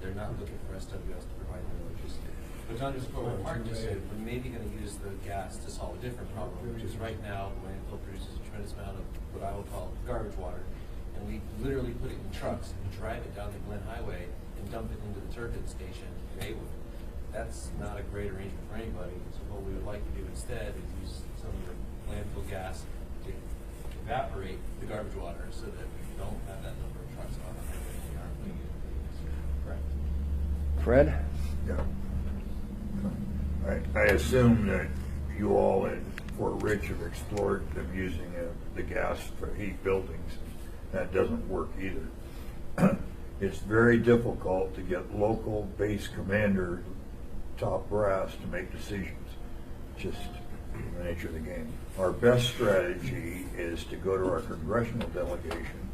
they're not looking for SWS to provide them electricity. But to underscore what Mark just said, we're maybe going to use the gas to solve a different problem, which is right now the landfill produces a tremendous amount of what I will call garbage water, and we literally put it in trucks and drive it down the Glen Highway and dump it into the turbine station in Haywood. That's not a great arrangement for anybody. So what we would like to do instead is use some of the landfill gas to evaporate the garbage water so that we don't have that number of trucks on the highway and we aren't putting it in. Correct. Fred? Yeah. I assume that you all in Fort Ridge have explored them using the gas to heat buildings. That doesn't work either. It's very difficult to get local base commander top brass to make decisions. Just the nature of the game. Our best strategy is to go to our congressional delegation.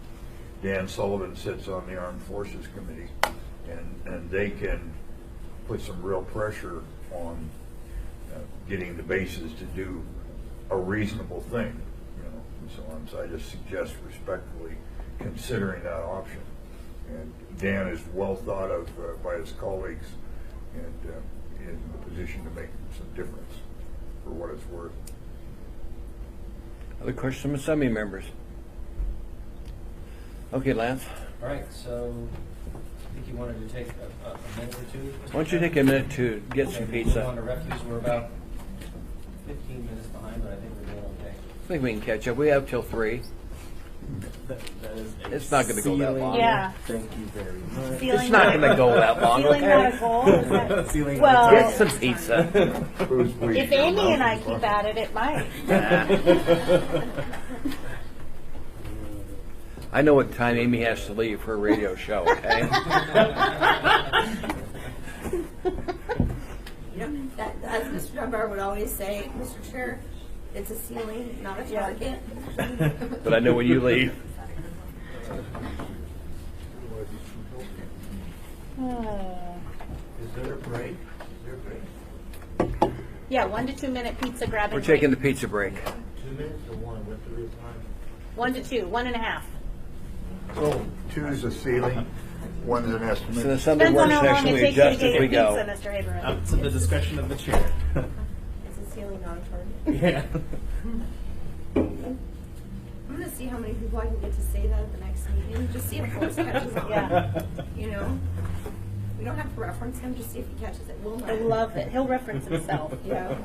Dan Sullivan sits on the Armed Forces Committee, and they can put some real pressure on getting the bases to do a reasonable thing, and so on. So I just suggest respectfully considering that option. And Dan is well thought of by his colleagues and in a position to make some difference for what it's worth. Other questions from Assembly members? Okay, Lance. All right, so I think you wanted to take a minute or two. Why don't you take a minute to get some Okay, pizza? On to refuse, we're about 15 minutes behind, but I think we're doing okay. I think we can catch up. We have till 3. It's not going to go that long. Yeah. Thank you very much. Feeling It's not like- going to go that long, Feeling okay? not a goal? Is that- Feeling well, Get some pizza. if Amy and I keep at it, it might. I know what time Amy has to leave for a radio show, okay? As Mr. Dunbar would always say, Mr. Chair, it's a ceiling, not a target. But I know when you leave. Is there a break? Is there a break? Yeah, 1 to 2 minute pizza grabbing. We're taking the break. pizza break. 2 minutes or one? What's the real time? 1 to 2, 1.5. So 2 is a ceiling, 1 is an estimate. So the Sunday Depends on work how long session, it we takes you to adjust get as your we go. pizza, Mr. Haberman. Up to the discretion of the chair. It's a ceiling, not a target. Yeah. I'm gonna see how many people I can get to say that at the next meeting, just see if Forrest catches on. Yeah. You know? We don't have to reference him, just see if he catches it. We'll I know. love it. He'll reference himself. Yeah.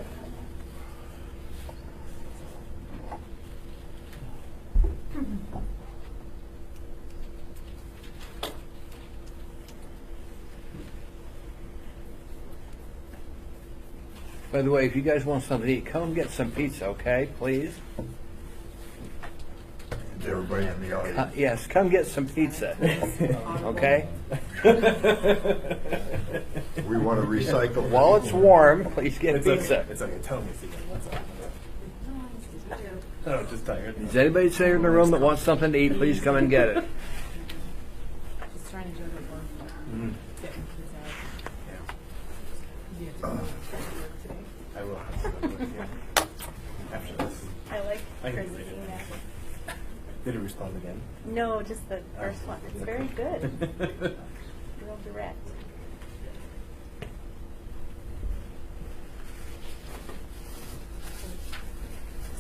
By the way, if you guys want something to eat, come get some pizza, okay, please? Is everybody in the audience? Yes, come get some pizza, okay? We want to recycle. While it's warm, please get pizza. It's okay. Tell me, Stephen. What's up? Oh, just tired. Is anybody sitting in the room that wants something to eat, please come and get it. Just trying to do it before. I will have to go with you after this. I like I can Chris's leave it. email. Did he respond again? No, just the first one. It's very good. Real direct.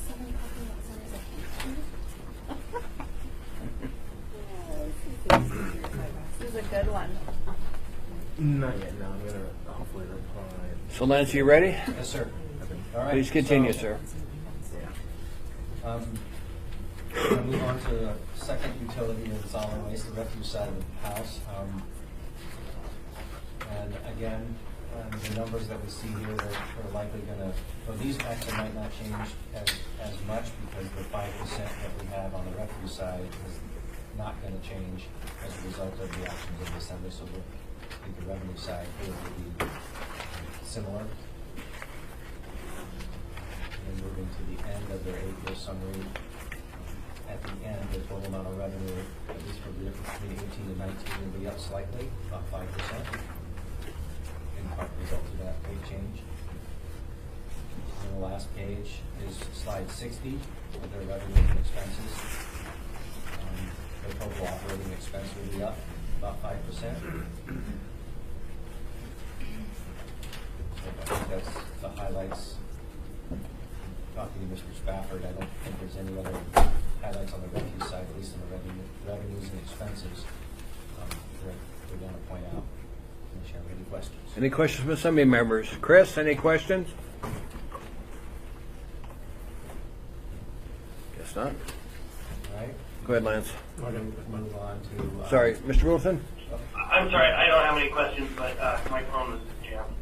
Someone talking about summer's This is a good one. Not yet. No, I'm gonna hopefully reply. So Lance, you ready? Yes, sir. All right. Please continue, so, sir. We're going to move on to the second utility of the solid waste, the refuse side of the house. And again, the numbers that we see here are likely going to, well, these actually might not change as much because the 5% that we have on the refuse side is not going to change as a result of the actions of the assembly. So I think the revenue side here will be similar. And moving to the end of their 8-year summary, at the end, the total amount of revenue, at least for the difference between 18 and 19, will be up slightly, about 5%, in part result of that rate change. And the last page is slide 60 of their revenue and expenses. Their total operating expense will be up about 5%. So I think that's the highlights. Talking to Mr. Spafford, I don't think there's any other highlights on the refuse side, at least in the revenues and expenses, that we want to point out. Unless you have any questions. Any questions from assembly members? Chris, any questions? Guess not. All right. Go ahead, Lance. Move on to. Sorry, Mr. Wilson? I'm sorry, I don't have any questions, but my phone was jammed.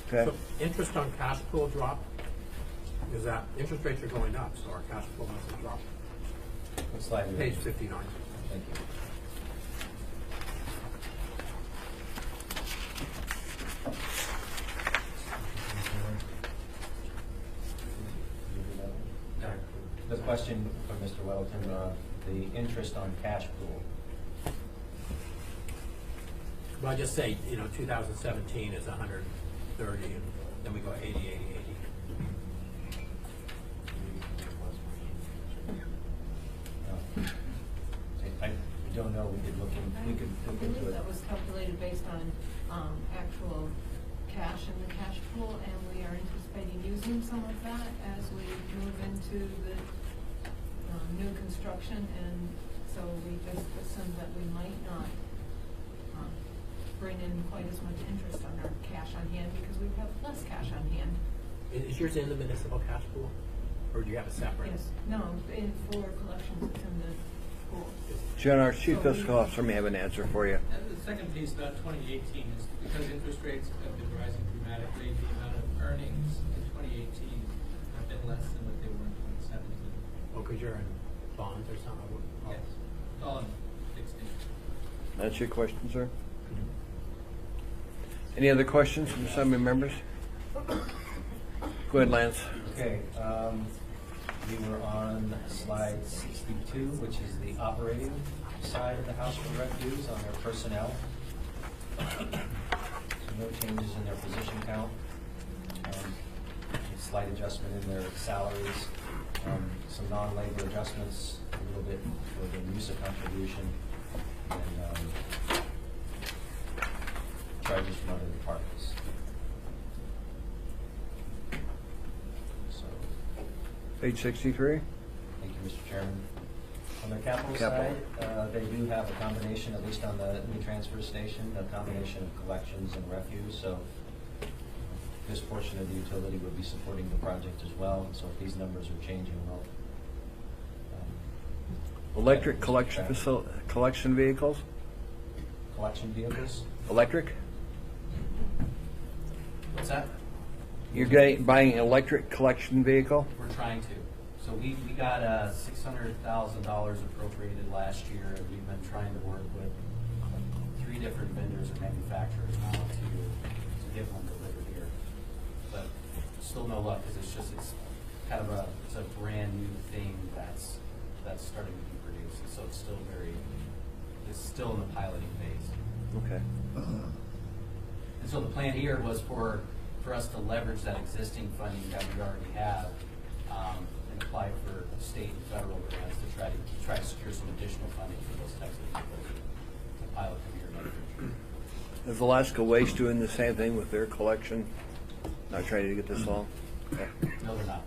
Okay. So interest on cash pool drop, is that, interest rates are going up, so our cash pool must have dropped. What slide are you on? Page 59. Thank you. The question from Mr. Weddleton, the interest on cash pool. Well, I just say, 2017 is 130, and then we go 80, 80, 80. I don't know, we could look into I believe it. that was calculated based on actual cash in the cash pool, and we are anticipating using some of that as we move into the new construction, and so we just assumed that we might not bring in quite as much interest on our cash on hand because we have less cash on hand. Is yours in the municipal cash pool, or do you have a separate? Yes, no, for collections, it's in the pool. John, our chief fiscal officer may have an answer for you. The second piece about 2018 is because interest rates have been rising dramatically, the amount of earnings in 2018 have been less than what they were in 2017. Oh, because you're in bonds or something? Yes, it's all in fixed interest. That's your question, sir? Any other questions from assembly members? Go ahead, Lance. Okay, we were on slide 62, which is the operating side of the house for refuse on their personnel. So no changes in their position count. A slight adjustment in their salaries. Some non-labor adjustments, a little bit for the use of contribution, and charges from other departments. So, Page 63. thank you, Mr. Chairman. On the capital Capital. side, they do have a combination, at least on the new transfer station, a combination of collections and refuse. So this portion of the utility would be supporting the project as well. So if these numbers are changing, well. Electric collection collection vehicles? Collection vehicles? Electric? What's that? You're buying an electric collection vehicle? We're trying to. So we got $600,000 appropriated last year, and we've been trying to work with 3 different vendors and manufacturers now to get one delivered here. But still no luck, because it's kind of a brand new thing that's starting to be produced. And so it's still in the piloting phase. Okay. And so the plan here was for us to leverage that existing funding that we already have, and apply for state and federal grants to try to secure some additional funding for those types of people. A pilot can be your future. Is Alaska Waste doing the same thing with their collection? Not trying to get this long? Okay. No, they're not.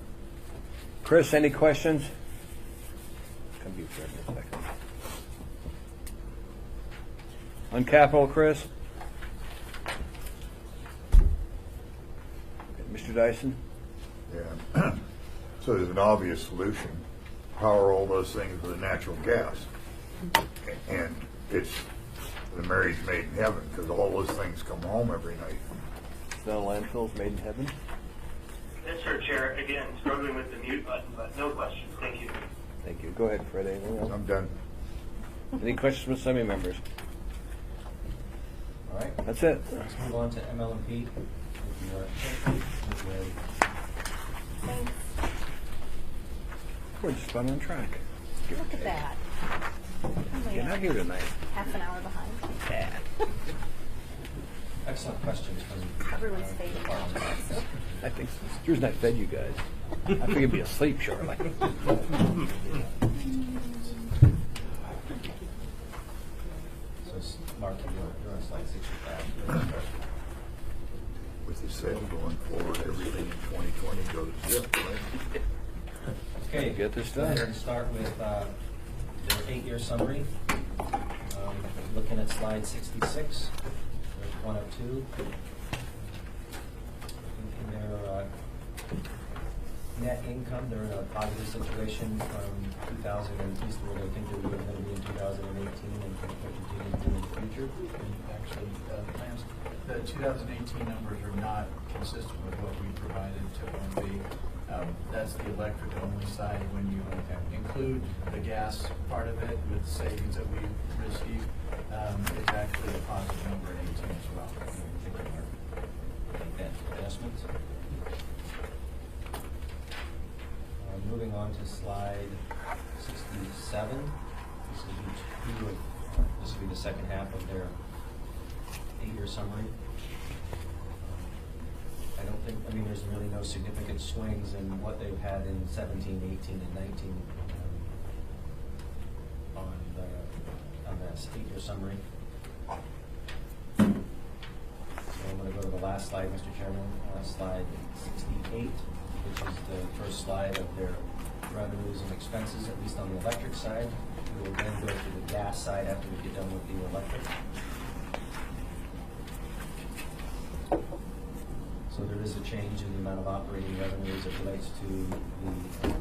Chris, any questions? Come be fair in a second. On capital, Chris? Okay, Mr. Dyson? Yeah. So there's an obvious solution. Power all those things with natural gas. And it's the marriage made in heaven, because all those things come home every night. No landfills made in heaven? Mr. Chair, again, struggling with the mute button, but no questions. Thank you. Thank you. Go ahead, Fred. Anything else? I'm done. Any questions from Assembly members? All right. That's it. Let's move on to ML&P. Thanks. We're just about on track. Look at that. You're not here tonight. Half an hour behind. Yeah. Excellent questions from Everyone's fading out. So. I think so. It's the reason I fed you guys. I figured you'd be asleep shortly. So, Mark, you're on slide 65. With the sale going forward, everything in 2020 goes zip, right? Okay, Get this go ahead done. and start with their 8-year summary. Looking at slide 66, there's 102. In their net income, they're in a positive situation from 2000, and at least where they think they're going to be in 2018 and what you continue to do in the future. And actually, plans, the 2018 numbers are not consistent with what we provided to OMB. That's the electric only side. When you include the gas part of it with savings that we receive, it's actually a positive number in 18 as well. Investments. Moving on to slide 67. This will be the second half of their 8-year summary. I mean, there's really no significant swings in what they've had in 17, 18, and 19 on this 8-year summary. So I'm going to go to the last slide, Mr. Chairman, slide 68, which is the first slide of their revenues and expenses, at least on the electric side. We will then go to the gas side after we get done with the electric. So there is a change in the amount of operating revenue as it relates to the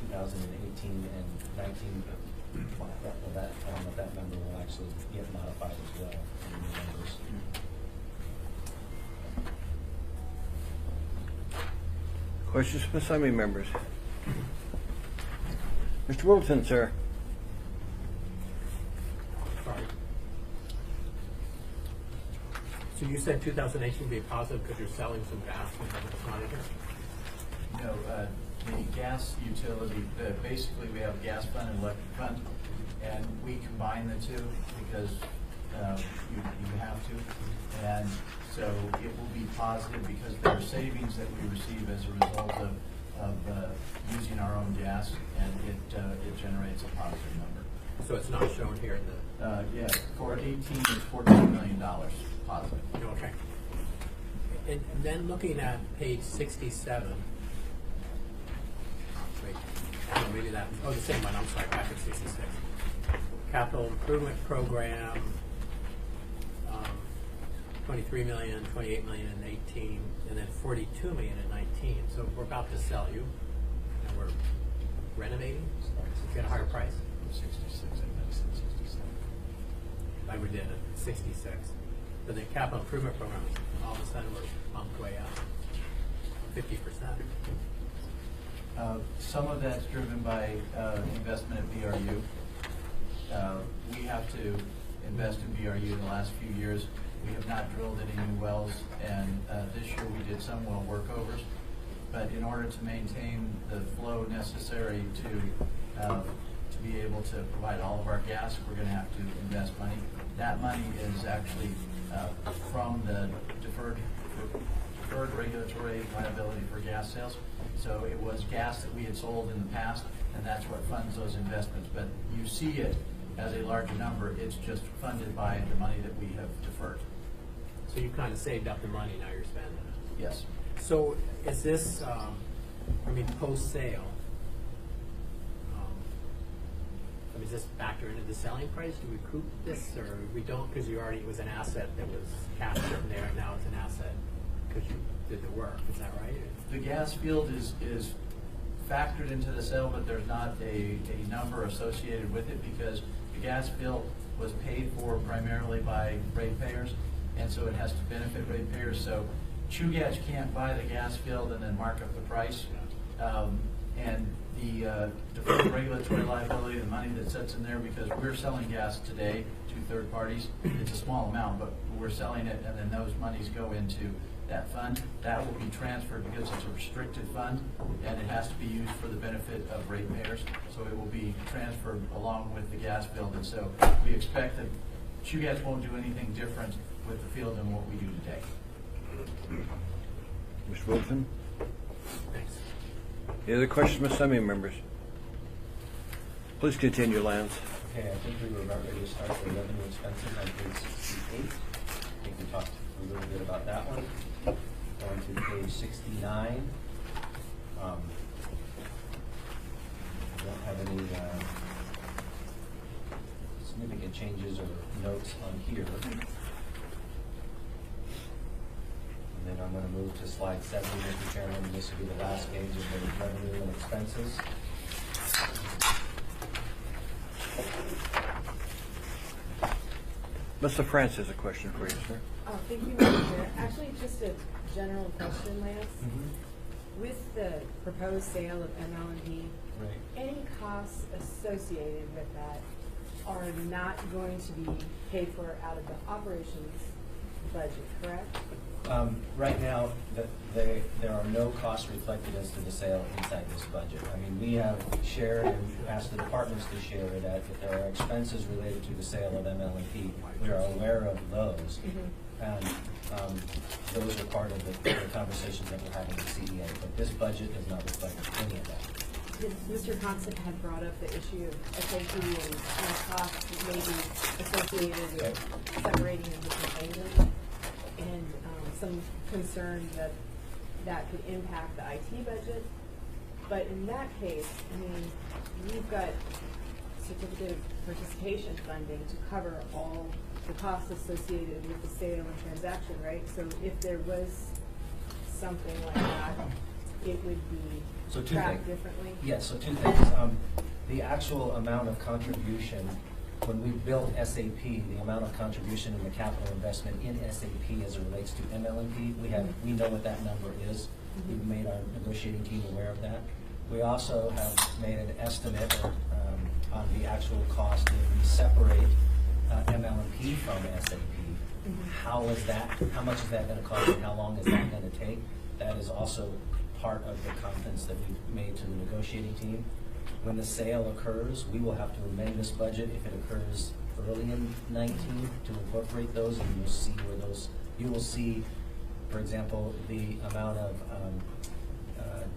2018 and 19. That number will actually get modified as well in the numbers. Questions from Assembly members? Mr. Wilton, sir. Sorry. So you said 2018 would be positive because you're selling some gas and it's not in here? No, the gas utility, basically we have a gas fund and electric fund, and we combine the two because you have to. And so it will be positive because there are savings that we receive as a result of using our own gas, and it generates a positive number. So it's not shown here in the... Yeah, for 18 is $14 million positive. Okay. And then looking at page 67, wait, oh, maybe that, oh, the same one, I'm sorry, back at 66. Capital Improvement Program, 23 million, 28 million in 18, and then 42 million in 19. So we're about to sell you, and we're renovating, to get a higher price. 66, I said 67. Like we did at 66. So the capital improvement program, all of a sudden we're bumped way up, 50%. Some of that's driven by investment at BRU. We have to invest in BRU in the last few years. We have not drilled any new wells, and this year we did some well workovers. But in order to maintain the flow necessary to be able to provide all of our gas, we're going to have to invest money. That money is actually from the deferred deferred regulatory liability for gas sales. So it was gas that we had sold in the past, and that's what funds those investments. But you see it as a larger number. It's just funded by the money that we have deferred. So you kind of saved up the money, now you're spending it. Yes. So is this, post-sale, is this factor into the selling price? Do we recoup this, or we don't because you already, it was an asset that was cash sitting there, and now it's an asset because you did the work, is that right? The gas field is factored into the sale, but there's not a number associated with it because the gas field was paid for primarily by ratepayers, and so it has to benefit ratepayers. So Chugach can't buy the gas field and then mark up the price. And the deferred regulatory liability, the money that sits in there, because we're selling gas today to third parties. It's a small amount, but we're selling it, and then those monies go into that fund. That will be transferred because it's a restricted fund, and it has to be used for the benefit of ratepayers. So it will be transferred along with the gas field, and so we expect that Chugach won't do anything different with the field than what we do today. Mr. Wilson? Thanks. Any other questions from Assembly members? Please continue, Lance. Okay, I think we were about ready to start the revenue expenses on page 68. I think we talked a little bit about that one. Going to page 69. Don't have any significant changes or notes on here. And then I'm going to move to slide 70, Mr. Chairman, and this will be the last page of the revenue and expenses. Mr. France has a question for you, sir. Oh, thank you, Mr. Chair. Actually, just a general question, Lance. With the proposed sale of ML&D, any costs associated with that are not going to be paid for out of the operations budget, correct? Right now, there are no costs reflected as to the sale inside this budget. I mean, we have shared and asked the departments to share that if there are expenses related to the sale of ML&P, we are aware of those. And those are part of the conversations that we're having with CEA. But this budget does not reflect any of that. Mr. Constant had brought up the issue of SAP and costs maybe associated with separating the different items, and some concern that that could impact the IT budget. But in that case, I mean, we've got certificate of participation funding to cover all the costs associated with the sale and transaction, right? So if there was something like that, it would be tracked differently? Yes, so two things. The actual amount of contribution, when we built SAP, the amount of contribution in the capital investment in SAP as it relates to ML&P, we know what that number is. We've made our negotiating team aware of that. We also have made an estimate on the actual cost if we separate ML&P from SAP. How much is that going to cost and how long is that going to take? That is also part of the comments that we've made to the negotiating team. When the sale occurs, we will have to amend this budget if it occurs early in 19 to incorporate those, and you will see where those, you will see, for example, the amount of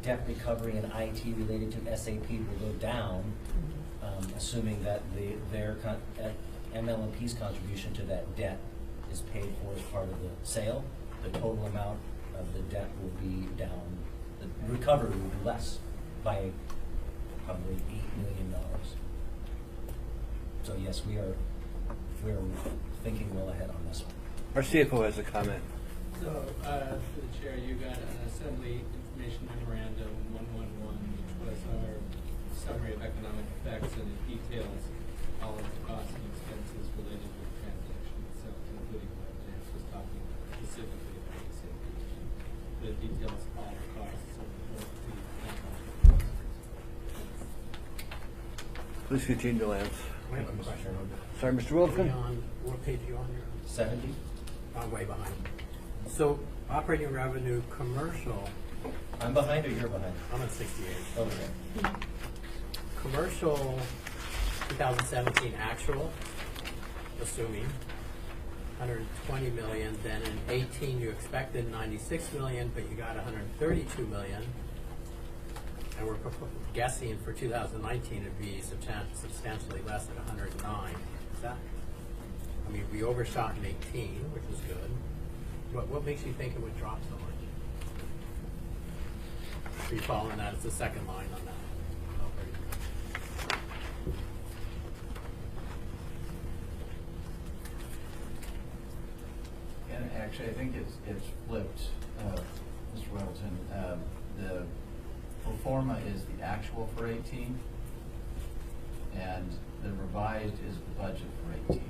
debt recovery and IT related to SAP will go down, assuming that ML&P's contribution to that debt is paid for as part of the sale. The total amount of the debt will be down. The recovery will be less by probably $8 million. So yes, we are thinking well ahead on this one. Our CFO has a comment. So, for the chair, you got an Assembly Information Memorandum 111, which was our summary of economic effects, and it details all of the costs and expenses related to the transaction itself, including what Lance was talking about, specifically about the safety issue. But it details all the costs of the work to Please continue, Lance. I have a question. Sorry, Mr. Wilson? What page are you on here? 70. I'm way behind. So operating revenue commercial. I'm behind or you're behind? I'm at 68. Okay. Commercial 2017 actual, assuming, 120 million, then in 18 you expected 96 million, but you got 132 million. And we're guessing for 2019 it'd be substantially less than 109. Is that? I mean, we overshot in 18, which was good. What makes you think it would drop so much? Are you following that? It's the second line on that. And actually, I think it's flipped, Mr. Weddleton. The pro forma is the actual for 18, and the revised is the budget for 18.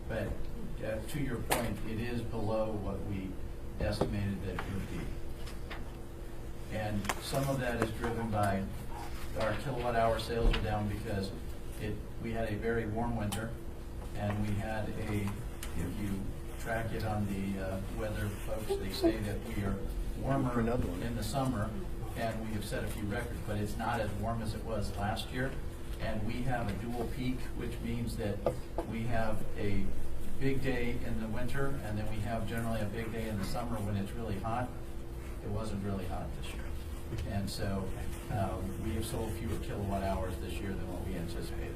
But to your point, it is below what we estimated that it would be. And some of that is driven by our kilowatt hour sales are down because we had a very warm winter, and we had if you track it on the weather folks, they say that we are warmer in the summer, and we have set a few records, but it's not as warm as it was last year. And we have a dual peak, which means that we have a big day in the winter, and then we have generally a big day in the summer when it's really hot. It wasn't really hot this year. And so we have sold fewer kilowatt hours this year than what we anticipated.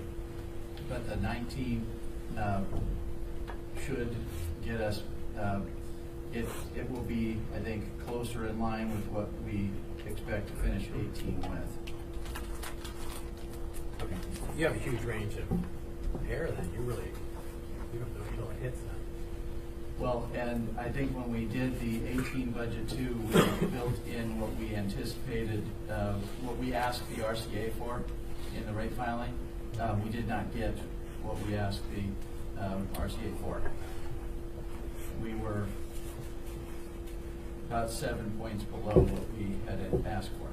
But the 19 should get us, it will be, I think, closer in line with what we expect to finish 18 with. Okay. You have a huge range of air then. You don't know until it hits that. Well, and I think when we did the 18 budget too, we built in what we anticipated, what we asked the RCA for in the rate filing. We did not get what we asked the RCA for. We were about 7 points below what we had asked for.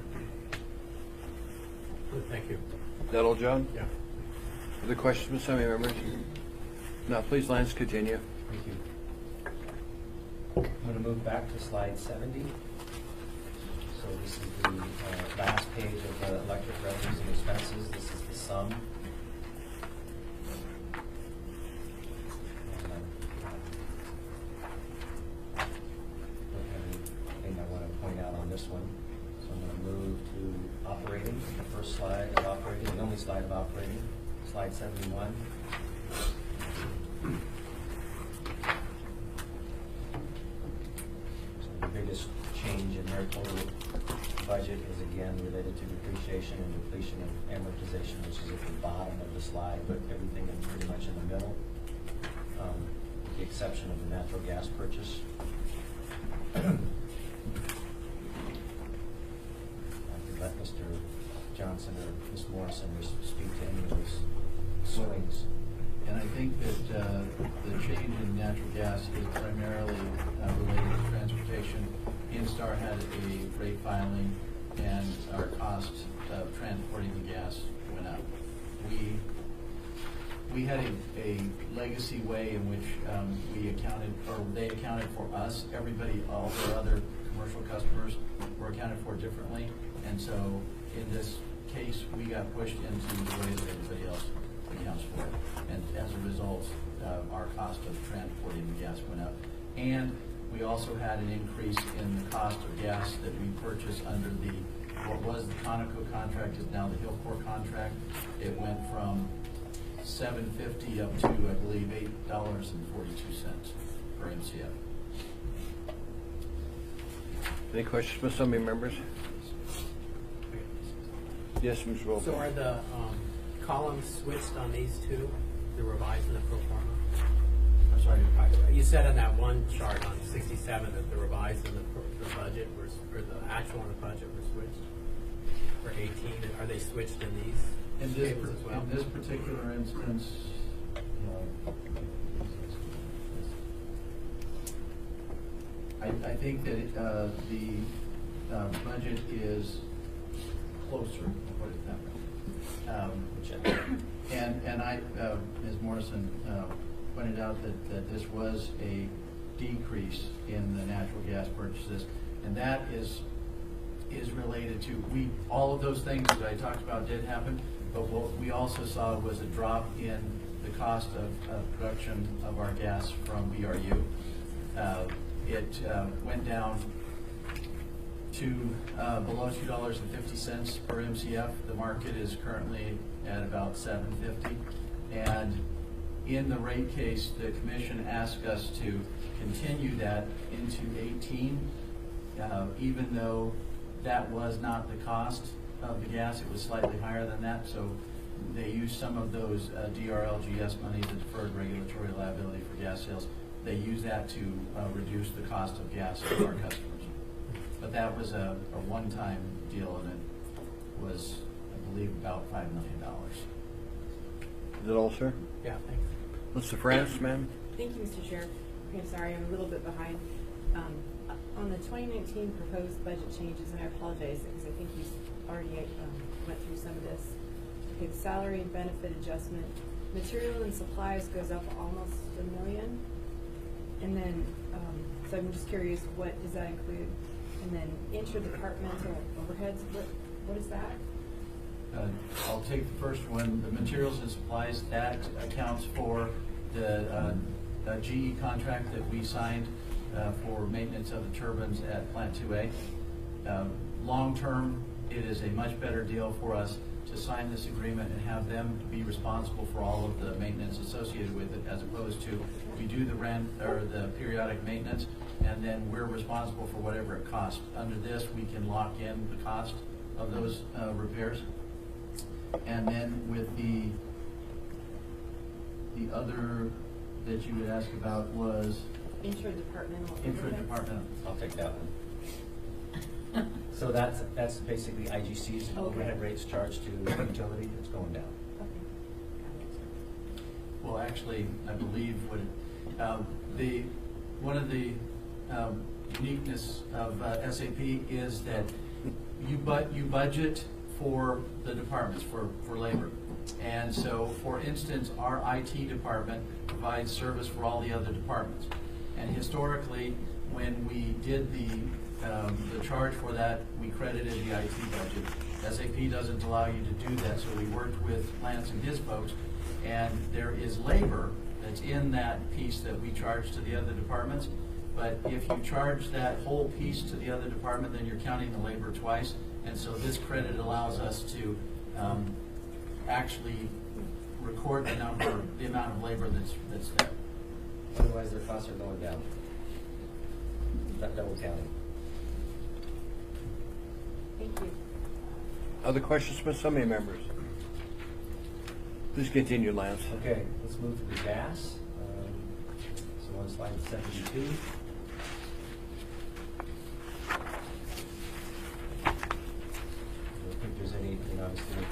Good, thank you. Is that all, John? Yeah. Other questions from some members? No, please, Lance, continue. Thank you. I'm going to move back to slide 70. So this is the last page of the electric revenues and expenses. This is the sum. Anything I want to point out on this one. So I'm going to move to operating, the first slide of operating, the only slide of operating, slide 71. The biggest change in their total budget is again related to depreciation and depletion and amortization, which is at the bottom of the slide, but everything is pretty much in the middle, with the exception of the natural gas purchase. I could let Mr. Johnson or Ms. Morrison speak to any of those swings. And I think that the change in natural gas is primarily related to transportation. Instar had a rate filing, and our cost of transporting the gas went up. We had a legacy way in which we accounted, or they accounted for us. Everybody, all the other commercial customers were accounted for differently. And so in this case, we got pushed into the way that everybody else accounts for it. And as a result, our cost of transporting the gas went up. And we also had an increase in the cost of gas that we purchased under what was the Conoco contract is now the Hillcore contract. It went from $7.50 up to, I believe, $8.42 per MCF. Any questions from some members? Yes, Ms. Wolf. So are the columns switched on these two, the revised and the pro forma? I'm sorry. You said on that one chart on 67 that the revised and the budget were, or the actual and the budget were switched for 18. Are they switched in these tables as well? In this particular instance, I think that the budget is closer, I'll put it that way. And Ms. Morrison pointed out that this was a decrease in the natural gas purchases, and that is related to all of those things that I talked about did happen, but what we also saw was a drop in the cost of production of our gas from BRU. It went down to below $2.50 per MCF. The market is currently at about $7.50. And in the rate case, the commission asked us to continue that into 18, even though that was not the cost of the gas. It was slightly higher than that. So they used some of those DRLGS money, the deferred regulatory liability for gas sales. They used that to reduce the cost of gas to our customers. But that was a one-time deal, and it was, I believe, about $5 million. Is that all, sir? Yeah, thanks. Mr. France, ma'am? Thank you, Mr. Chair. Okay, I'm sorry, I'm a little bit behind. On the 2019 proposed budget changes, and I apologize because I think you already went through some of this. Okay, the salary and benefit adjustment, material and supplies goes up almost $1 million. And then, so I'm just curious, what does that include? And then interdepartmental overheads, what is that? I'll take the first one, the materials and supplies. That accounts for the GE contract that we signed for maintenance of the turbines at Plant 2A. Long term, it is a much better deal for us to sign this agreement and have them be responsible for all of the maintenance associated with it, as opposed to we do the the periodic maintenance and then we're responsible for whatever it costs. Under this, we can lock in the cost of those repairs. And then with the other that you would ask about was Intradepartmental. I'll take that one. So that's basically IGC's overhead rates charged to the utility. It's going down. Well, actually, I believe what one of the uniqueness of SAP is that you budget for the departments for labor, and so for instance, our IT department provides service for all the other departments, and historically, when we did the charge for that, we credited the IT budget. SAP doesn't allow you to do that, so we worked with Lance and his folks, and there is labor that's in that piece that we charge to the other departments. But if you charge that whole piece to the other department, then you're counting the labor twice. And so this credit allows us to actually record the amount of labor that's there. Otherwise, their costs are going down. That double counting. Thank you. Other questions from some members? Please continue, Lance. Okay, let's move to the gas. So on slide 72. I don't think there's anything, obviously.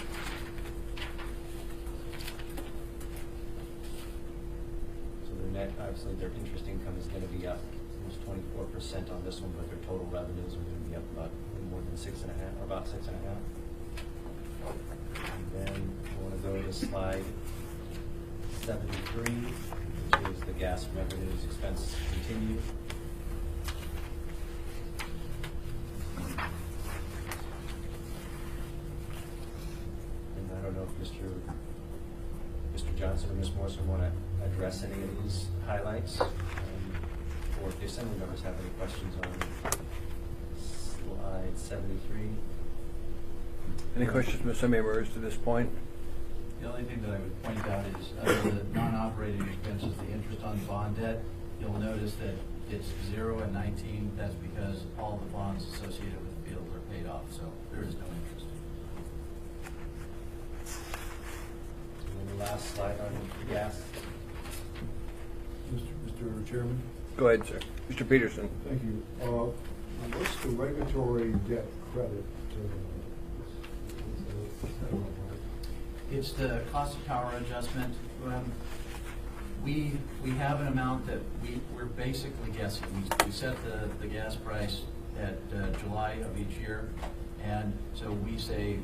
So their net, obviously, their interest income is going to be up almost 24% on this one, but their total revenues are going to be up about more than 6.5, or about 6.5. And then I want to go to slide 73, which is the gas revenues expense continue. And I don't know if Mr. Johnson or Ms. Morrison want to address any of these highlights, or if the assembly members have any questions on slide 73. Any questions from some members to this point? The only thing that I would point out is under the non-operating expenses, the interest on bond debt, you'll notice that it's 0 and 19. That's because all the bonds associated with the field are paid off, so there is no interest. And then the last slide on gas. Mr. Chairman? Go ahead, sir. Mr. Peterson. Thank you. What's the regulatory debt credit? It's the cost of power adjustment. We have an amount that we're basically guessing. We set the gas price at July of each year, and so we say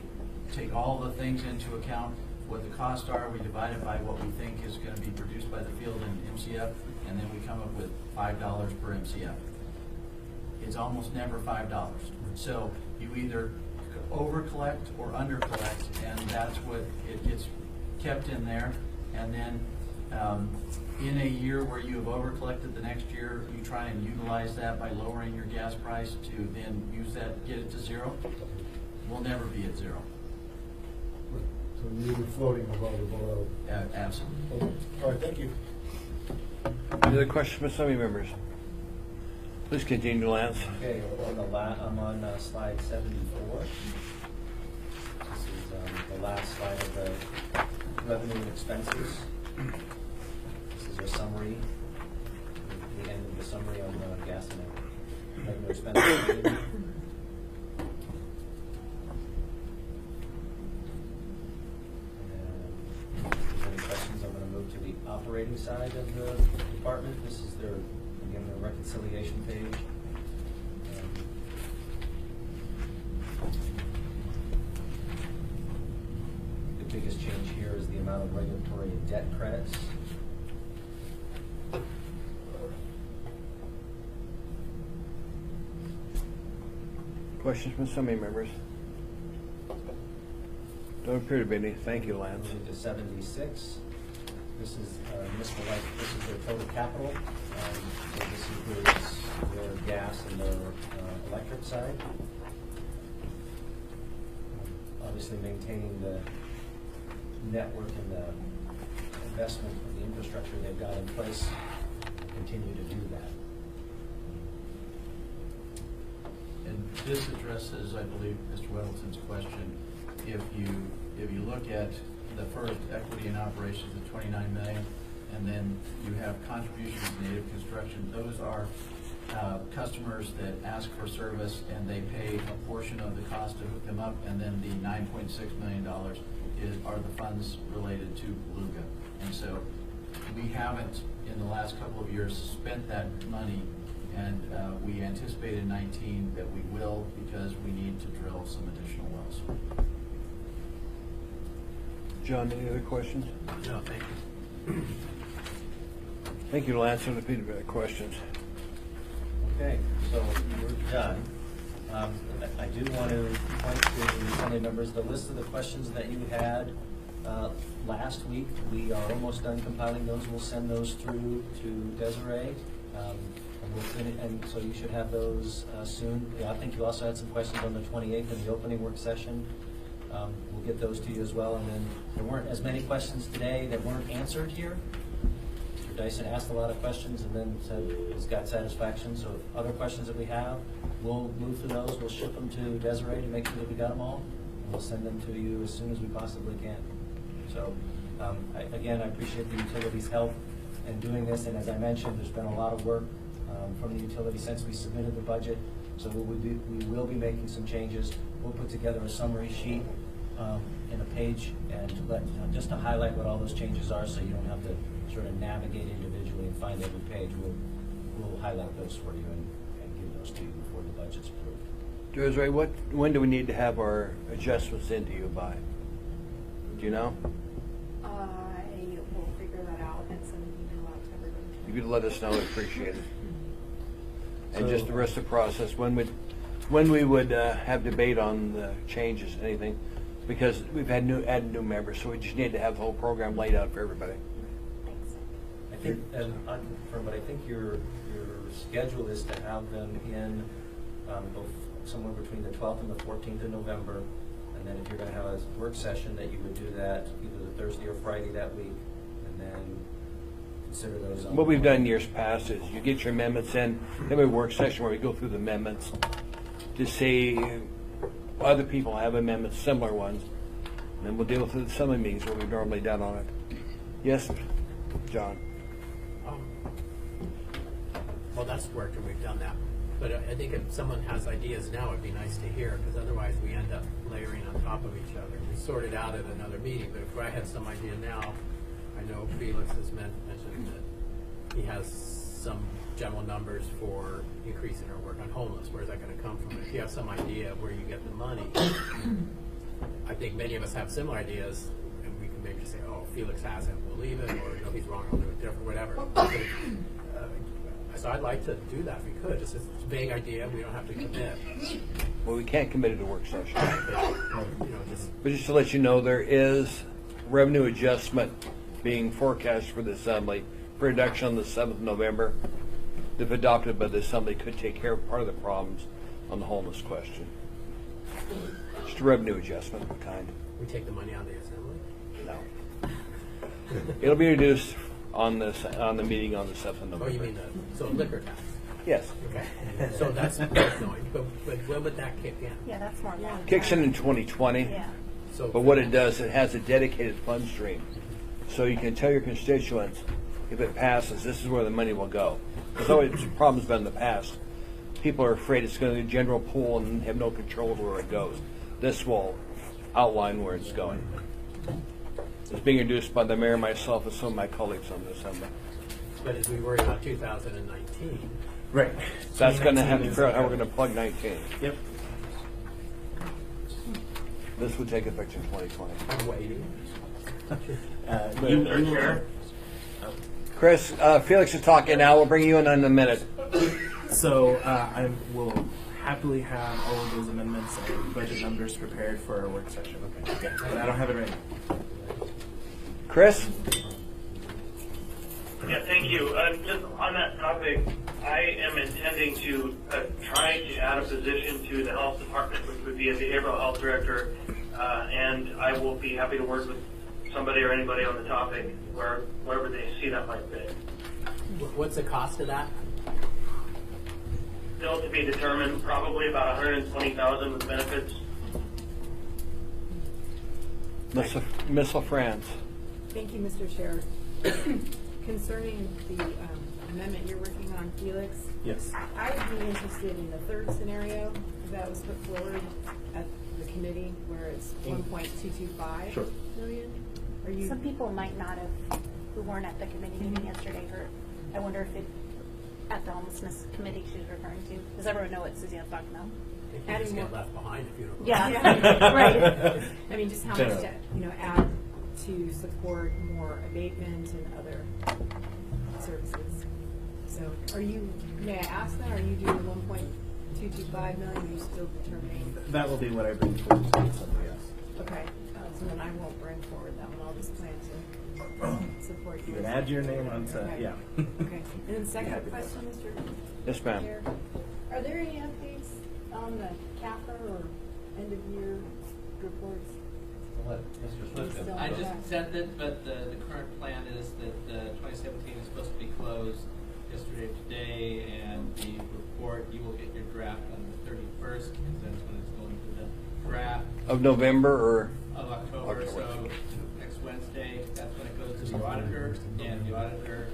take all the things into account, what the costs are, we divide it by what we think is going to be produced by the field in MCF, and then we come up with $5 per MCF. It's almost never $5. So you either over collect or under collect, and that's what it gets kept in there. And then In a year where you have over-collected the next year, you try and utilize that by lowering your gas price to then use that, get it to zero. We'll never be at zero. So you'll be floating above or below. Absolutely. All right, thank you. Any other questions from some of your members? Please continue, Lance. Okay, I'm on slide 74. This is the last slide of the revenue and expenses. This is a summary, the end of the summary on the gas and revenue expenses. Operating side of the department. This is their, again, the reconciliation page. The biggest change here is the amount of regulatory and debt credits. Questions from some of your members? Don't appear to be any. Thank you, Lance. Moving to 76. This is municipal life. This is their total capital. So this includes their gas and their electric side. Obviously, maintaining the network and the investment of the infrastructure they've got in place, continue to do that. And this addresses, I believe, Mr. Weddleton's question. If you look at the first equity in operations of $29 million, and then you have contributions to native construction. Those are customers that ask for service and they pay a portion of the cost to hook them up, and then the $9.6 million are the funds related to Beluga. And so we haven't, in the last couple of years, spent that money, and we anticipate in 19 that we will, because we need to drill some additional wells. John, any other questions? No, thank you. Thank you, Lance, for the feedback questions. Okay, so we're done. I do want to point to family members the list of the questions that you had last week. We are almost done compiling those. We'll send those through to Desiree. And we'll finish, and so you should have those soon. Yeah, I think you also had some questions on the 28th in the opening work session. We'll get those to you as well. And then there weren't as many questions today that weren't answered here. Mr. Dyson asked a lot of questions and then said he's got satisfaction. So if other questions that we have, we'll move through those. We'll ship them to Desiree to make sure that we got them all. And we'll send them to you as soon as we possibly can. So again, I appreciate the utilities' help in doing this. And as I mentioned, there's been a lot of work from the utility since we submitted the budget. So we will be making some changes. We'll put together a summary sheet in a page and just to highlight what all those changes are, so you don't have to sort of navigate individually and find every page. We'll highlight those for you and give those to you before the budget's approved. Desiree, when do we need to have our adjustments into you by? Do you know? I will figure that out and send an email out to everybody. You could let us know, I'd appreciate it. And So- just the rest of the process, when we would have debate on the changes, anything, because we've had added new members, so we just need to have the whole program laid out for everybody. Thanks. I think, and unconfirmed, but I think your schedule is to have them in somewhere between the 12th and the 14th of November. And then if you're going to have a work session, that you would do that either the Thursday or Friday that week, and then consider those. What we've done in years past is you get your amendments in, then we have a work session where we go through the amendments to see other people have amendments, similar ones, and then we'll deal with the assembly meetings where we've normally done on it. Yes, John? Well, that's worked and we've done that. But I think if someone has ideas now, it'd be nice to hear, because otherwise we end up layering on top of each other. We sort it out at another meeting, but if I had some idea now, I know Felix has mentioned that he has some general numbers for increasing our work on homeless. Where's that going to come from? If you have some idea of where you get the money, I think many of us have similar ideas, and we can maybe say, oh, Felix has it, we'll leave it, or no, he's wrong, we'll do it different, whatever. So I'd like to do that if we could. It's a vague idea. We don't have to commit. Well, we can't commit it to work session. But, But just to let you know, there is revenue adjustment being forecast for the Assembly for reduction on the 7th of November. If adopted by the Assembly, could take care of part of the problems on the homeless question. Just a revenue adjustment of a kind. We take the money out of the Assembly? No. It'll be reduced on the meeting on the 7th of November. Oh, you mean so liquor tax? Yes. Okay. So that's going, but when would that kick in? Yeah, that's more long. Kicks in 2020. Yeah. So But what it does, it has a dedicated fund stream. So you can tell your constituents, if it passes, this is where the money will go. There's always problems been in the past. People are afraid it's going to the general pool and have no control over where it goes. This will outline where it's going. It's being introduced by the mayor, myself, and some of my colleagues on the Assembly. But as we worry about 2019. Right. That's going to have to figure out how we're going to plug 19. Yep. This would take effect in 2020. I'm waiting. Chris, Felix is talking now. We'll bring you in a minute. So I will happily have all of those amendments and budget numbers prepared for our work session. Okay. But I don't have it ready. Chris? Yeah, thank you. Just on that topic, I am intending to try to add a position to the health department, which would be a behavioral health director, and I will be happy to work with somebody or anybody on the topic wherever they see that might fit. What's the cost of that? Still to be determined, probably about $120,000 with benefits. Miss LaFrance. Thank you, Mr. Chair. Concerning the amendment you're working on, Felix. Yes. I would be interested in the third scenario that was put forward at the committee where it's 1.225 Sure. million. Are you? Some people might not have, who weren't at the committee meeting yesterday, heard. I wonder if it, at the homelessness committee she's referring to. Does everyone know what Suzanne's talking about? If you just get left behind if you don't. Yeah, right. I mean, just how much to, add to support more abatement and other services. So, may I ask that? Are you doing 1.225 million? Are you still determining? That will be what I bring forward to somebody else. Okay, so then I won't bring forward that one. I'll just plan to support You yours. can add your name onto, Okay. yeah. Okay, and then second question, Mr. Yes, ma'am. Chair. Are there any updates on the CAFR or end of year reports? I just sent it, but the current plan is that 2017 is supposed to be closed yesterday or today, and the report, you will get your draft on the 31st, because that's when it's going to the draft. Of November or? Of October, so next Wednesday, that's when it goes to the auditor, and the auditor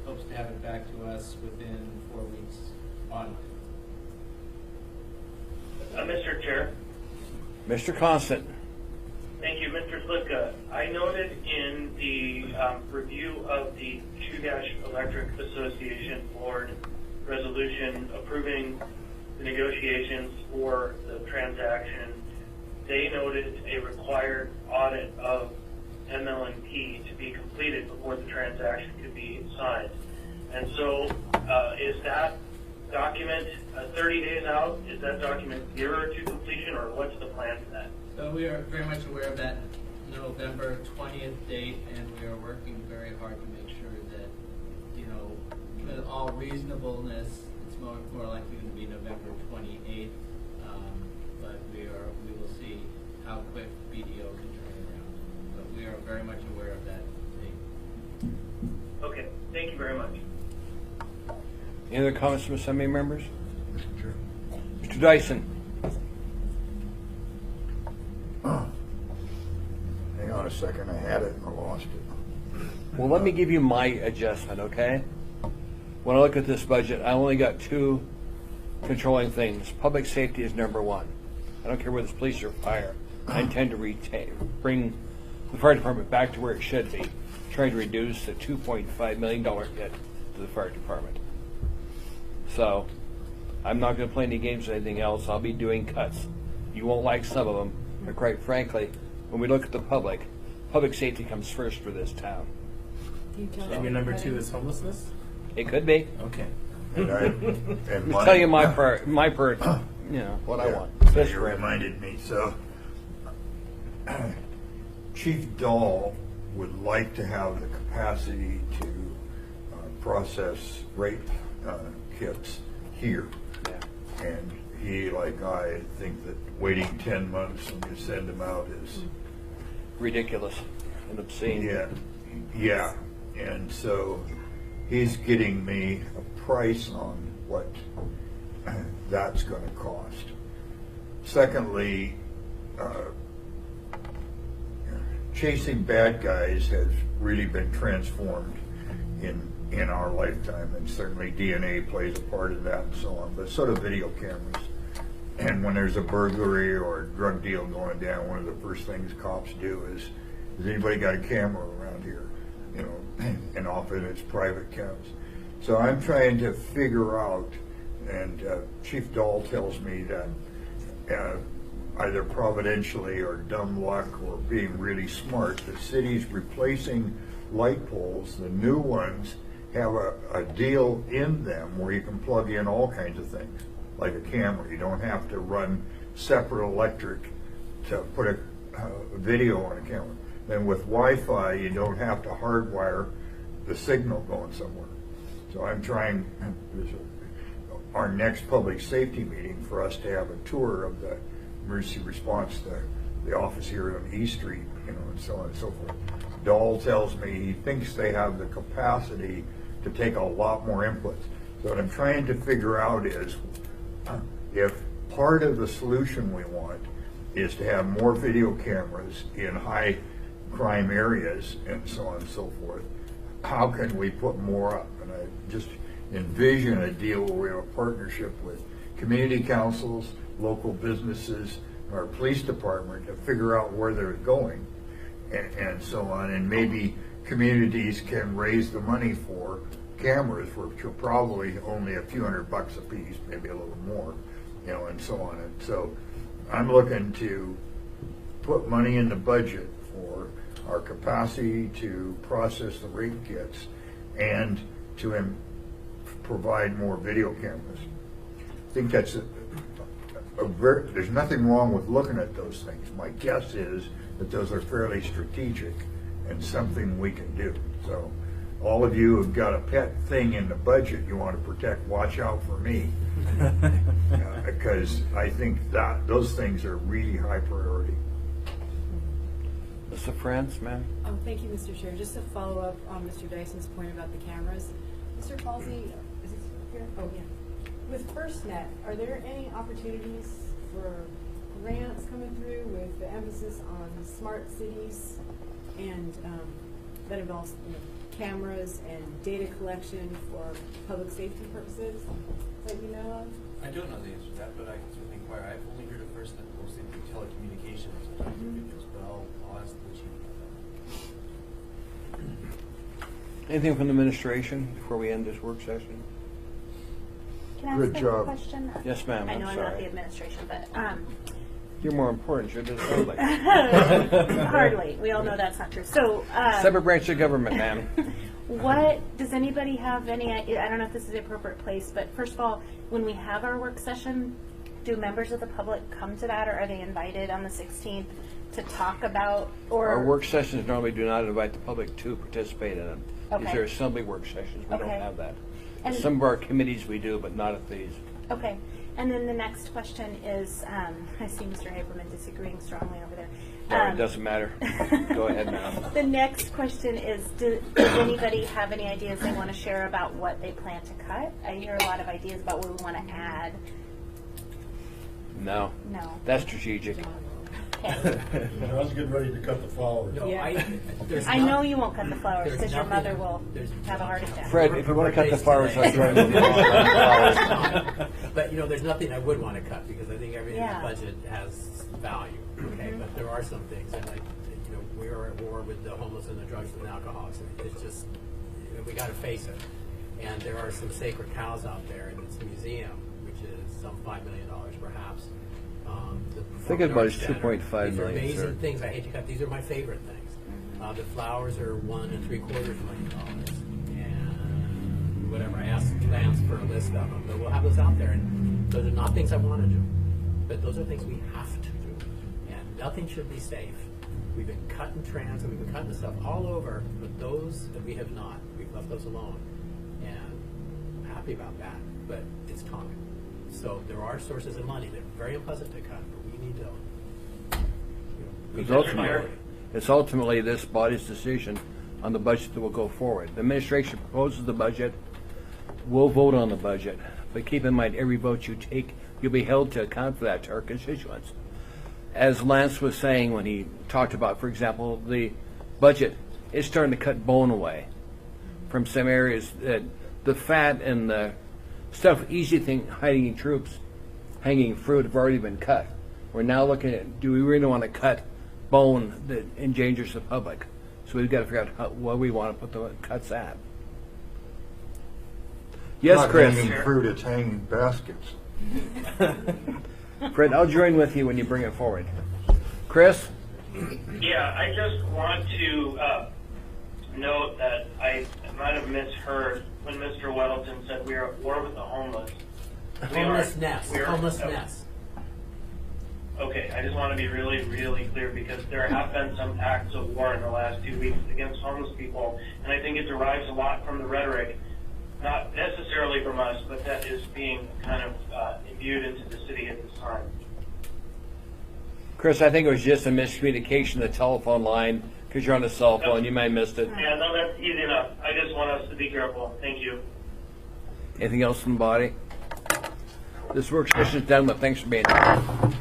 hopes to have it back to us within 4 weeks on. Mr. Chair. Mr. Constant. Thank you, Mr. Slitka. I noted in the review of the Chugash Electric Association Board resolution approving the negotiations for the transaction, they noted a required audit of ML&P to be completed before the transaction could be signed. And so is that document 30 days out? Is that document nearer to completion, or what's the plan for that? So we are very much aware of that November 20th date, and we are working very hard to make sure that, with all reasonableness, it's more likely going to be November 28th. But we will see how quick BDO can turn around. But we are very much aware of that date. Okay, thank you very much. Any other comments from Assembly members? Mr. Dyson. Hang on a second, I had it and I lost it. Well, let me give you my adjustment, okay? When I look at this budget, I only got two controlling things. Public safety is number one. I don't care whether it's police or fire. I intend to bring the fire department back to where it should be, trying to reduce the $2.5 million hit to the fire department. So I'm not going to play any games or anything else. I'll be doing cuts. You won't like some of them, but quite frankly, when we look at the public safety comes first for this town. And your number 2 is homelessness? It could be. Okay. And I'll tell you what I want. So you reminded me, so Chief Dahl would like to have the capacity to process rape kits here. And he, like I, think that waiting 10 months when you send them out is ridiculous and obscene. Yeah. And so he's getting me a price on what that's going to cost. Secondly, chasing bad guys has really been transformed in our lifetime, and certainly DNA plays a part of that and so on, but so do video cameras. And when there's a burglary or a drug deal going down, one of the first things cops do is, has anybody got a camera around here? You know, and often it's private cameras. So I'm trying to figure out, and Chief Dahl tells me that either providentially or dumb luck or being really smart, the city's replacing light poles. The new ones have a deal in them where you can plug in all kinds of things, like a camera. You don't have to run separate electric to put a video on a camera. Then with Wi-Fi, you don't have to hardwire the signal going somewhere. So I'm trying, our next public safety meeting, for us to have a tour of the emergency response to the office here on East Street, you know, and so on and so forth. Dahl tells me he thinks they have the capacity to take a lot more inputs. So what I'm trying to figure out is if part of the solution we want is to have more video cameras in high crime areas and so on and so forth, how can we put more up? And I just envision a deal where we have a partnership with community councils, local businesses, our police department to figure out where they're going and so on, and maybe communities can raise the money for cameras, which are probably only a few $100 a piece, maybe a little more, you know, and so on. And so I'm looking to put money in the budget for our capacity to process the rape kits and to provide more video cameras. I think that's there's nothing wrong with looking at those things. My guess is that those are fairly strategic and something we can do. So all of you who've got a pet thing in the budget you want to protect, watch out for me. Because I think that those things are really high priority. Mr. France, ma'am? Thank you, Mr. Chair. Just to follow up on Mr. Dyson's point about the cameras. Mr. Palsy, is this here? Oh, yeah. With FirstNet, are there any opportunities for grants coming through with the emphasis on smart cities and that involves cameras and data collection for public safety purposes that you know of? I don't know the answer to that, but I can certainly inquire. I've only heard of FirstNet mostly through telecommunications and videos, but I'll ask the chief about that. Anything from the administration before we end this work session? Can I Good ask job. a question? Yes, ma'am. I know I'm I'm not sorry. the administration, but You're more important. You're just like hardly. We all know that's not true. So separate branch of government, ma'am. what does anybody have any idea? I don't know if this is the appropriate place, but first of all, when we have our work session, do members of the public come to that, or are they invited on the 16th to talk about? Or Our work sessions normally do not invite the public to participate in them. These Okay. are assembly work sessions. We don't Okay. have that. And- Some of our committees we do, but not at these. Okay. And then the next question is, I see Mr. Haberman disagreeing strongly over there. No, it doesn't matter. Go ahead, ma'am. The next question is, does anybody have any ideas they want to share about what they plan to cut? I hear a lot of ideas about what we want to add. No. No. That's strategic. I was getting ready to cut the flowers. No, Yeah. there's I not- know you won't cut the flowers there's because your nothing- mother will there's- have a heart attack. Fred, if you want to cut the Birthdays flowers, today. I'll join you. Flowers. But there's nothing I would want to cut because I think everything Yeah. in the budget has value. Okay, Mhm. but there are some things, and we are at war with the homeless and the drugs and the alcoholics. It's just we got to face it. And there are some sacred cows out there, and it's a museum, which is some $5 million perhaps. The Think about it, Performing it's Arts 2.5 Center. million, These are amazing sir. things. I hate to cut. These are my favorite things. The flowers are $1 3/4 million, and whatever. I asked Lance for a list of them, but we'll have those out there. And those are not things I want to do, but those are things we have to do. And nothing should be safe We've been cutting transit, we've been cutting stuff all over, but those that we have not, we've left those alone. And I'm happy about that, but it's time. So there are sources of money that are very unpleasant to cut, but we need to, Because it's ultimately this body's decision on the budget that will go forward. The administration proposes the budget, we'll vote on the budget, but keep in mind every vote you take, you'll be held to account for that to our constituents. As Lance was saying when he talked about, for example, the budget is starting to cut bone away from some areas that the fat and the stuff, easy thing, hiding troops, hanging fruit have already been cut. We're now looking at, do we really want to cut bone that endangers the public? So we've got to figure out what we want to put the cuts at. Yes, Not Chris. hanging fruit, it's hanging baskets. Fred, I'll join with you when you bring it forward. Chris? Yeah, I just want to note that I might have misheard when Mr. Weddleton said we are at war with the homeless. Homelessness. Okay, I just want to be really, really clear because there have been some acts of war in the last 2 weeks against homeless people, and I think it derives a lot from the rhetoric, not necessarily from us, but that is being kind of imbued into the city at this time. Chris, I think it was just a miscommunication of the telephone line because you're on a cell phone. You might have missed it. Yeah, no, that's easy enough. I just want us to be careful. Thank you. Anything else from the body? This work session is done, but thanks for being here.